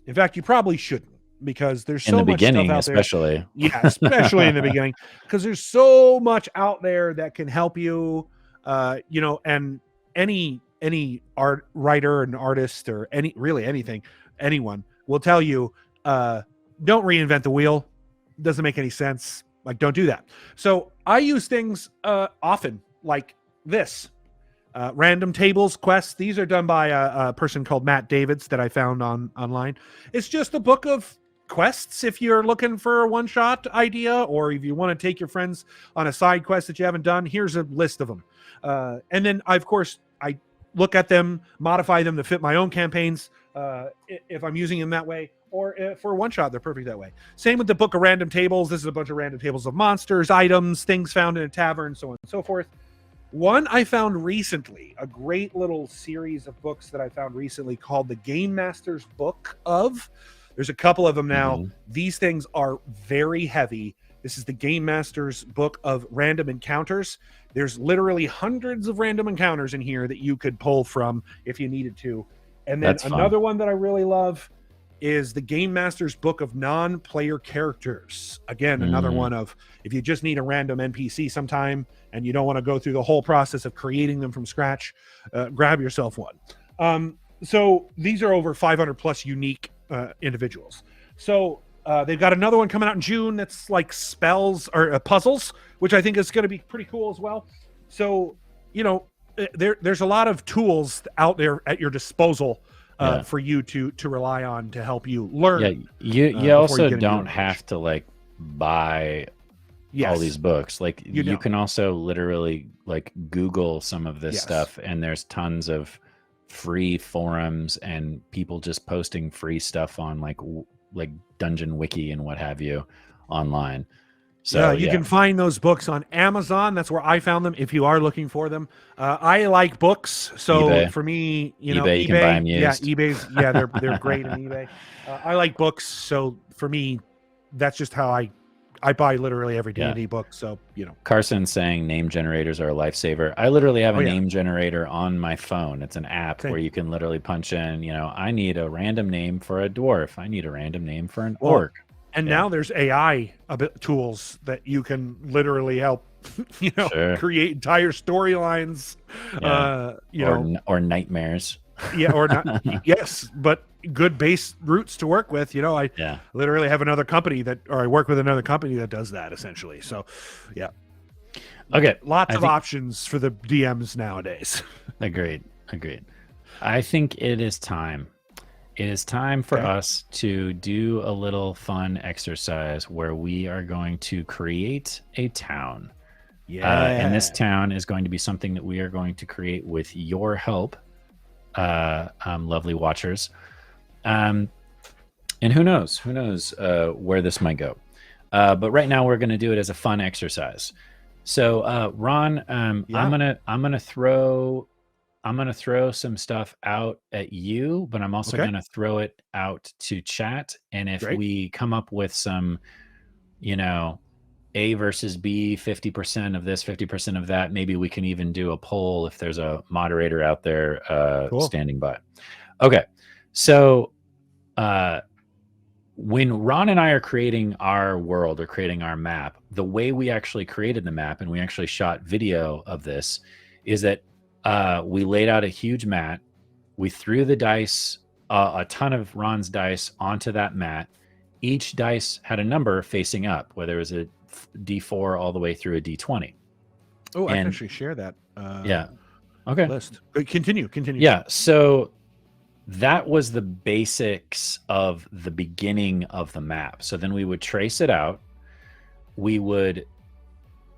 In fact, you probably shouldn't. because there's In so the much stuff beginning, out there. especially. Yeah, especially in the beginning, because there's so much out there that can help you. You know, and any art writer and artist or anyone will tell you, don't reinvent the wheel. Doesn't make any sense. Like, don't do that. So I use things often like this. Random tables quests. These are done by a person called Matt Davids that I found online. It's just a book of quests if you're looking for a one-shot idea, or if you want to take your friends on a side quest that you haven't done. Here's a list of them. And then I look at them, modify them to fit my own campaigns if I'm using them that way, or for one shot, they're perfect that way. Same with the book of random tables. This is a bunch of random tables of monsters, items, things found in a tavern, so on and so forth. One I found recently, a great little series of books that I found recently called the Game Master's Book of. There's a couple of them now. These things are very heavy. This is the Game Master's Book of Random Encounters. There's literally hundreds of random encounters in here that you could pull from if you needed to. And then another one that I really love is the Game Master's Book of Non-Player Characters. Again, another one of, if you just need a random NPC sometime and you don't want to go through the whole process of creating them from scratch, grab yourself one. So these are over 500 plus unique individuals. So they've got another one coming out in June that's like spells or puzzles, which I think is going to be pretty cool as well. So, you know, there's a lot of tools out there at your disposal for you to rely on to help you learn. Yeah, you also don't have to like buy all these books. Like you can also literally like Google some of this stuff, and there's tons of free forums and people just posting free stuff on like Dungeon Wiki and what have you online. So you can find those books on Amazon. That's where I found them if you are looking for them. I like books, so eBay. For me, you know, eBay, you can buy them used. eBay's they're great on eBay. I like books, so for me, that's just how I buy literally every D&D book. So, you know, Carson's saying name generators are a lifesaver. I literally have a name generator on my phone. It's an app where you can literally punch in, you know, I need a random name for a dwarf. I need a random name for an orc. And now there's AI tools that you can literally help, you know, create entire storylines, you know, or nightmares. Or not. Yes, but good base roots to work with. You know, I literally have another company I work with another company that does that essentially. So, okay, lots of options for the DMs nowadays. Agreed. I think it is time. It is time for us to do a little fun exercise where we are going to create a town. And this town is going to be something that we are going to create with your help, lovely watchers. And who knows where this might go. But right now we're going to do it as a fun exercise. So Ron, I'm gonna throw some stuff out at you, but I'm also going to throw it out to chat. And if we come up with some, you know, A versus B, 50% of this, 50% of that, maybe we can even do a poll if there's a moderator out there standing by. Okay. So when Ron and I are creating our world or creating our map, the way we actually created the map, and we actually shot video of this, is that we laid out a huge mat. We threw the dice, a ton of Ron's dice onto that mat. Each dice had a number facing up, whether it was a D4 all the way through a D20. Oh, I can actually share that. List. Continue. Yeah. So that was the basics of the beginning of the map. So then we would trace it out. We would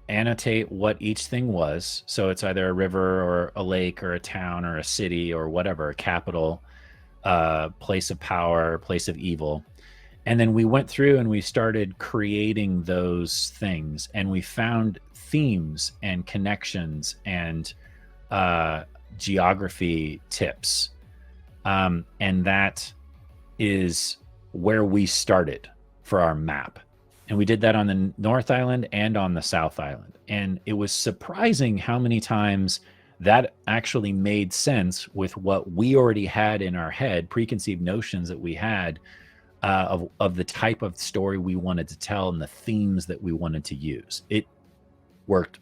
annotate what each thing was. So it's either a river or a lake or a town or a city or whatever, a capital, place of power, place of evil. And then we went through and we started creating those things, and we found themes and connections and geography tips. And that is where we started for our map. And we did that on the North Island and on the South Island. And it was surprising how many times that actually made sense with what we already had in our head, preconceived notions that we had of the type of story we wanted to tell and the themes that we wanted to use. It worked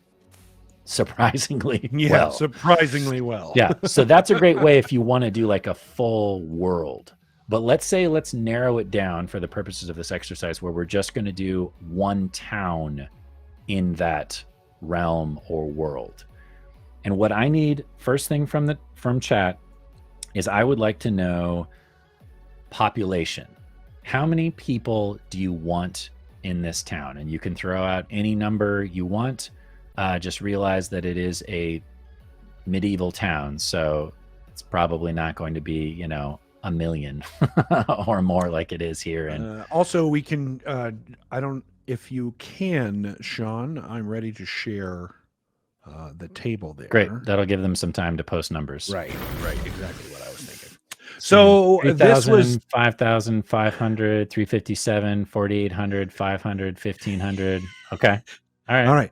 surprisingly well. Surprisingly well. Yeah, so that's a great way if you want to do like a full world. But let's narrow it down for the purposes of this exercise where we're just going to do one town in that realm or world. And what I need first thing from chat is I would like to know population. How many people do you want in this town? And you can throw out any number you want. Just realize that it is a medieval town, so it's probably not going to be, you know, 1 million or more like it is here. And also, we can. If you can, Sean, I'm ready to share the table there. Great, that'll give them some time to post numbers. Right, exactly what I was thinking. So 3, this was 5,500, 357, 4,800, 500, 1,500. Okay. All right.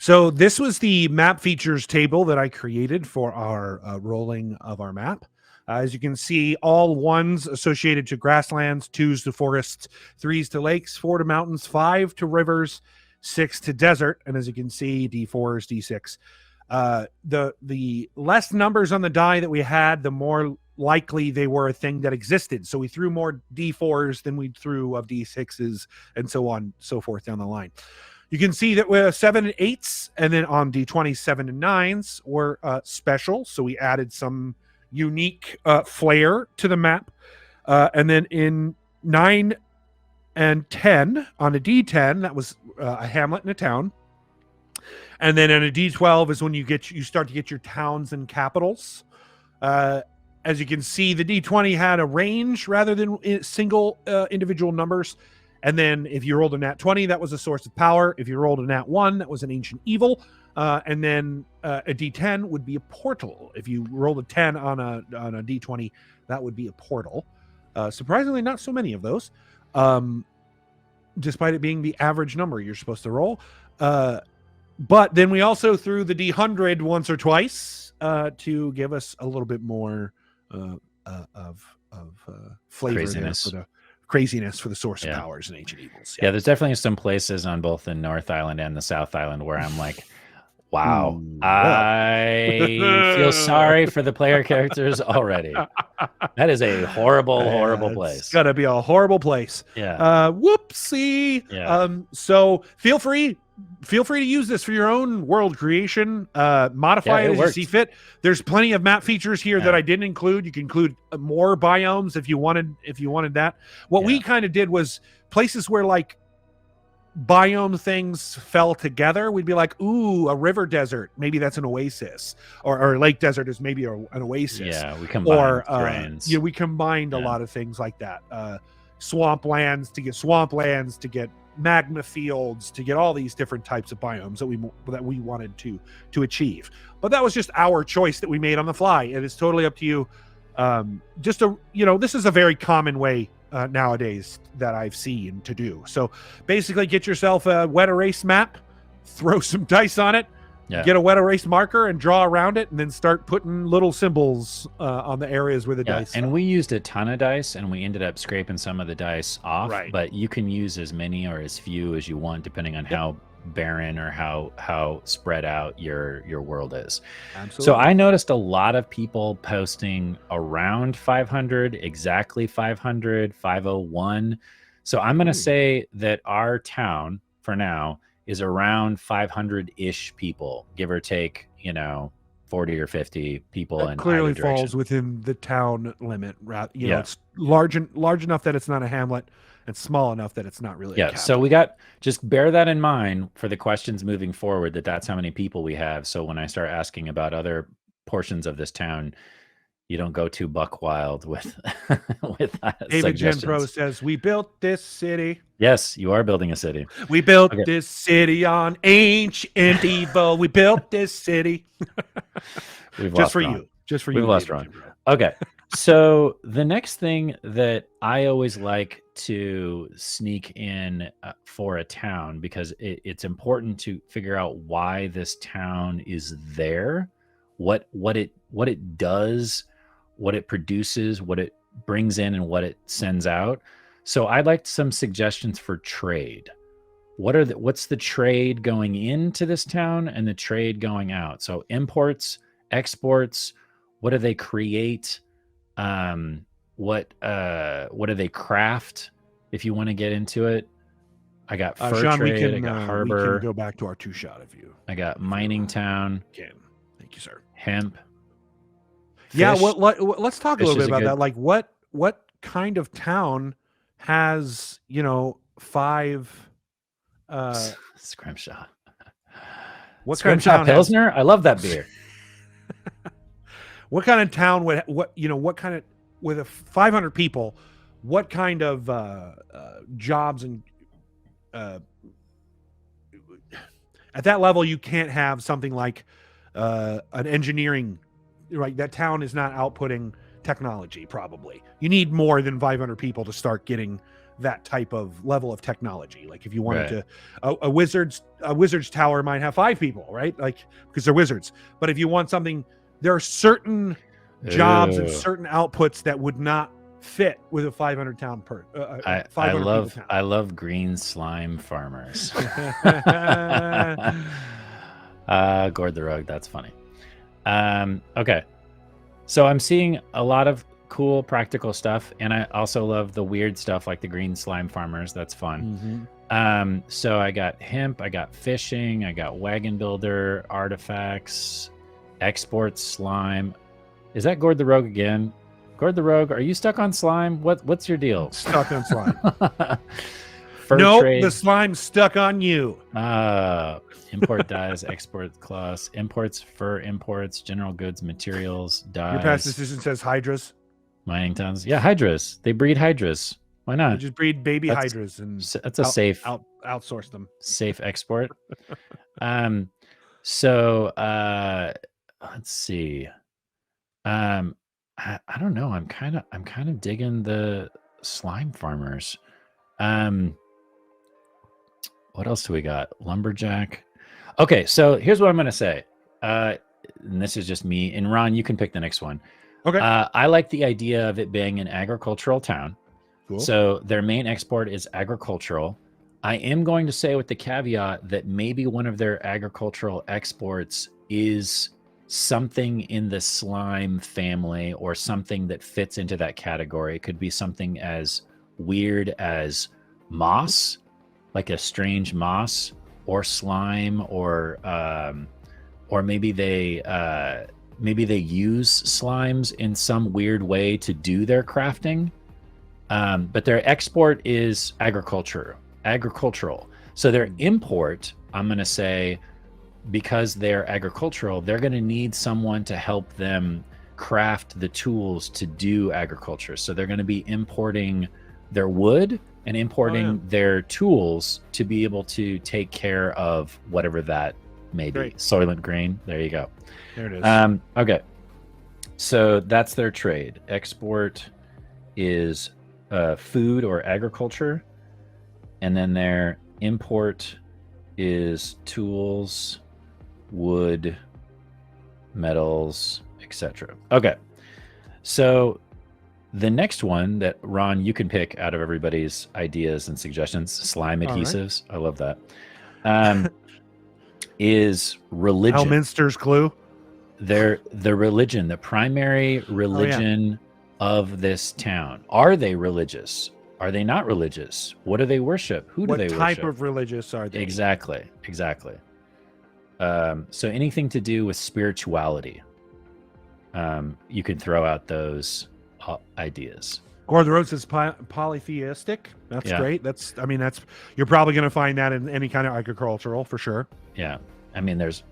So this was the map features table that I created for our rolling of our map. As you can see, all 1s associated to grasslands, 2s to forests, 3s to lakes, 4 to mountains, 5 to rivers, 6 to desert. And as you can see, D4s, D6. The less numbers on the die that we had, the more likely they were a thing that existed. So we threw more D4s than we threw of D6s and so on, so forth down the line. You can see that we're 7 and 8s, and then on D20, 7 and 9s were special. So we added some unique flair to the map. And then in 9 and 10, on a D10, that was a hamlet and a town. And then on a D12 is when you start to get your towns and capitals. As you can see, the D20 had a range rather than single individual numbers. And then if you rolled a nat 20, that was a source of power. If you rolled a nat 1, that was an ancient evil. And then a D10 would be a portal. If you rolled a 10 on a D20, that would be a portal. Surprisingly, not so many of those, despite it being the average number you're supposed to roll. But then we also threw the D100 once or twice to give us a little bit more of flavor craziness for the source of powers and ancient evils. Yeah, there's definitely some places on both the North Island and the South Island where I'm like, wow, I feel sorry for the player characters already. That is a horrible place. It's gotta be a horrible place. Yeah. Whoopsie. Yeah. So feel free to use this for your own world creation. Modify it as you see fit. There's plenty of map features here that I didn't include. You can include more biomes if you wanted that. What we kind of did was places where like biome things fell together. We'd be like, ooh, a river desert, maybe that's an oasis, or a lake desert is maybe an oasis. Yeah, we combined terrains. We combined a lot of things like that. Swamplands to get magma fields, to get all these different types of biomes that we wanted to achieve. But that was just our choice that we made on the fly. It is totally up to you. This is a very common way nowadays that I've seen to do. So basically get yourself a wet erase map, throw some dice on it, get a wet erase marker and draw around it, and then start putting little symbols on the areas where the dice and are. we used a ton of dice and we ended up scraping some of the dice off, but you can use as many or as few as you want depending on how barren or how spread out your world is. Absolutely. So I noticed a lot of people posting around 500, exactly 500, 501. So I'm going to say that our town for now is around 500-ish people, give or take, 40 or 50 people. That in clearly either direction. falls within the town limit. It's large enough that it's not a hamlet, and small enough that it's not really a capital. So just bear that in mind for the questions moving forward, that's how many people we have. So when I start asking about other portions of this town, you don't go too buck wild with David Genpro says, we built this city. Yes, you are building a city. We built this city on ancient evil. We built this city. Just for you. We've lost wrong. Okay. So the next thing that I always like to sneak in for a town, because it's important to figure out why this town is there, what it does, what it produces, what it brings in, and what it sends out. So I'd like some suggestions for trade. What's the trade going into this town and the trade going out? So imports, exports, what do they create? What do they craft? If you want to get into it, I got fur Sean, trade. I got harbor. We can go back to our 2-shot of you. I got mining town. Can. Thank you, sir. Hemp. Fish. Yeah. Let's talk a little bit about that. Like, what kind of town has 5? Scrimshaw. What Scrimshaw kind of town Pilsner? I love that beer. What kind of town would what kind of with 500 people? What kind of jobs and at that level you can't have something like an engineering, right? That town is not outputting technology. Probably you need more than 500 people to start getting that type of level of technology. Like if you wanted to, a wizard's tower might have 5 people, right? Like because they're wizards. But if you want something, there are certain jobs and certain outputs that would not fit with a 500 town per. I love green slime farmers. Gord the Rogue. That's funny. Okay, so I'm seeing a lot of cool practical stuff, and I also love the weird stuff like the green slime farmers. That's fun. So I got hemp, I got fishing, I got wagon builder, artifacts, export slime. Is that Gord the Rogue again? Gord the Rogue, are you stuck on slime? What's your deal? Stuck on slime. Nope, trade. The slime's stuck on you. Import dyes, export cloths, imports, fur imports, general goods, materials, dyes. Your past decision says hydras. Mining towns. Yeah, hydras. They breed hydras. Why not? They just breed baby hydras and that's a safe outsource them. Safe export. So let's see. I don't know. I'm kind of digging the slime farmers. What else do we got? Lumberjack. Okay, so here's what I'm gonna say. And this is just me. And Ron, you can pick the next one. Okay. I like the idea of it being an agricultural town. Cool. So their main export is agricultural. I am going to say with the caveat that maybe one of their agricultural exports is something in the slime family or something that fits into that category. It could be something as weird as moss, like a strange moss, or slime, or maybe they use slimes in some weird way to do their crafting. But their export is agricultural. So their import, I'm going to say, because they're agricultural, they're going to need someone to help them craft the tools to do agriculture. So they're going to be importing their wood and importing their tools to be able to take care of whatever that may be. Soylent Green. There you go. There it is. Okay. So that's their trade. Export is food or agriculture. And then their import is tools, wood, metals, etc. Okay. So the next one that, Ron, you can pick out of everybody's ideas and suggestions, slime adhesives. Right. I love that. Is religion. Elminster's Clue. The religion, the primary religion of this town. Are they religious? Are they not religious? What do they worship? Who do they worship? What type of religious are they? Exactly. So anything to do with spirituality, you can throw out those ideas. Gord the Rogue says polytheistic. That's great. You're probably going to find that in any kind of agricultural for sure. Yeah. I mean, there's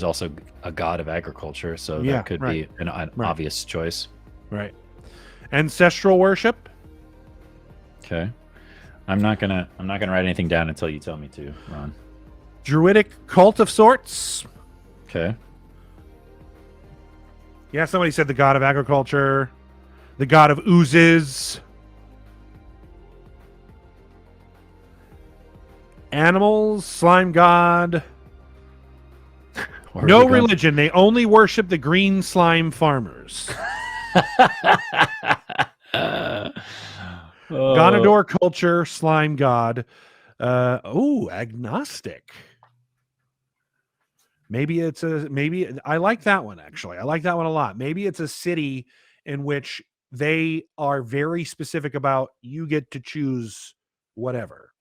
also a god of agriculture, so that could be an obvious choice. Right. Ancestral worship. Okay. I'm not gonna write anything down until you tell me to, Ron. Druidic cult of sorts. Okay. Yeah, somebody said the god of agriculture, the god of oozes, animals, slime god. No religion. They only worship the green slime farmers. Ganador culture, slime god. Agnostic. Maybe I like that one, actually. I like that one a lot. Maybe it's a city in which they are very specific about you get to choose whatever.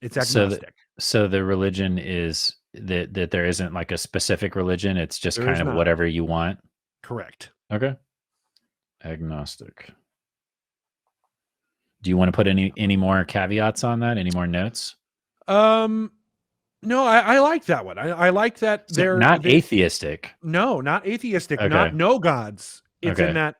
It's agnostic. So the religion is that there isn't like a specific religion. It's just kind of whatever you want. Correct. Okay. Agnostic. Do you want to put any more caveats on that? Any more notes? No, I like that one. I like that they're not atheistic. No, not atheistic. Okay. Not no gods. It's in that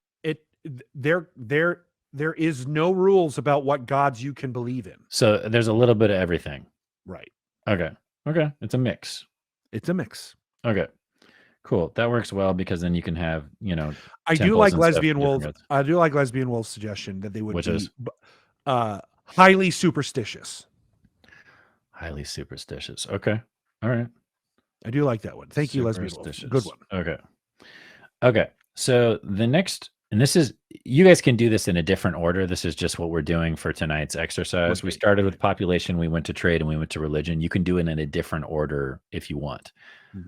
there is no rules about what gods you can believe in. So there's a little bit of everything. Right. Okay. It's a mix. Okay. Cool. That works well because then you can have, I do like Lesbian Wolf. I do like Lesbian Wolf's suggestion that they would be highly superstitious. Highly superstitious. Okay. All right. I do like that one. Thank you, Lesbian Wolf. Good one. Okay. So the next, and this is, you guys can do this in a different order. This is just what we're doing for tonight's exercise. We started with population, we went to trade, and we went to religion. You can do it in a different order if you want.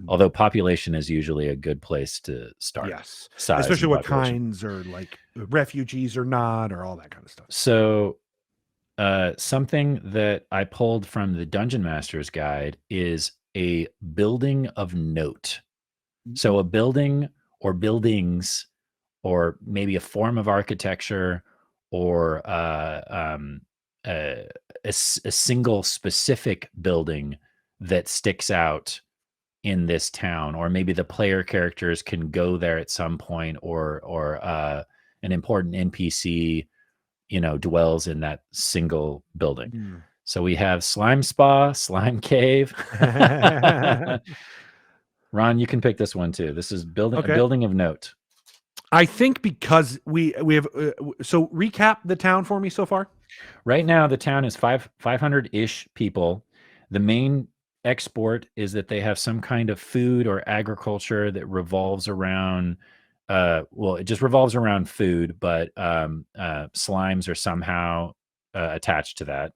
Although population is usually a good place to start. Yes. Especially what kinds, or like refugees or not, or all that kind of stuff. So something that I pulled from the Dungeon Master's Guide is a building of note. So a building or buildings, or maybe a form of architecture, or a single specific building that sticks out in this town, or maybe the player characters can go there at some point, or an important NPC dwells in that single building. So we have Slime Spa, Slime Cave. Ron, you can pick this one too. This is a building of note. I think because we have so recap the town for me so far. Right now, the town is 500-ish people. The main export is that they have some kind of food or agriculture that revolves around it just revolves around food, but slimes are somehow attached to that.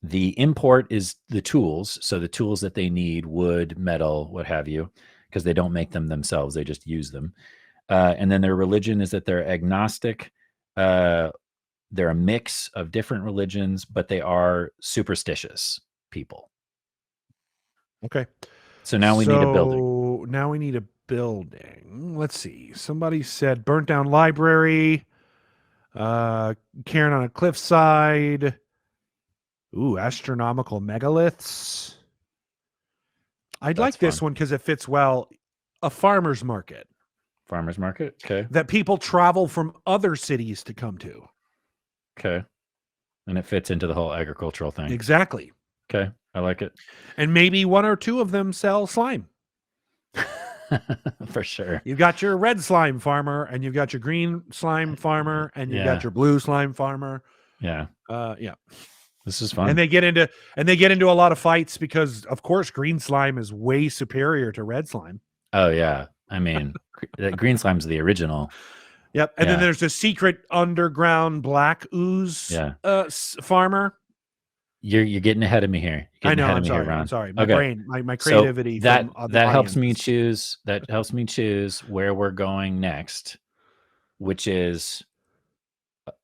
The import is the tools, so the tools that they need, wood, metal, what have you, because they don't make them themselves, they just use them. And then their religion is that they're agnostic. They're a mix of different religions, but they are superstitious people. Okay. So now we need a building. Now we need a building. Let's see. Somebody said burnt down library. Cairn on a cliffside. Ooh, astronomical megaliths. I'd like this one because it fits well. A farmer's market. Farmer's market. Okay. That people travel from other cities to come to. Okay. And it fits into the whole agricultural thing. Exactly. Okay. I like it. And maybe one or two of them sell slime. For sure. You've got your red slime farmer, and you've got your green slime farmer, and you've got your blue slime farmer. Yeah. Yeah. This is fun. And they get into a lot of fights because, of course, green slime is way superior to red slime. Oh yeah. I mean, green slime's the original. Yep. And then there's a secret underground black ooze farmer. You're getting ahead of me here. I know. I'm sorry. My brain, my creativity. So that helps me choose. That helps me choose where we're going next, which is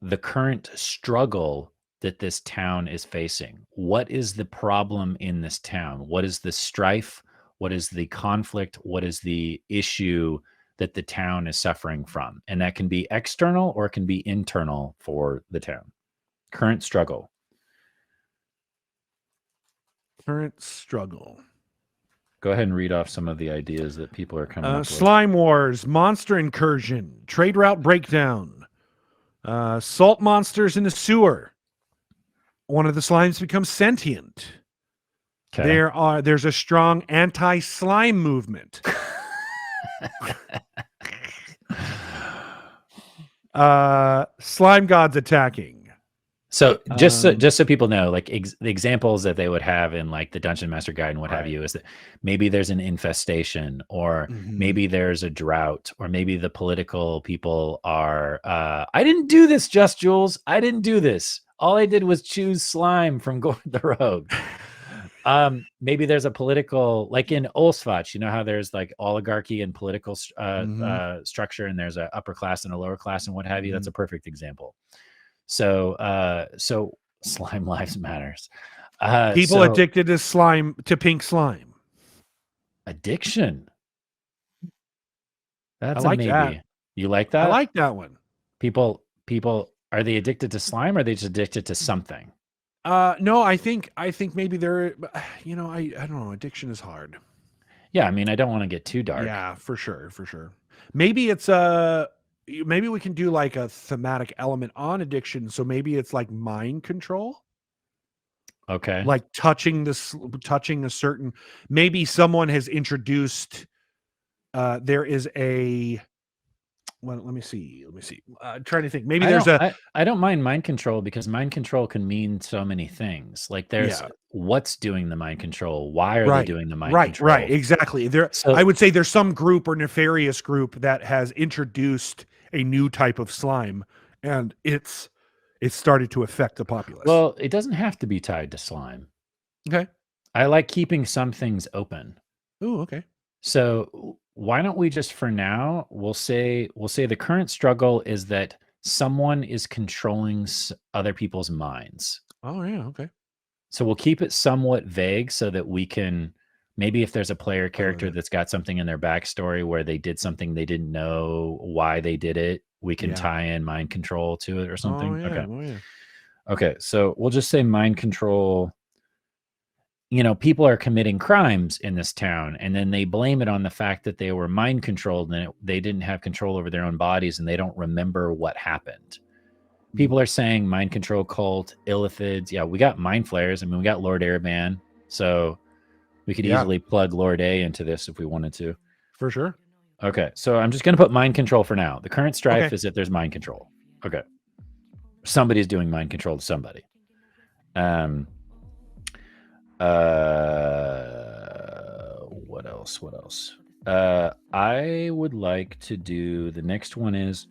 the current struggle that this town is facing. What is the problem in this town? What is the strife? What is the conflict? What is the issue that the town is suffering from? And that can be external or it can be internal for the town. Current struggle. Current struggle. Go ahead and read off some of the ideas that people are coming up with. Slime wars, monster incursion, trade route breakdown, salt monsters in the sewer. One of the slimes becomes sentient. Okay. There's a strong anti-slime movement. Slime gods attacking. So just so people know, like the examples that they would have in like the Dungeon Master Guide and what have you is that maybe there's an infestation, or maybe there's a drought, or maybe the political people are, I didn't do this, Just Jules. I didn't do this. All I did was choose slime from Gord the Rogue. Maybe there's a political, like in Olsvach, you know how there's like oligarchy and political structure, and there's an upper class and a lower class and what have you. That's a perfect example. So slime lives matters. People addicted to slime, to pink slime. Addiction. That's I like maybe. that. You like that? I like that one. People, are they addicted to slime, or are they just addicted to something? No, I think maybe they're, I don't know. Addiction is hard. Yeah. I mean, I don't want to get too dark. Yeah, for sure. Maybe it's maybe we can do like a thematic element on addiction. So maybe it's like mind control. Okay. Like touching a certain, maybe someone has introduced, there is a, well, let me see. Trying to think. Maybe I don't mind mind control, because mind control can mean so many things. Like there's what's doing the mind control. Why are they doing the mind control? Right. Exactly. I would say there's some group or nefarious group that has introduced a new type of slime, and it's started to affect the populace. Well, it doesn't have to be tied to slime. Okay. I like keeping some things open. Oh, okay. So why don't we just, for now, we'll say the current struggle is that someone is controlling other people's minds. Oh yeah, okay. So we'll keep it somewhat vague so that we can, maybe if there's a player character that's got something in their backstory where they did something they didn't know why they did it, we can tie in mind control to it or something. Okay. So we'll just say mind control. People are committing crimes in this town, and then they blame it on the fact that they were mind controlled, and they didn't have control over their own bodies, and they don't remember what happened. People are saying mind control cult, illithids. Yeah, we got mind flayers. I mean, we got Lord Airban, so we could easily plug Lord A into this if we wanted to. For sure. Okay, so I'm just going to put mind control for now. The current strife is that there's mind control. Okay. Somebody's doing mind control to somebody. What else? I would like to do, the next one is,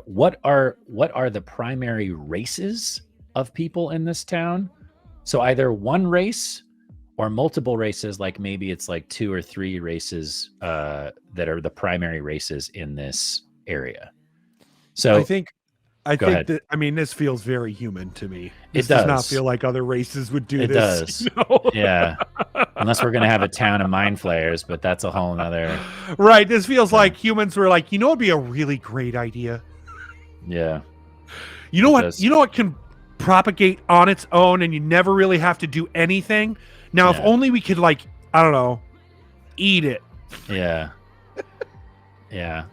what are the primary races of people in this town? So either one race or multiple races, like maybe it's like 2 or 3 races that are the primary races in this area. So I think that, I mean, this feels very human to me. This does not feel like other races would do this. It does. Yeah. Unless we're going to have a town of mind flayers, but that's a whole nother. Right. This feels like humans were like, it'd be a really great idea. Yeah. You know what can propagate on its own and you never really have to do anything? Now, if only we could, like, I don't know, eat it. Yeah. Yeah.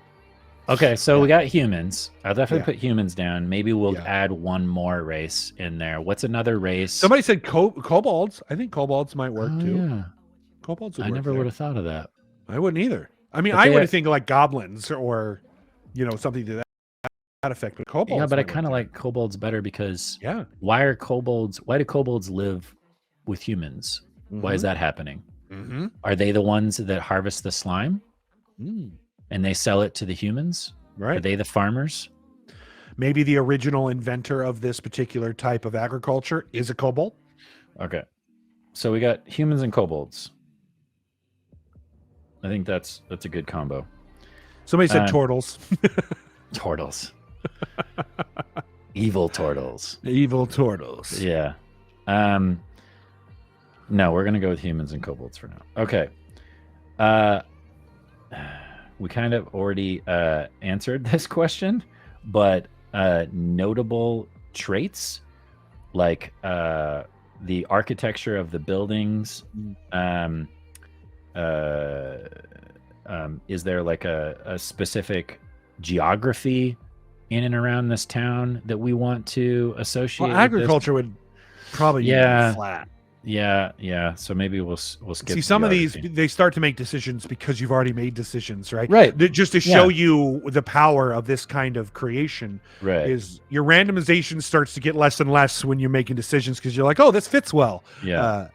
Okay, so we got humans. I'll definitely put humans down. Maybe we'll add one more race in there. What's another race? Somebody said kobolds. I think kobolds might work too. Yeah. Kobolds would I work never would have thought of that. I wouldn't either. I mean, I would have think like goblins or, something to that effect. But kobolds. Yeah, but I kind of like kobolds better because why do kobolds live with humans? Why is that happening? Are they the ones that harvest the slime? And they sell it to the humans? Right. Are they the farmers? Maybe the original inventor of this particular type of agriculture is a kobold. Okay. So we got humans and kobolds. I think that's a good combo. Somebody said turtles. Turtles. Evil turtles. Evil turtles. Yeah. No, we're going to go with humans and kobolds for now. Okay. We kind of already answered this question, but notable traits like the architecture of the buildings. Is there like a specific geography in and around this town that we want to associate? Well, agriculture would probably be flat. Yeah. So maybe we'll skip. See, some of these, they start to make decisions because you've already made decisions, right? Right. Just to show you the power of this kind of creation. Right. Is your randomization starts to get less and less when you're making decisions because you're like, oh, this fits well. Yeah.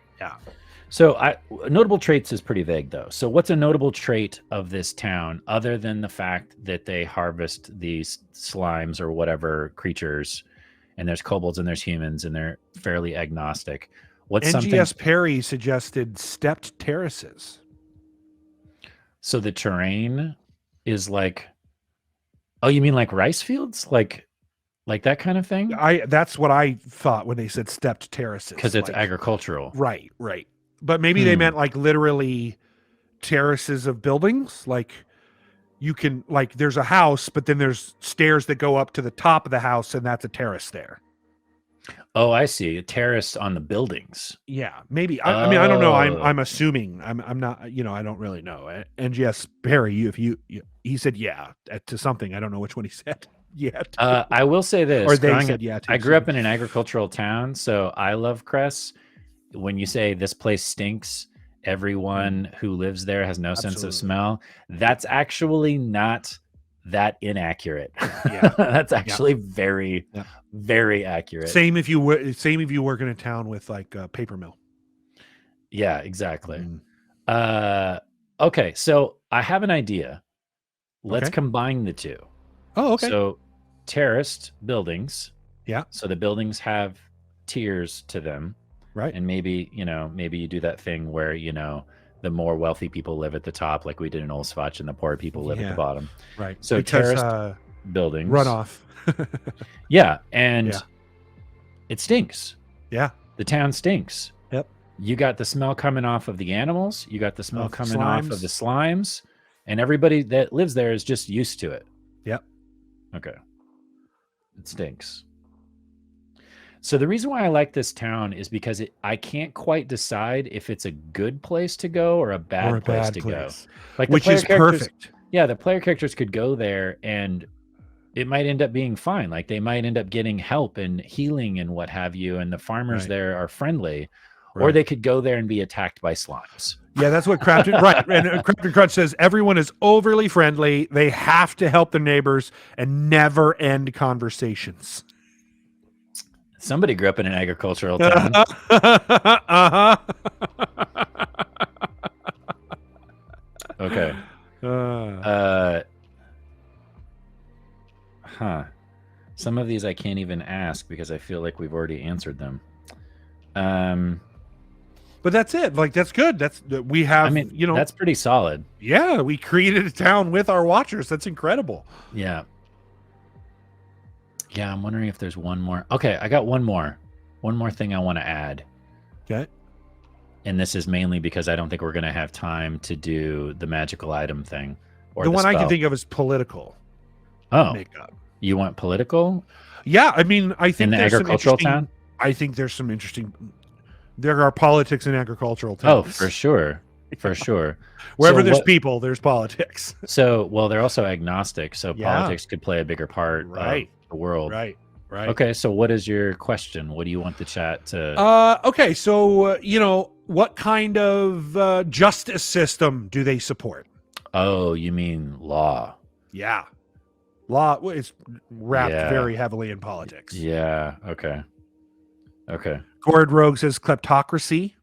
So notable traits is pretty vague though. So what's a notable trait of this town other than the fact that they harvest these slimes or whatever creatures, and there's kobolds and there's humans and they're fairly agnostic? What's NGS Perry suggested stepped terraces. So the terrain is like, oh, you mean like rice fields? Like that kind of thing? That's what I thought when they said stepped terraces. Because it's agricultural. Right. But maybe they meant like literally terraces of buildings. Like you can, like there's a house, but then there's stairs that go up to the top of the house, and that's a terrace there. Oh, I see. A terrace on the buildings. Yeah, maybe. I mean, I don't know. I'm assuming. I'm not. I don't really know. NGS Perry, he said yeah to something. I don't know which one he said. Yeah. I will say this. Or they said yeah. I grew up in an agricultural town, so I love Cress. When you say this place stinks, everyone who lives there has no sense of smell. That's actually not that inaccurate. Yeah. That's actually very, very accurate. Same if you work in a town with like a paper mill. Yeah, exactly. Okay, so I have an idea. Let's combine the two. Oh, okay. So terraced buildings. Yeah. So the buildings have tiers to them. Right. And maybe you do that thing where, the more wealthy people live at the top, like we did in Old Svach, and the poor people live at the bottom. Right. So because, terraced buildings. Runoff. Yeah. And it stinks. Yeah. The town stinks. Yep. You got the smell coming off of the animals. You got the smell coming off of the slimes. And everybody that lives there is just used to it. Yep. Okay. It stinks. So the reason why I like this town is because I can't quite decide if it's a good place to go or a bad place to go. Like which is perfect. Yeah, the player characters could go there and it might end up being fine. Like they might end up getting help and healing and what have you, and the farmers there are friendly. Or they could go there and be attacked by slimes. Yeah, that's what Crafted And Crafted Crunch says everyone is overly friendly. They have to help their neighbors and never end conversations. Somebody grew up in an agricultural town. Okay. Some of these I can't even ask because I feel like we've already answered them. But that's it. Like, that's good. We have, I mean, that's pretty solid. Yeah, we created a town with our watchers. That's incredible. Yeah. Yeah, I'm wondering if there's one more. Okay, I got one more. One more thing I want to add. Okay. And this is mainly because I don't think we're going to have time to do the magical item thing. Or the one spell. I can think of is political. Oh. Makeup. You want political? Yeah, I mean, I think in the agricultural town? I think there's some interesting... There are politics in agricultural towns. Oh, for sure. For sure. Wherever there's people, there's politics. So, well, they're also agnostic, so politics could play a bigger part of the world. Right. Okay, so what is your question? What do you want the chat to... Okay, so, what kind of justice system do they support? Oh, you mean law. Yeah. Law is wrapped very heavily in politics. Yeah, okay. Gord Rogue says kleptocracy.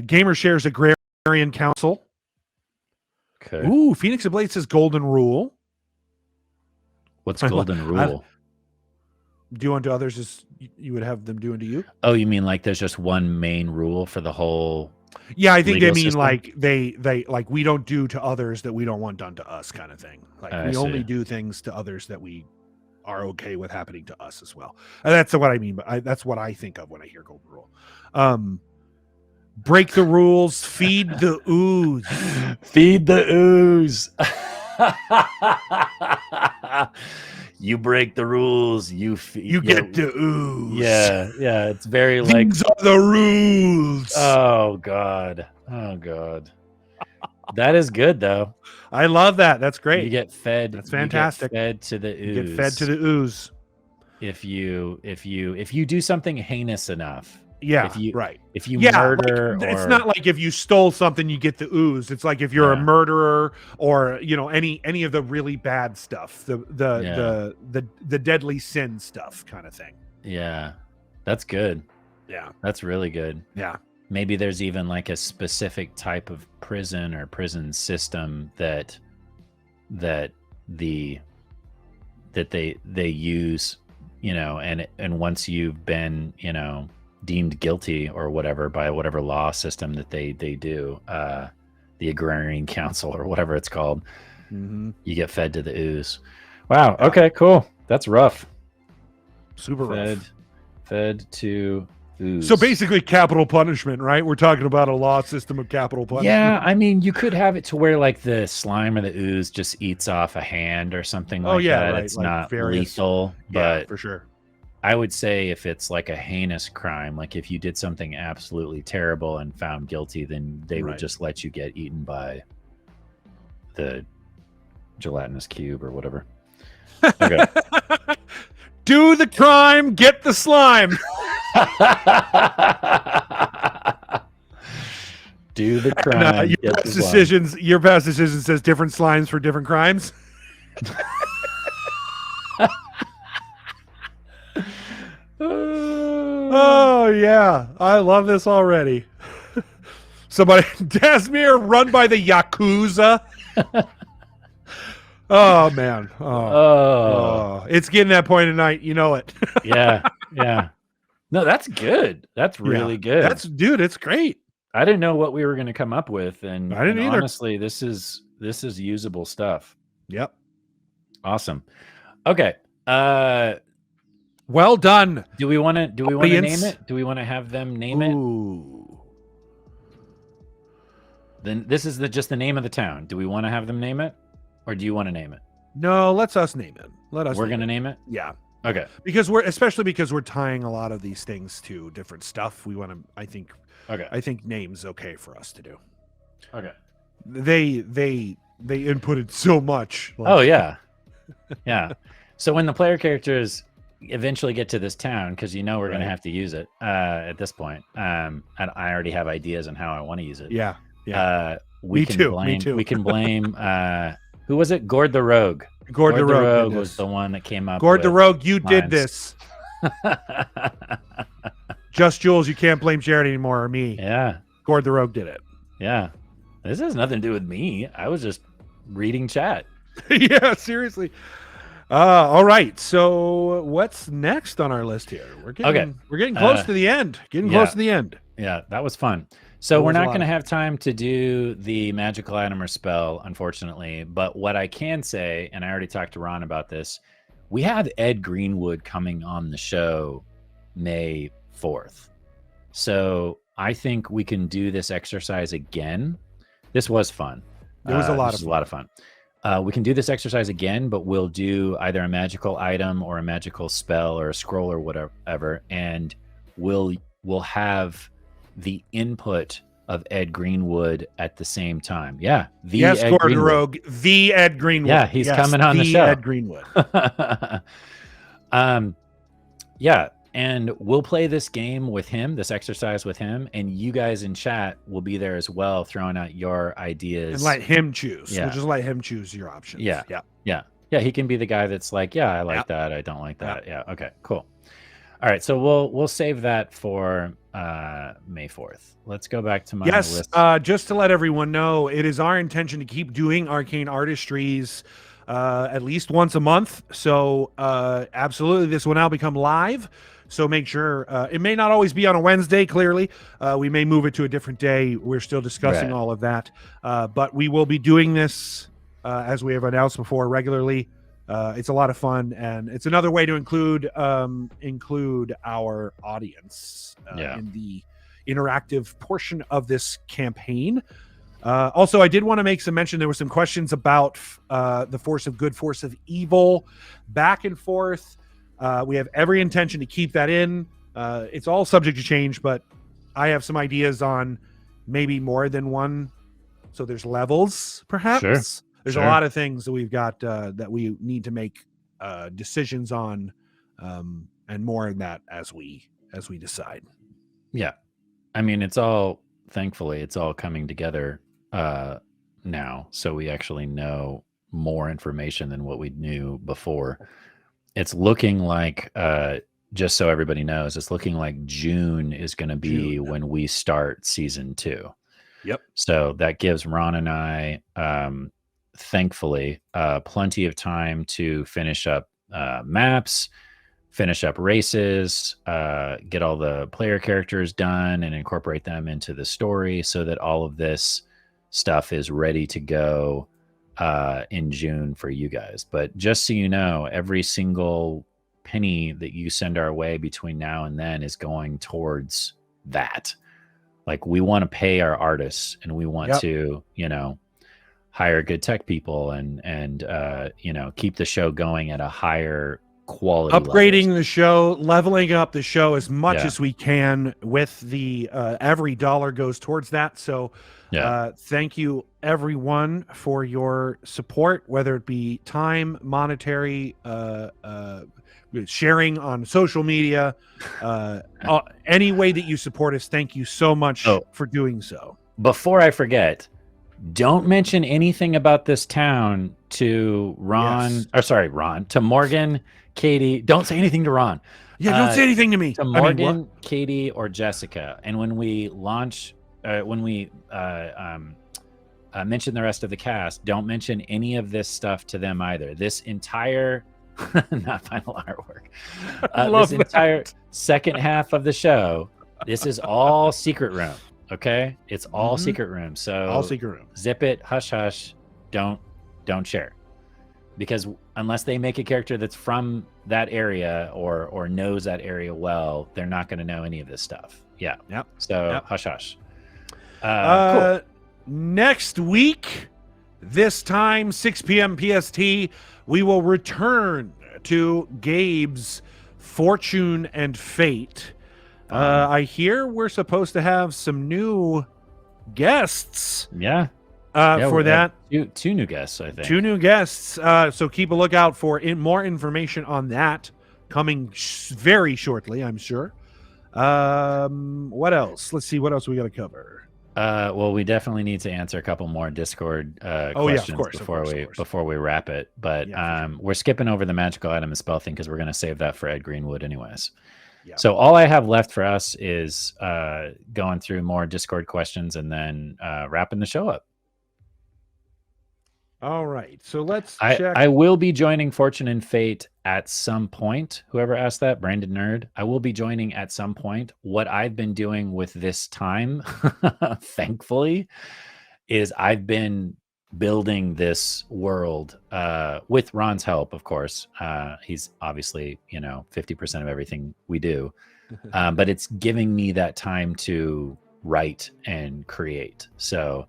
Gamer shares agrarian council. Okay. Ooh, Phoenix Blade says golden rule. What's golden rule? Do unto others as you would have them do unto you. Oh, you mean like there's just one main rule for the whole? Yeah, I think they mean system? like they like we don't do to others that we don't want done to us, kind of thing. Like we only do things to others that we are okay with happening to us as well. And that's what I mean. But that's what I think of when I hear golden rule. Break the rules, feed the ooze. Feed the ooze. You break the rules, you get the ooze. Yeah, it's very like things are the rules. Oh god. That is good though. I love that. That's great. You get fed. That's fantastic. You get fed to the ooze. You get fed to the ooze. if you do something heinous enough. Yeah, if you murder, like, it's not like if you stole something you get the ooze. It's like if you're a murderer or any of the really bad stuff, the deadly sin stuff kind of thing. Yeah, that's good. Yeah, that's really good. Yeah, maybe there's even like a specific type of prison or prison system that they use, and once you've been deemed guilty or whatever by whatever law system that they do, the agrarian council or whatever it's called, you get fed to the ooze. Wow. Yeah. Okay, cool. That's rough. Super rough. Fed to ooze. So basically capital punishment, right? We're talking about a law system of capital punishment. Yeah, I mean, you could have it to where like the slime or the ooze just eats off a hand or something like that. Right. It's like not lethal, but for sure. I would say if it's like a heinous crime, like if you did something absolutely terrible and found guilty, then they would just let you get eaten by the gelatinous cube or whatever. Okay. Do the crime, get the slime. Do the crime. Your past decision says different slimes for different crimes. Oh yeah, I love this already. Somebody, Dasmir, run by the Yakuza. Oh man. Oh, it's getting that point tonight. You know it. Yeah. No, that's good. That's really good. It's great. I didn't know what we were going to come up with, and I didn't either. Honestly, this is usable stuff. Yep. Awesome. Okay. Well done. Do we want to name it? Do we want to have them name it? Then this is just the name of the town. Do we want to have them name it, or do you want to name it? No, let's us name it. We're going to name it? Yeah. Okay. Because we're tying a lot of these things to different stuff. We want to, I think name's okay for us to do. Okay. They inputted so much. Oh yeah. Yeah. So when the player characters eventually get to this town, because we're going to have to use it at this point, and I already have ideas on how I want to use it. Yeah. Me too. We can blame who was it? Gord the Rogue. Gord the Rogue was the one that came up. Gord the Rogue, you did this. Just Jules, you can't blame Jared anymore, or me. Yeah. Gord the Rogue did it. Yeah. This has nothing to do with me. I was just reading chat. Yeah, seriously. All right. So what's next on our list here? We're getting close to the end. Close to the end. Yeah, that was fun. So we're not going to have time to do the magical item or spell, unfortunately. But what I can say, and I already talked to Ron about this, we have Ed Greenwood coming on the show May 4th. So I think we can do this exercise again. This was fun. It was a lot of fun. We can do this exercise again, but we'll do either a magical item or a magical spell or a scroll or whatever, and we'll have the input of Ed Greenwood at the same time. Yeah. Gordon Rogue, the Ed Greenwood. Yeah, he's coming on the show. Ed Greenwood. Yeah, and we'll play this game with him, this exercise with him, and you guys in chat will be there as well, throwing out your ideas. And let him choose. Yeah. We'll just let him choose your options. Yeah. He can be the guy that's like, yeah, I like that. I don't like that. Yeah. Okay, cool. All right, so we'll save that for May 4th. Let's go back to my list. Just to let everyone know, it is our intention to keep doing Arcane Artistries at least once a month. So absolutely, this will now become live. So make sure it may not always be on a Wednesday. Clearly, we may move it to a different day. We're still discussing all of that, but we will be doing this as we have announced before regularly. It's a lot of fun, and it's another way to include our audience in the interactive portion of this campaign. Also, I did want to make some mention. There were some questions about the force of good, force of evil, back and forth. We have every intention to keep that in. It's all subject to change, but I have some ideas on maybe more than one. So there's levels, perhaps. Sure. There's a lot of things that we've got that we need to make decisions on and more in that as we decide. Yeah. I mean, thankfully, it's all coming together now. So we actually know more information than what we knew before. It's looking like, just so everybody knows, it's looking like June is going to be when we start season 2. Yep. So that gives Ron and I, thankfully, plenty of time to finish up maps, finish up races, get all the player characters done and incorporate them into the story so that all of this stuff is ready to go in June for you guys. But just so you know, every single penny that you send our way between now and then is going towards that. Like, we want to pay our artists, and we want to, hire good tech people and keep the show going at a higher quality, upgrading the show, leveling up the show as much as we can, with the every dollar goes towards that. So thank you everyone for your support, whether it be time, monetary, sharing on social media, any way that you support us. Thank you so much for doing so. Before I forget, don't mention anything about this town to to Morgan, Katie. Don't say anything to Ron. Yeah, don't say anything to me. To Morgan, Katie, or Jessica. And when we launch, mention the rest of the cast, don't mention any of this stuff to them either. This entire, not final artwork, this entire second half of the show, this is all secret room. Okay, it's all secret room. So all secret room. Zip it, hush hush. Don't share, because unless they make a character that's from that area or knows that area well, they're not going to know any of this stuff. Yeah. Yep. So hush hush. Cool. Next week, this time 6 p.m. PST, we will return to Gabe's Fortune and Fate. I hear we're supposed to have some new guests. For that. Two new guests, I think. 2 new guests. So keep a lookout for more information on that coming very shortly, I'm sure. What else? Let's see. What else we got to cover? Well, we definitely need to answer a couple more Discord questions before we wrap it. But we're skipping over the magical item and spell thing because we're going to save that for Ed Greenwood anyways. Yeah. So all I have left for us is going through more Discord questions and then wrapping the show up. All right. So let's check. I will be joining Fortune and Fate at some point. Whoever asked that, Brandon Nerd. I will be joining at some point. What I've been doing with this time, thankfully, is I've been building this world with Ron's help, of course. He's obviously 50% of everything we do, but it's giving me that time to write and create. So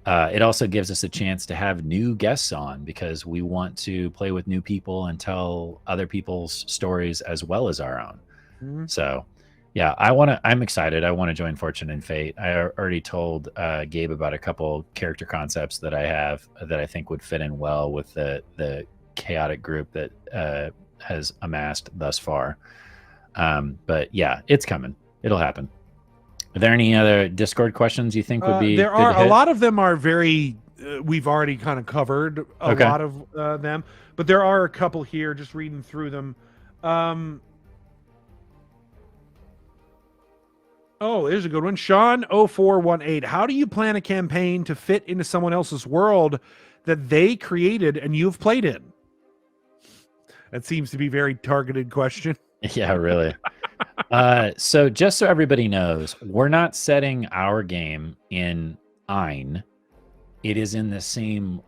it also gives us a chance to have new guests on, because we want to play with new people and tell other people's stories as well as our own. So yeah, I'm excited. I want to join Fortune and Fate. I already told Gabe about a couple character concepts that I have that I think would fit in well with the chaotic group that has amassed thus far. But yeah, it's coming. It'll happen. Are there any other Discord questions you think would be? There are. A lot of them are very, we've already kind of covered a lot of them, but there are a couple here, just reading through them. Oh, there's a good one. Sean0418. How do you plan a campaign to fit into someone else's world that they created and you've played in? That seems to be a very targeted question. Yeah, really. So just so everybody knows, we're not setting our game in Ain. It is in the same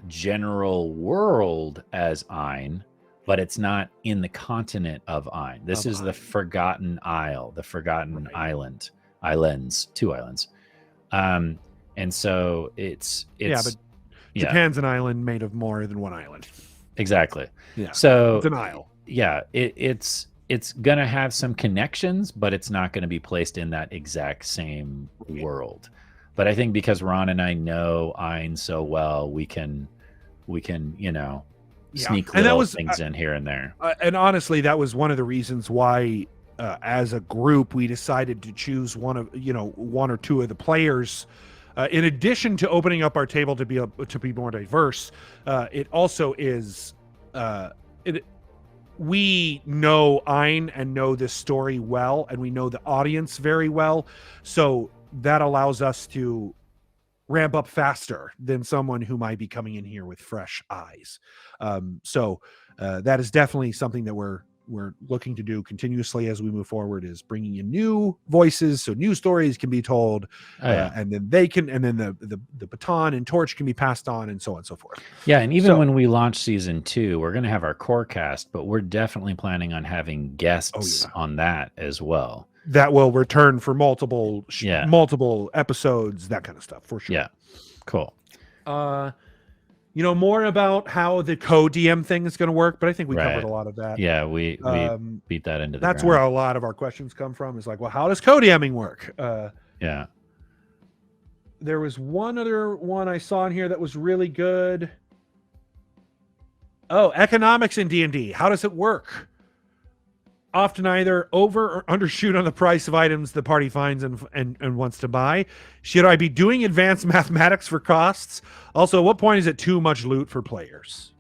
general world as Ain, but it's not in the continent of Ain. This is the Forgotten Isle, the Forgotten Islands, 2 islands. And so it's but Japan's an island made of more than one island. Exactly. Yeah. So it's an isle. Yeah, it's gonna have some connections, but it's not gonna be placed in that exact same world. But I think because Ron and I know Ain so well, we can sneak little things in here and there. And honestly, that was one of the reasons why, as a group, we decided to choose one or two of the players. In addition to opening up our table to be more diverse, it also is we know Ein and know this story well, and we know the audience very well, so that allows us to ramp up faster than someone who might be coming in here with fresh eyes. So that is definitely something that we're looking to do continuously as we move forward, is bringing in new voices so new stories can be told, and then the baton and torch can be passed on, and so on and so forth. Yeah, and even when we launch season 2, we're going to have our core cast, but we're definitely planning on having guests on that as well. That will return for multiple episodes, that kind of stuff, for sure. Yeah, cool. More about how the co-DM thing is going to work, but I think we covered a lot of that. Yeah, we beat that into the That's ground. where a lot of our questions come from, is like, well, how does co-DMing work? Yeah. There was one other one I saw in here that was really good. Oh, economics in D&D. How does it work? Often either over or undershoot on the price of items the party finds and wants to buy. Should I be doing advanced mathematics for costs? Also, at what point is it too much loot for players?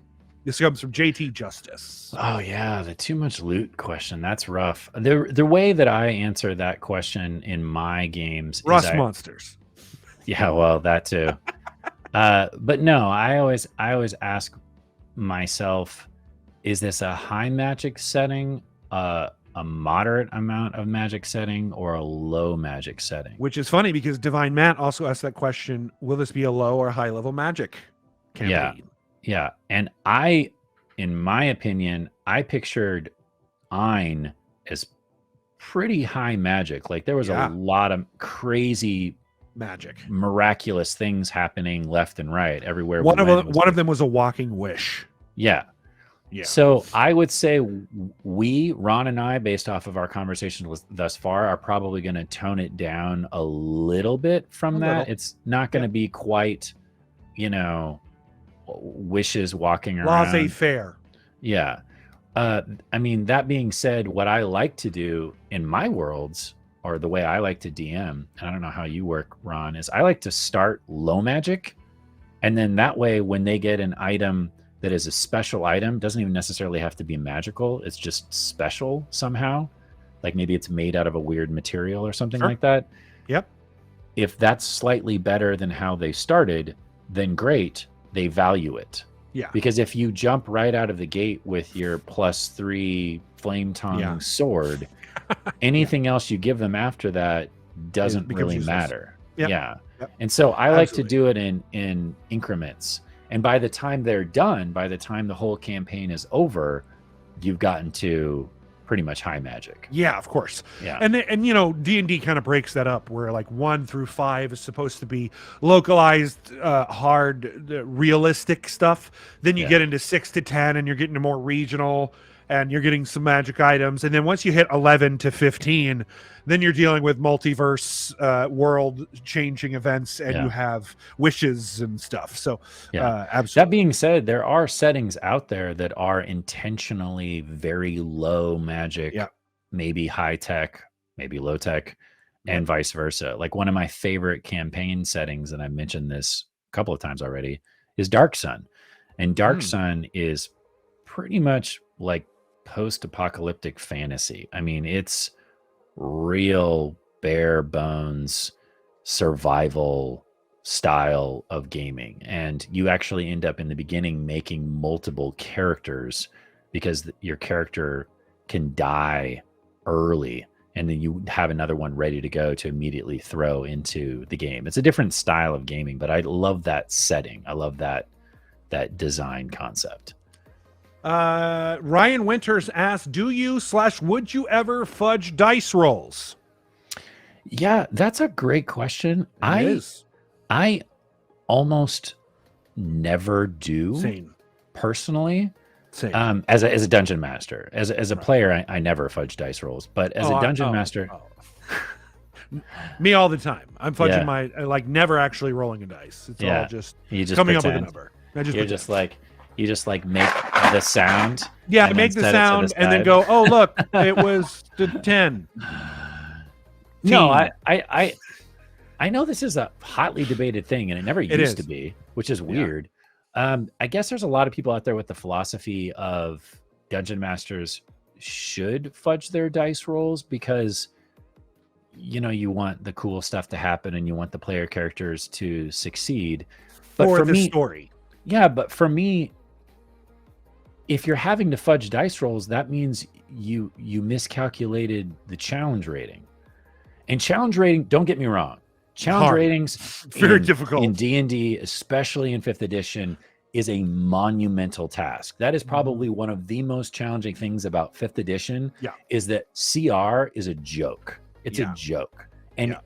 This comes from JT Justice. Oh yeah, the too much loot question. That's rough. The way that I answer that question in my games Rust monsters. Yeah, well, that too. But no, I always ask myself, is this a high magic setting, a moderate amount of magic setting, or a low magic setting? Which is funny because Divine Matt also asked that question, will this be a low or high level magic campaign? Yeah. And in my opinion, I pictured Ein as pretty high magic. Like there was a lot of crazy magic, miraculous things happening left and right everywhere. One of them was a walking wish. Yeah. So I would say Ron and I, based off of our conversations thus far, are probably going to tone it down a little bit from that. It's not going to be quite, wishes walking around. Laissez-faire. Yeah. I mean, that being said, what I like to do in my worlds, or the way I like to DM, and I don't know how you work, Ron, is I like to start low magic. And then that way, when they get an item that is a special item, doesn't even necessarily have to be magical. It's just special somehow. Like maybe it's made out of a weird material or something like that. Yep. If that's slightly better than how they started, then great, they value it. Yeah. Because if you jump right out of the gate with your +3 flame tongue sword, anything else you give them after that doesn't really matter. Yep. Yeah. Yep. And so I like to do it in increments. And by the time they're done, by the time the whole campaign is over, you've gotten to pretty much high magic. Yeah, of course. Yeah. And D&D kind of breaks that up, where like 1 through 5 is supposed to be localized, hard, realistic stuff. Then you get into 6 to 10 and you're getting to more regional, and you're getting some magic items. And then once you hit 11 to 15, then you're dealing with multiverse, world changing events, and you have wishes and stuff. So absolutely. That being said, there are settings out there that are intentionally very low magic, maybe high tech, maybe low tech, and vice versa. Like one of my favorite campaign settings, and I mentioned this a couple of times already, is Dark Sun. And Dark Sun is pretty much like post-apocalyptic fantasy. I mean, it's real bare bones survival style of gaming, and you actually end up in the beginning making multiple characters because your character can die early, and then you have another one ready to go to immediately throw into the game. It's a different style of gaming, but I love that setting. I love that design concept. Ryan Winters asked, would you ever fudge dice rolls? Yeah, that's a great question. I almost never do. Same. Personally. Same. As a dungeon master. As a player, I never fudge dice rolls, but as a dungeon master. Me all the time. I'm fudging my never actually rolling a dice. It's all just you just coming pretend. up with a number. You just make the sound. Yeah, make the sound and then go, oh, look, it was the 10. No, I know this is a hotly debated thing, and it never used to be, which is weird. I guess there's a lot of people out there with the philosophy of dungeon masters should fudge their dice rolls because, you know, you want the cool stuff to happen and you want the player characters to succeed. But for the story. Yeah, but for me, if you're having to fudge dice rolls, that means you miscalculated the challenge rating. And challenge rating, don't get me wrong, challenge ratings very difficult in D&D, especially in 5th edition, is a monumental task. That is probably one of the most challenging things about 5th edition. Is that CR is a joke. It's a joke, and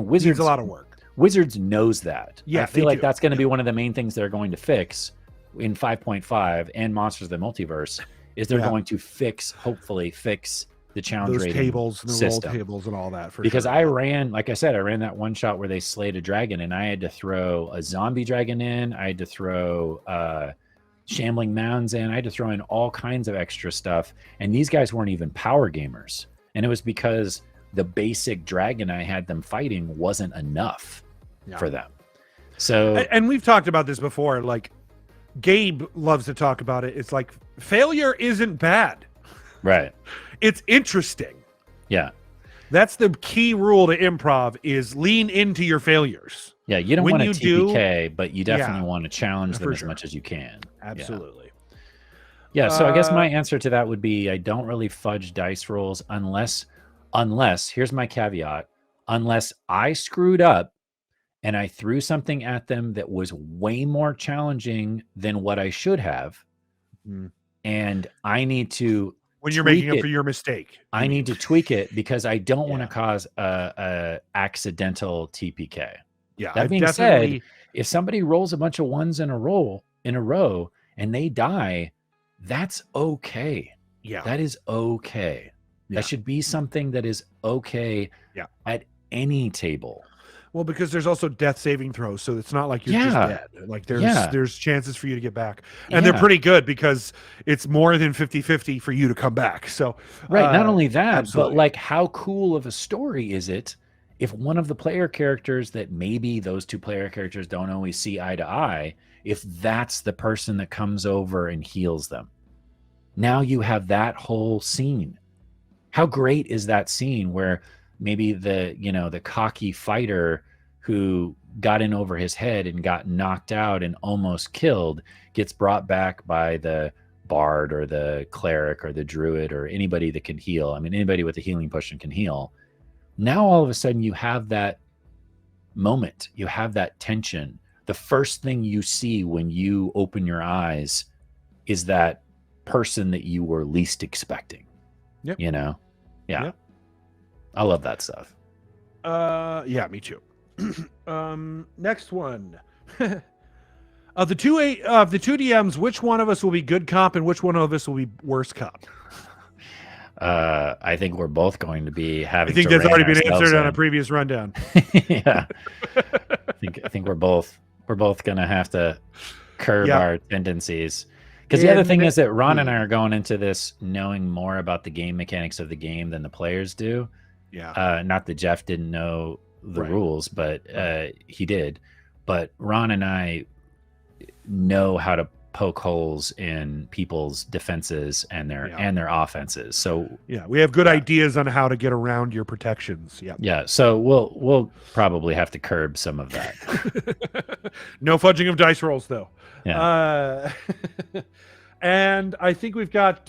Wizards needs a lot of work. Wizards knows that. I feel like that's going to be one of the main things they're going to fix in 5.5 and Monsters of the Multiverse. Is they're going to hopefully fix the challenge rating tables and the system. roll tables and all that. Because I ran, like I said, I ran that one shot where they slayed a dragon, and I had to throw a zombie dragon in. I had to throw shambling mounds in. I had to throw in all kinds of extra stuff. And these guys weren't even power gamers. And it was because the basic dragon I had them fighting wasn't enough for them. So, and we've talked about this before. Like Gabe loves to talk about it. It's like failure isn't bad. Right. It's interesting. Yeah. That's the key rule to improv is lean into your failures. Yeah. You don't want to TPK, but you definitely want to challenge them as much as you can. Absolutely. Yeah. So I guess my answer to that would be, I don't really fudge dice rolls unless here's my caveat, unless I screwed up and I threw something at them that was way more challenging than what I should have. And I need to, when you're making up for your mistake, I need to tweak it because I don't want to cause a accidental TPK. Yeah. That being said, if somebody rolls a bunch of ones in a row and they die, that's okay. Yeah. That is okay. That should be something that is okay at any table. Well, because there's also death saving throws, so it's not like you're just dead. Like there's chances for you to get back. And they're pretty good because it's more than 50-50 for you to come back. So not only that, but like how cool of a story is it if one of the player characters that maybe those two player characters don't always see eye to eye, if that's the person that comes over and heals them. Now you have that whole scene. How great is that scene where maybe the cocky fighter who got in over his head and got knocked out and almost killed gets brought back by the bard or the cleric or the druid or anybody that can heal. I mean, anybody with a healing potion can heal. Now all of a sudden you have that moment, you have that tension. The first thing you see when you open your eyes is that person that you were least expecting. Yeah. I love that stuff. Yeah, me too. Next one. Of the two DMs, which one of us will be good cop and which one of us will be worst cop? I think we're both going to be having. I think that's already been answered on a previous rundown. Yeah, I think we're both gonna have to curb our tendencies. Because the other thing is that Ron and I are going into this knowing more about the game mechanics of the game than the players do. Yeah. Not that Jeff didn't know the rules, but he did. But Ron and I know how to poke holes in people's defenses and their offenses. So we have good ideas on how to get around your protections. Yeah. So we'll probably have to curb some of that. No fudging of dice rolls, though. Yeah. And I think we've got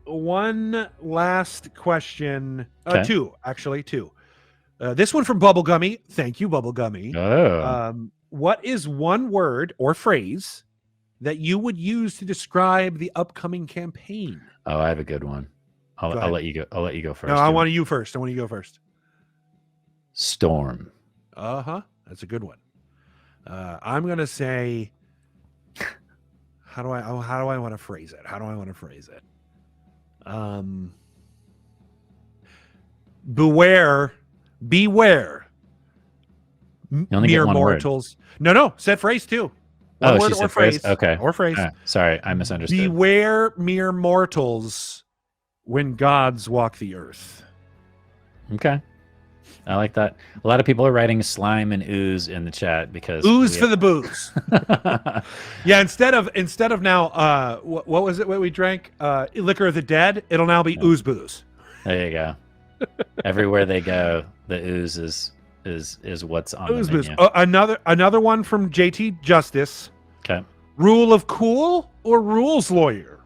one last question. Two. This one from Bubblegummy. Thank you, Bubblegummy. Oh. What is one word or phrase that you would use to describe the upcoming campaign? Oh, I have a good one. I'll let you go. I'll let you go first. No, I want you first. I want you to go first. Storm. That's a good one. I'm gonna say. How do I want to phrase it? Beware. Mere mortals. No, set phrase too. One Oh, word she or said phrase. Okay. Or phrase. Sorry, I misunderstood. Beware mere mortals when gods walk the earth. Okay. I like that. A lot of people are writing slime and ooze in the chat because ooze for the booze. Yeah, instead of now, what was it? What we drank? Liquor of the dead. It'll now be ooze booze. There you go. Everywhere they go, the ooze is what's on ooze the menu. Booze. Another one from JT Justice. Okay. Rule of cool or rules lawyer?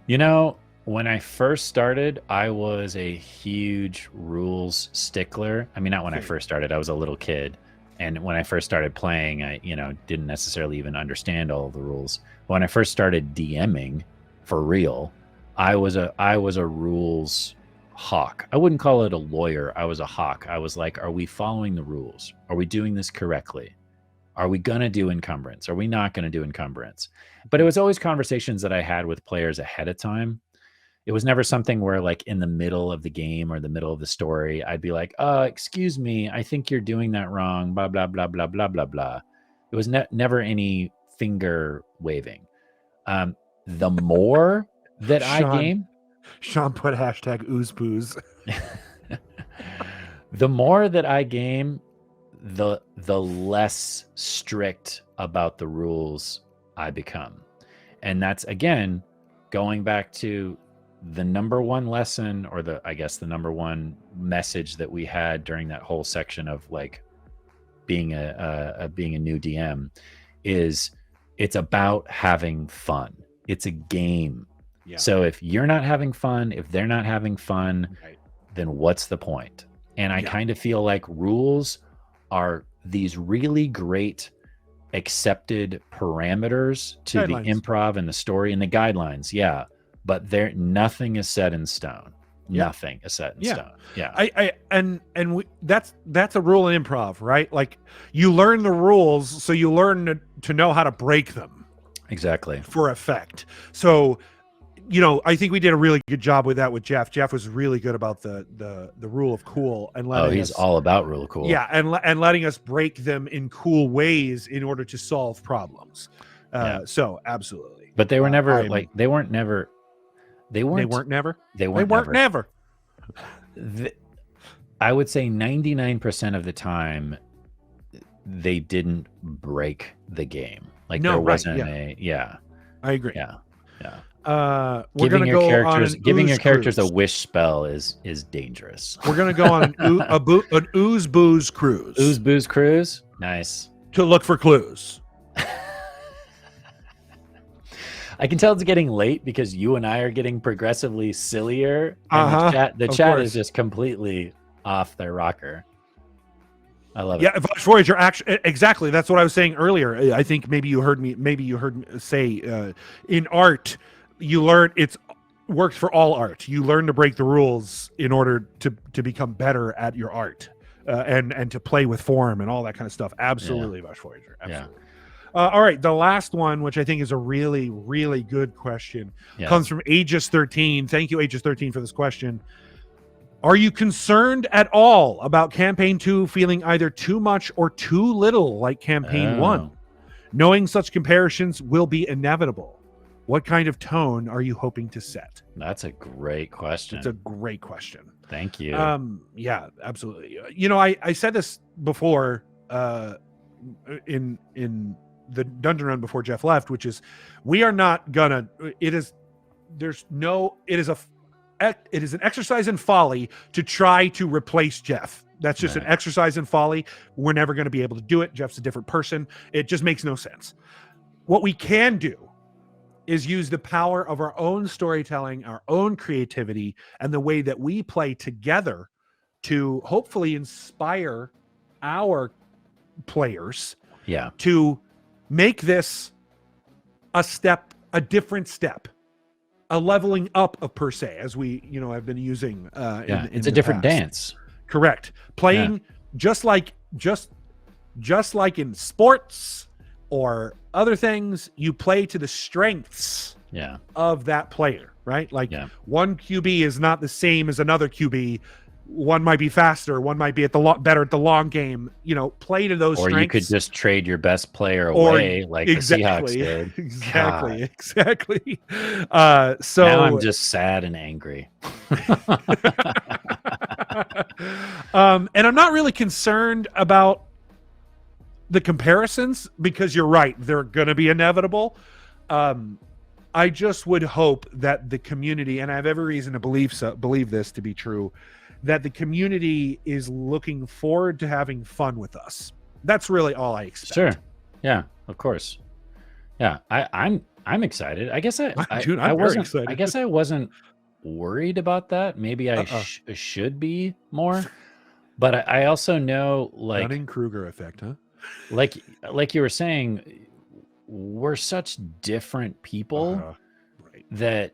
You know, when I first started, I was a huge rules stickler. I mean, not when I first started, I was a little kid. And when I first started playing, I, didn't necessarily even understand all of the rules. When I first started DMing for real, I was a rules hawk. I wouldn't call it a lawyer. I was a hawk. I was like, are we following the rules? Are we doing this correctly? Are we going to do encumbrance? Are we not going to do encumbrance? But it was always conversations that I had with players ahead of time. It was never something where, like, in the middle of the game or the middle of the story, I'd be like, excuse me, I think you're doing that wrong, blah, blah, blah, blah, blah, blah, blah. It was never any finger waving. The more that Sean put hashtag ooze booze. The more that I game, the less strict about the rules I become. And that's, again, going back to the number one lesson, or the number one message that we had during that whole section of, like, being a new DM, is it's about having fun. It's a game. Yeah. So if you're not having fun, if they're not having fun, then what's the point? And I kind of feel like rules are these really great accepted parameters to the improv and the story and the guidelines. Yeah. But nothing is set in stone. Nothing is set in stone. Yeah. That's a rule in improv, right? Like, you learn the rules, so you learn to know how to break them. Exactly. For effect. So, I think we did a really good job with that with Jeff. Jeff was really good about the rule of cool and letting he's all about rule of cool. Yeah, and letting us break them in cool ways in order to solve problems. So absolutely. But they were never I would say 99% of the time they didn't break the game. Like, there wasn't I agree. Yeah. Giving your characters a wish spell is dangerous. We're gonna go on an ooze booze cruise. Ooze booze cruise. Nice. To look for clues. I can tell it's getting late because you and I are getting progressively sillier. And the chat is just completely off their rocker. I love it. Yeah, Voyager, actually, exactly. That's what I was saying earlier. I think maybe you heard me say in art, you learn it's works for all art. You learn to break the rules in order to become better at your art and to play with form and all that kind of stuff. Absolutely, Voyager. Absolutely. Yeah. All right, the last one, which I think is a really, really good question, comes from Aegis 13. Thank you, Aegis 13, for this question. Are you concerned at all about Campaign 2 feeling either too much or too little like Campaign 1? Knowing such comparisons will be inevitable. What kind of tone are you hoping to set? That's a great question. It's a great question. Thank you. Yeah, absolutely. I said this before in the dungeon run before Jeff left, which is we are not gonna. It is an exercise in folly to try to replace Jeff. That's just an exercise in folly. We're never going to be able to do it. Jeff's a different person. It just makes no sense. What we can do is use the power of our own storytelling, our own creativity, and the way that we play together to hopefully inspire our players to make this a different step, a leveling up of per se, as we have been using it's a different dance. Correct. Playing just like in sports or other things, you play to the strengths of that player, right? Like one QB is not the same as another QB. one might be faster, one might be at the better at the long game. You know, play to those or strengths. You could just trade your best player away, like exactly, the Seahawks did. Exactly. So now I'm just sad and angry. And I'm not really concerned about the comparisons because you're right, they're going to be inevitable. I just would hope that the community, and I have every reason to believe this to be true, that the community is looking forward to having fun with us. That's really all I expect. Sure. Yeah, of course. Yeah, I'm excited. I guess I'm wasn't excited. I guess I wasn't worried about that. Maybe I should be more. But I also know, like, Dunning-Kruger effect, huh? Like you were saying, we're such different people that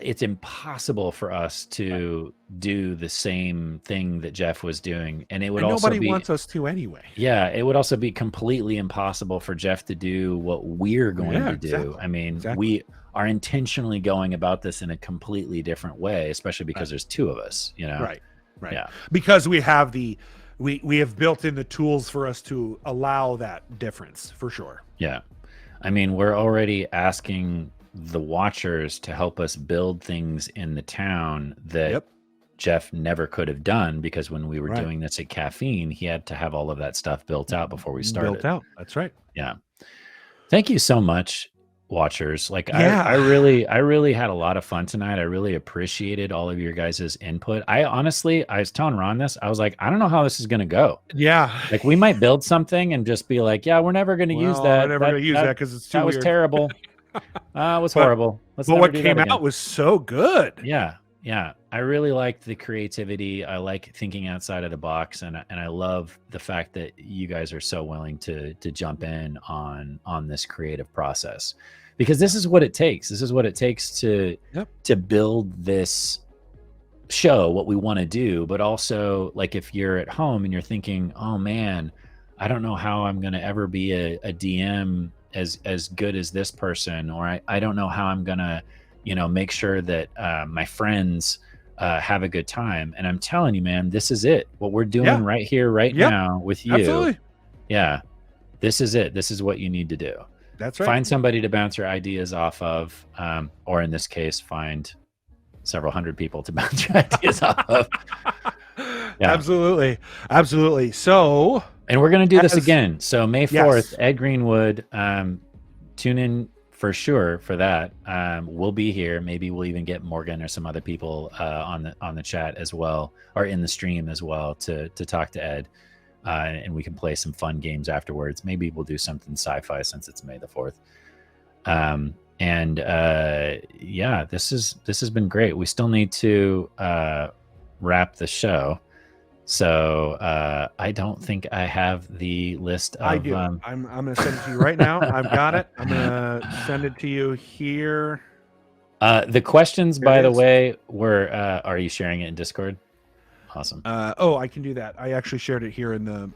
it's impossible for us to do the same thing that Jeff was doing, and it would also nobody wants us to anyway. Yeah, it would also be completely impossible for Jeff to do what we're going to do. Exactly. I mean, we are intentionally going about this in a completely different way, especially because there's two of us. You know, right? Yeah, because we have we have built in the tools for us to allow that difference for sure. Yeah, I mean, we're already asking the watchers to help us build things in the town that Jeff never could have done, because when we were doing this at Caffeine, he had to have all of that stuff built out before we started. Built out. That's right. Yeah. Thank you so much, watchers. Like, I really had a lot of fun tonight. I really appreciated all of your guys' input. I was telling Ron this. I was like, I don't know how this is going to go. Yeah. Like, we might build something and just be like, yeah, we're never going to use that. We're never going to use that because it's too weird. Was terrible. It was horrible. But what came out was so good. Yeah. Yeah. I really liked the creativity. I like thinking outside of the box, and I love the fact that you guys are so willing to jump in on this creative process, because this is what it takes. This is what it takes to build this show, what we want to do. But also, like, if you're at home and you're thinking, oh man, I don't know how I'm going to ever be a DM as good as this person, or I don't know how I'm gonna, make sure that my friends have a good time. And I'm telling you, man, this is it. What we're doing right here, right now with you. Absolutely. Yeah, this is it. This is what you need to do. That's right. Find somebody to bounce your ideas off of, or in this case, find several hundred people to bounce your ideas off of. Yeah. Absolutely. So, and we're going to do this again. So May 4th, Ed Greenwood, tune in for sure for that. We'll be here. Maybe we'll even get Morgan or some other people on the chat as well, or in the stream as well, to talk to Ed, and we can play some fun games afterwards. Maybe we'll do something sci-fi since it's May the 4th. This has been great. We still need to wrap the show. So I don't think I have the list of... I do. I'm going to send it to you right now. I've got it. I'm going to send it to you here. The questions, by the way, were... are you sharing it in Discord? Awesome. I can do that. I actually shared it here in the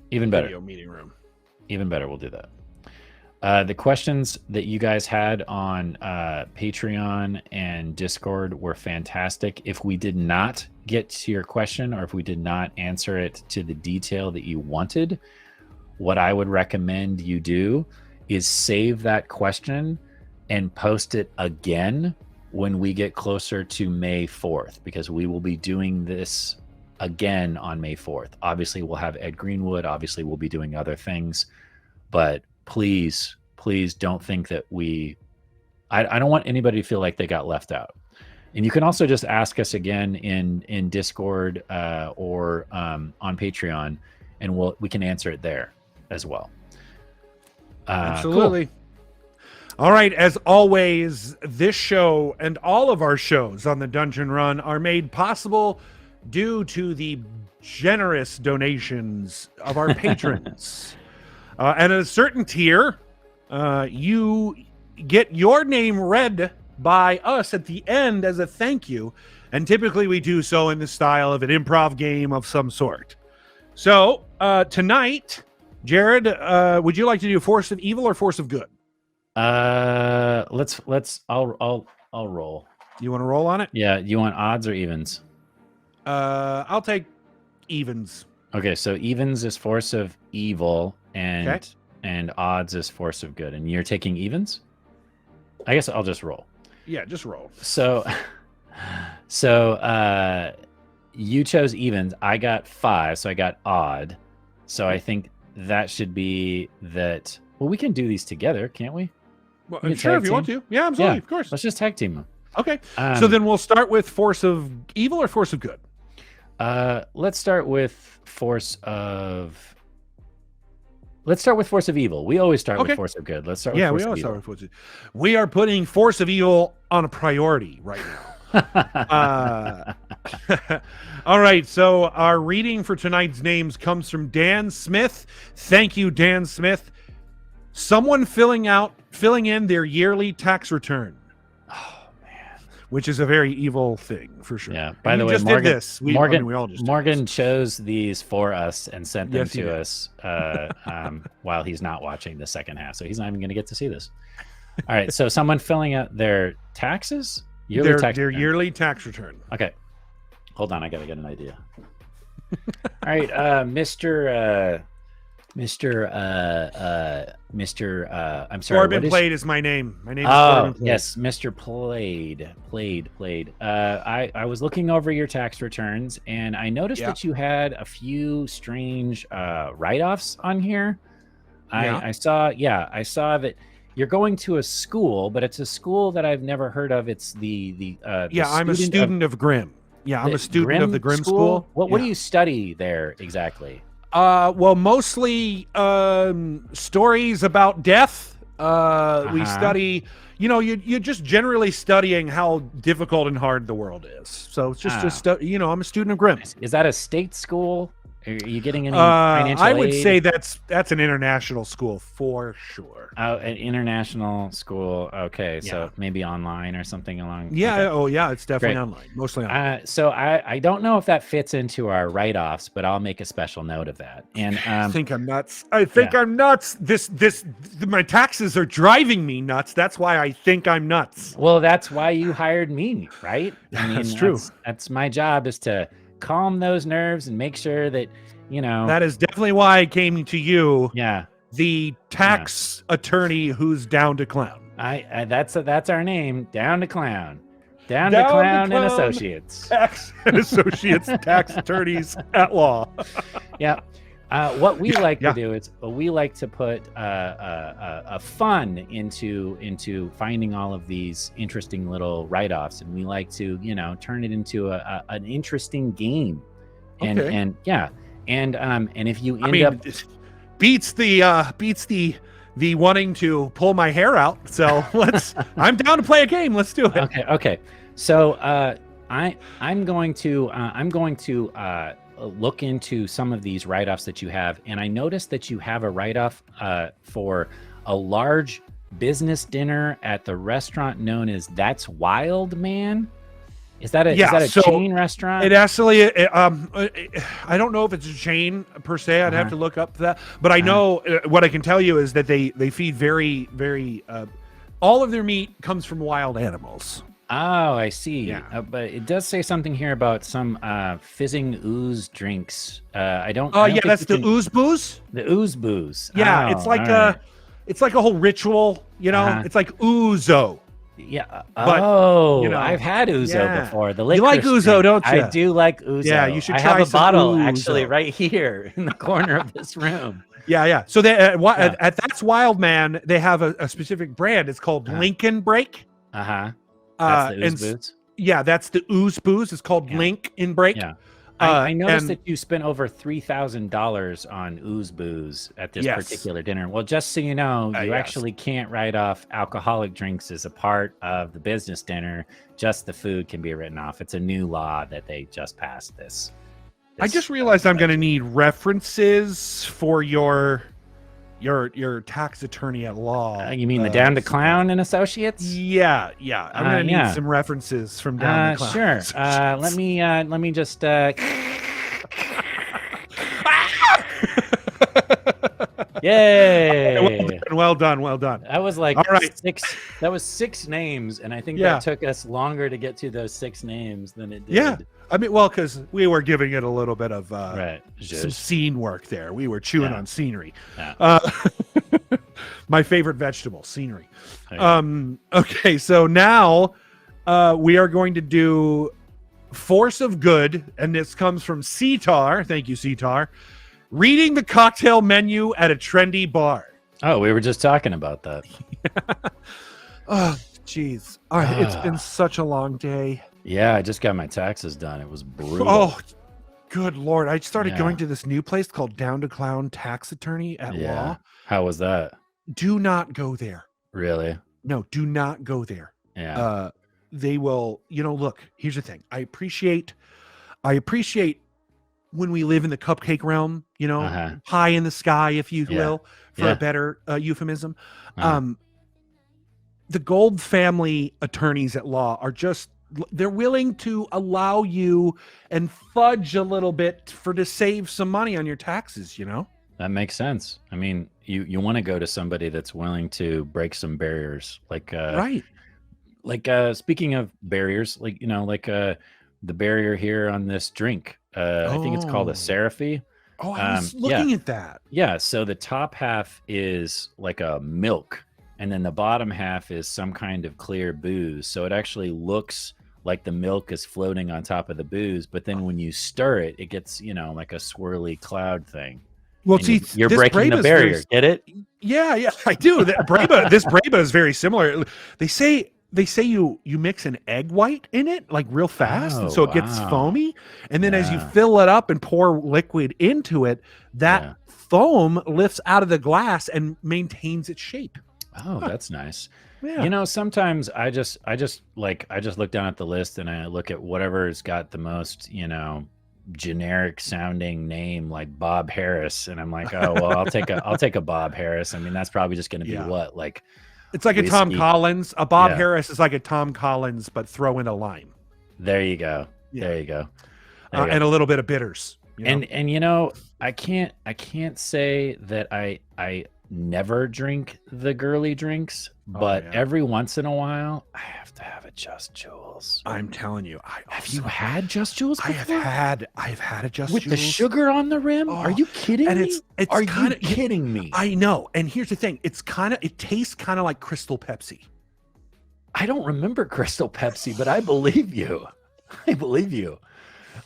even better video meeting room. Even better. We'll do that. The questions that you guys had on Patreon and Discord were fantastic. If we did not get to your question, or if we did not answer it to the detail that you wanted, what I would recommend you do is save that question and post it again when we get closer to May 4th, because we will be doing this again on May 4th. Obviously, we'll have Ed Greenwood. Obviously, we'll be doing other things, but please don't think that I don't want anybody to feel like they got left out. And you can also just ask us again in Discord or on Patreon, and we can answer it there as well. Absolutely. Cool. All right. As always, this show and all of our shows on the Dungeon Run are made possible due to the generous donations of our patrons. And at a certain tier, you get your name read by us at the end as a thank you. And typically we do so in the style of an improv game of some sort. So tonight, Jared, would you like to do Force of Evil or Force of Good? I'll roll. You want to roll on it? Yeah. You want odds or evens? I'll take evens. Okay, so evens is force of evil, and odds is force of good. And you're taking evens? I guess I'll just roll. Yeah, just roll. So you chose evens. I got 5, so I got odd. So I think that should be that. Well, we can do these together, can't we? Well, sure, if you want to. Yeah, absolutely, Yeah, of course. Let's just tag team them. Okay. So then we'll start with force of evil or force of good? Let's start with force of. Let's start with force of evil. We always start with force of good. Let's start with force of evil. Yeah, we always start with force of evil. We are putting force of evil on a priority right now. All right, so our reading for tonight's names comes from Dan Smith. Thank you, Dan Smith. Someone filling in their yearly tax return. Which is a very evil thing, for sure. Yeah. By the way, Morgan chose these for us and sent them to us while he's not watching the second half, so he's not even going to get to see this. All right. So someone filling out their taxes, their yearly tax return. Okay. Hold on, I got to get an idea. All right, I'm sorry. Corbin Plade is my name. My name is Corbin Plade. Yes, Mr. Plade. I was looking over your tax returns, and I noticed that you had a few strange write-offs on here. I saw that you're going to a school, but it's a school that I've never heard of. It's I'm a student of Grimm. Yeah, I'm a student of the Grimm School. What do you study there exactly? Well, mostly stories about death. We study, you're just generally studying how difficult and hard the world is. So it's just I'm a student of Grimm. Is that a state school? Are you getting any financial I would aid? say that's an international school for sure. Oh, an international school. Okay, so maybe online or something along. Yeah. Okay. Oh, yeah. It's definitely online. Mostly online. So I don't know if that fits into our write-offs, but I'll make a special note of that. And I think I'm nuts. I'm nuts. My taxes are driving me nuts. That's why I think I'm nuts. Well, that's why you hired me, right? I mean, that's true. That's my job, is to calm those nerves and make sure that that is definitely why I came to you. Yeah, the tax attorney who's down to clown. That's our name, down to clown, down to clown and associates, tax and associates, tax attorneys at law. Yeah. What we like to do is we like to put a fun into finding all of these interesting little write-offs, and we like to turn it into an interesting game. And if you end up beats the wanting to pull my hair out. So I'm down to play a game. Let's do it. Okay. So I'm going to look into some of these write-offs that you have, and I noticed that you have a write-off for a large business dinner at the restaurant known as That's Wild Man. Is that a chain restaurant? It actually, I don't know if it's a chain per se. I'd have to look up that, but I know what I can tell you is that they feed very, very. All of their meat comes from wild animals. Oh, I see. Yeah. But it does say something here about some fizzing ooze drinks. I don't. Oh, yeah, that's the ooze booze. The ooze booze. Yeah, it's like a whole ritual. It's like ouzo. Yeah. But, I've had ouzo before. The you like ouzo, don't you? I do like ouzo. Yeah, you should I try have a bottle ouzo. actually right here in the corner of this room. Yeah. So they at That's Wild Man, they have a specific brand. It's called Lincoln Break. That's the ooze booze. Yeah, that's the ooze booze. It's called Lincoln Break. Yeah. I noticed that you spent over $3,000 on ooze booze at this particular dinner. Well, just so you know, you actually can't write off alcoholic drinks as a part of the business dinner. Just the food can be written off. It's a new law that they just passed this. I just realized I'm going to need references for your tax attorney at law. You mean the Down to Clown and Associates? Yeah. I'm gonna need some references from Down to Clown. Sure. Let me just. Yay! Well done. That was like six. That was 6 names, and I think that took us longer to get to those 6 names than it did. Yeah. I mean, well, because we were giving it a little bit of some Just, scene work there. We were chewing on scenery. yeah. My favorite vegetable, scenery. Okay. Okay, so now we are going to do Force of Good, and this comes from Sitar. Thank you, Sitar. Reading the cocktail menu at a trendy bar. Oh, we were just talking about that. Oh, jeez. It's been such a long day. Yeah, I just got my taxes done. It was brutal. Oh, good Lord. I started going to this new place called Down to Clown Tax Attorney at Law. How was that? Do not go there. Really? No, do not go there. Yeah. They will, look, here's the thing. I appreciate when we live in the cupcake realm, high in the sky, if you will, for a better euphemism. The Gold family attorneys at law are they're willing to allow you and fudge a little bit to save some money on your taxes, That makes sense. I mean, you want to go to somebody that's willing to break some barriers, right. Like speaking of barriers, the barrier here on this drink. I think it's called a Seraphy. Oh, I was looking at that. Yeah, so the top half is like a milk, and then the bottom half is some kind of clear booze. So it actually looks like the milk is floating on top of the booze, but then when you stir it, it gets, like a swirly cloud thing. Well, And see, you're this breaking the Breba's barrier. Get it? Yeah, I do. This Breba is very similar. They say you mix an egg white in it like real fast, and so it gets foamy, and then as you fill it up and pour liquid into it, that foam lifts out of the glass and maintains its shape. Oh, that's nice. Yeah. Sometimes I just look down at the list and I look at whatever's got the most, generic sounding name like Bob Harris, and I'm like, oh well, I'll take a Bob Harris. I mean, that's probably just going to be what, like, it's like whiskey. A Tom Collins. A Bob Harris is like a Tom Collins, but throw in a lime. There you go. Yeah. There you go. And a little bit of bitters. And I can't say that I never drink the girly drinks, but every once in a while I have to have a Just Jules. I'm telling you, have you had Just Jules before? I've had a Just with Jules the sugar on the rim. Are you kidding and me? It's Are kinda, you kidding me? I know. And here's the thing: it tastes kind of like Crystal Pepsi. I don't remember Crystal Pepsi, but I believe you. I believe you.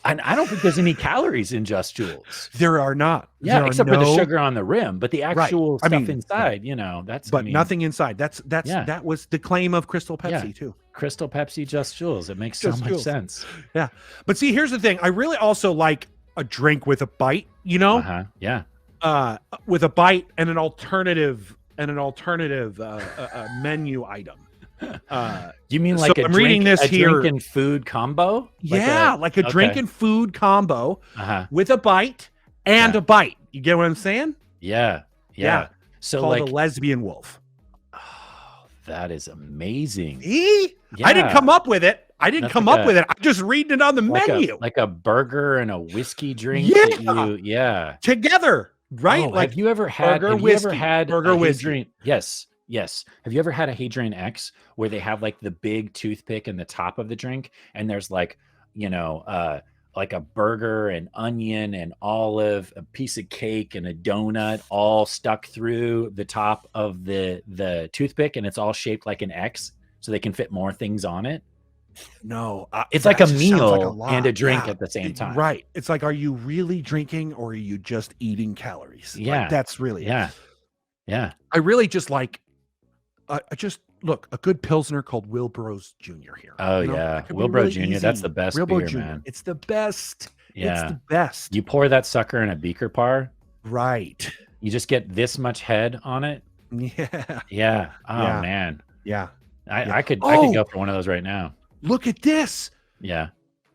And I don't think there's any calories in Just Jules. There are not. Yeah, except for the sugar on the rim, but the actual stuff inside, that's. But nothing inside. That was the claim of Crystal Pepsi too. Crystal Pepsi Just Jules. It makes so much sense. Yeah, but see, here's the thing. I really also like a drink with a bite. Yeah. With a bite and an alternative menu item. You mean like so I'm reading this here. Drink and food combo? Like a drink and food combo with a bite and a bite. You get what I'm saying? Yeah. So called a lesbian wolf. Oh, that is amazing. See? Yeah. I didn't come up with it. I'm just reading it on the menu. Like a burger and a whiskey drink. Together, right? Oh, have you ever had burger whiskey drink? Yes. Have you ever had a Hadrian X where they have like the big toothpick in the top of the drink, and there's like, like a burger and onion and olive, a piece of cake and a donut all stuck through the top of the toothpick, and it's all shaped like an X so they can fit more things on it? No, it's like a meal and a drink at the same time. Right. It's like, are you really drinking or are you just eating calories? Yeah. Like, that's really Yeah. I really just like look, a good Pilsner called Wilbro's Jr. here. Oh, yeah. Wilbro Jr. That's the best beer, man. It's the best. Yeah. It's the best. You pour that sucker in a beaker par. Right. You just get this much head on it. Yeah. Yeah. Oh, man. Yeah. I could go for one of those right now. Look at this. Yeah.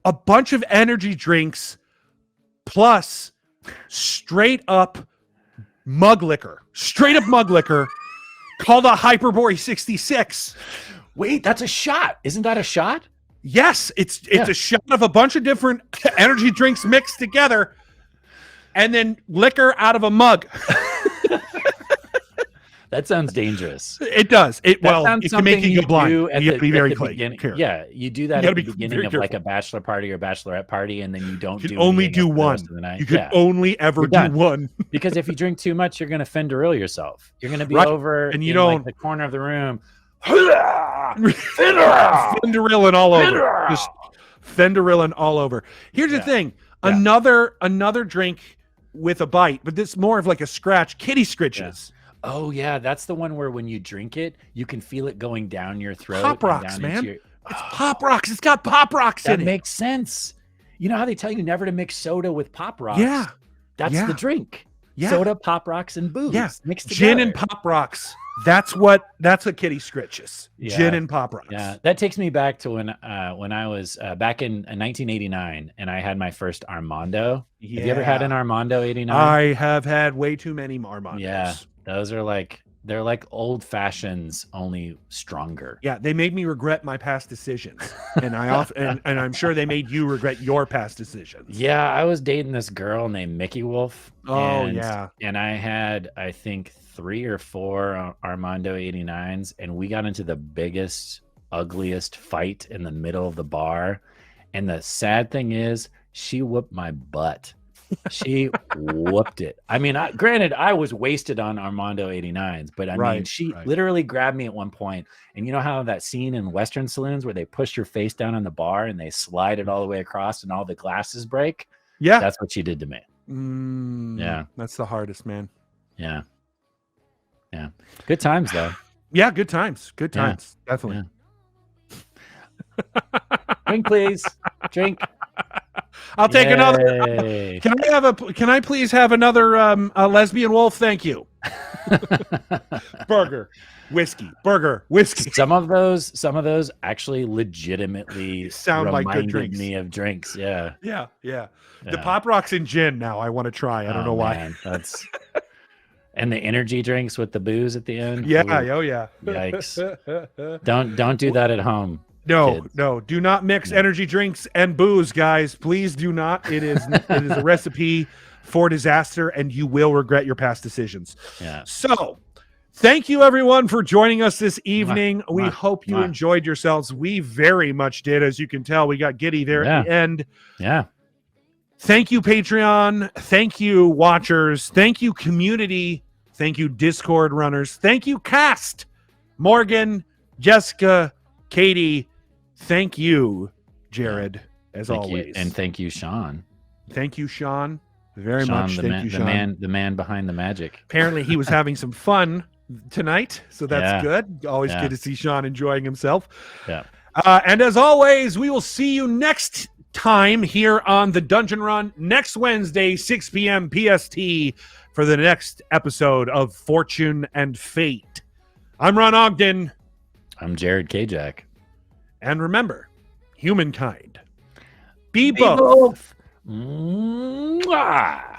A bunch of energy drinks plus straight up mug liquor. Straight up mug liquor. Called a Hyperborea 66. Wait, that's a shot. Isn't that a shot? Yes, it's a shot of a bunch of different energy drinks mixed together, and then liquor out of a mug. That sounds dangerous. It does. It can make you go blind. You have to be very clear. Yeah, you do that at the beginning of like a bachelor party or bachelorette party, and then you don't do only do one. You can only ever do one. Because if you drink too much, you're going to fenderill yourself. You're going to be over and you don't like the corner of the room. Fenderilling all over. Just fenderilling all over. Here's the thing. Another drink with a bite, but this is more of like a scratch. Kitty scritches. Oh yeah, that's the one where when you drink it, you can feel it going down your throat. Pop rocks, man. It's Pop rocks. It's got Pop rocks in it. That makes sense. You know how they tell you never to mix soda with Pop rocks? Yeah. That's the drink. Yeah. Soda, Pop rocks, and booze. Yeah. Mixed together. Gin and Pop rocks. That's what Kitty scritches. Yeah. Gin and Pop rocks. Yeah. That takes me back to when I was back in 1989 and I had my first Armando. Yeah. Have you ever had an Armando 89? I have had way too many Armandos. Yeah. Those are they're like old fashions, only stronger. Yeah, they made me regret my past decisions, and and I'm sure they made you regret your past decisions. Yeah, I was dating this girl named Mickey Wolf. And I had I think 3 or 4 Armando 89s, and we got into the biggest, ugliest fight in the middle of the bar. And the sad thing is, she whooped my butt. She whooped it. I mean, granted, I was wasted on Armando 89s, but I mean, she literally grabbed me at one point. And you know how that scene in Western saloons where they push your face down on the bar and they slide it all the way across and all the glasses break? Yeah. That's what she did to me. Yeah. That's the hardest, man. Yeah. Yeah. Good times, though. Yeah, good times. Good times. Yeah. Definitely. Yeah. Drink, please. Drink. I'll take another. Can I please have another lesbian wolf? Thank you. Burger, whiskey. Some of those actually legitimately sound like good drinks. Me of drinks. Yeah. The Pop Rocks and gin. Now I want to try. I don't know why. That's and the energy drinks with the booze at the end. Yeah. Ooh. Oh yeah. Yikes! Don't do that at home. No, do not mix energy drinks and booze, guys. Please do not. It is a recipe for disaster, and you will regret your past decisions. Yeah. So, thank you everyone for joining us this evening. We hope you enjoyed yourselves. We very much did, as you can tell. We got giddy there at the end. Yeah. Thank you, Patreon. Thank you, watchers. Thank you, community. Thank you, Discord runners. Thank you, cast. Morgan, Jessica, Katie. Thank you, Jared, as always. And thank you, Sean. Thank you, Sean, very much. Thank you, Sean. The man behind the magic. Apparently, he was having some fun tonight, so that's good. Always good to see Sean enjoying himself. Yeah. And as always, we will see you next time here on the Dungeon Run next Wednesday, 6 p.m. PST, for the next episode of Fortune and Fate. I'm Ron Ogden. I'm Jarred Kjack. And remember, humankind, be both. Mwah!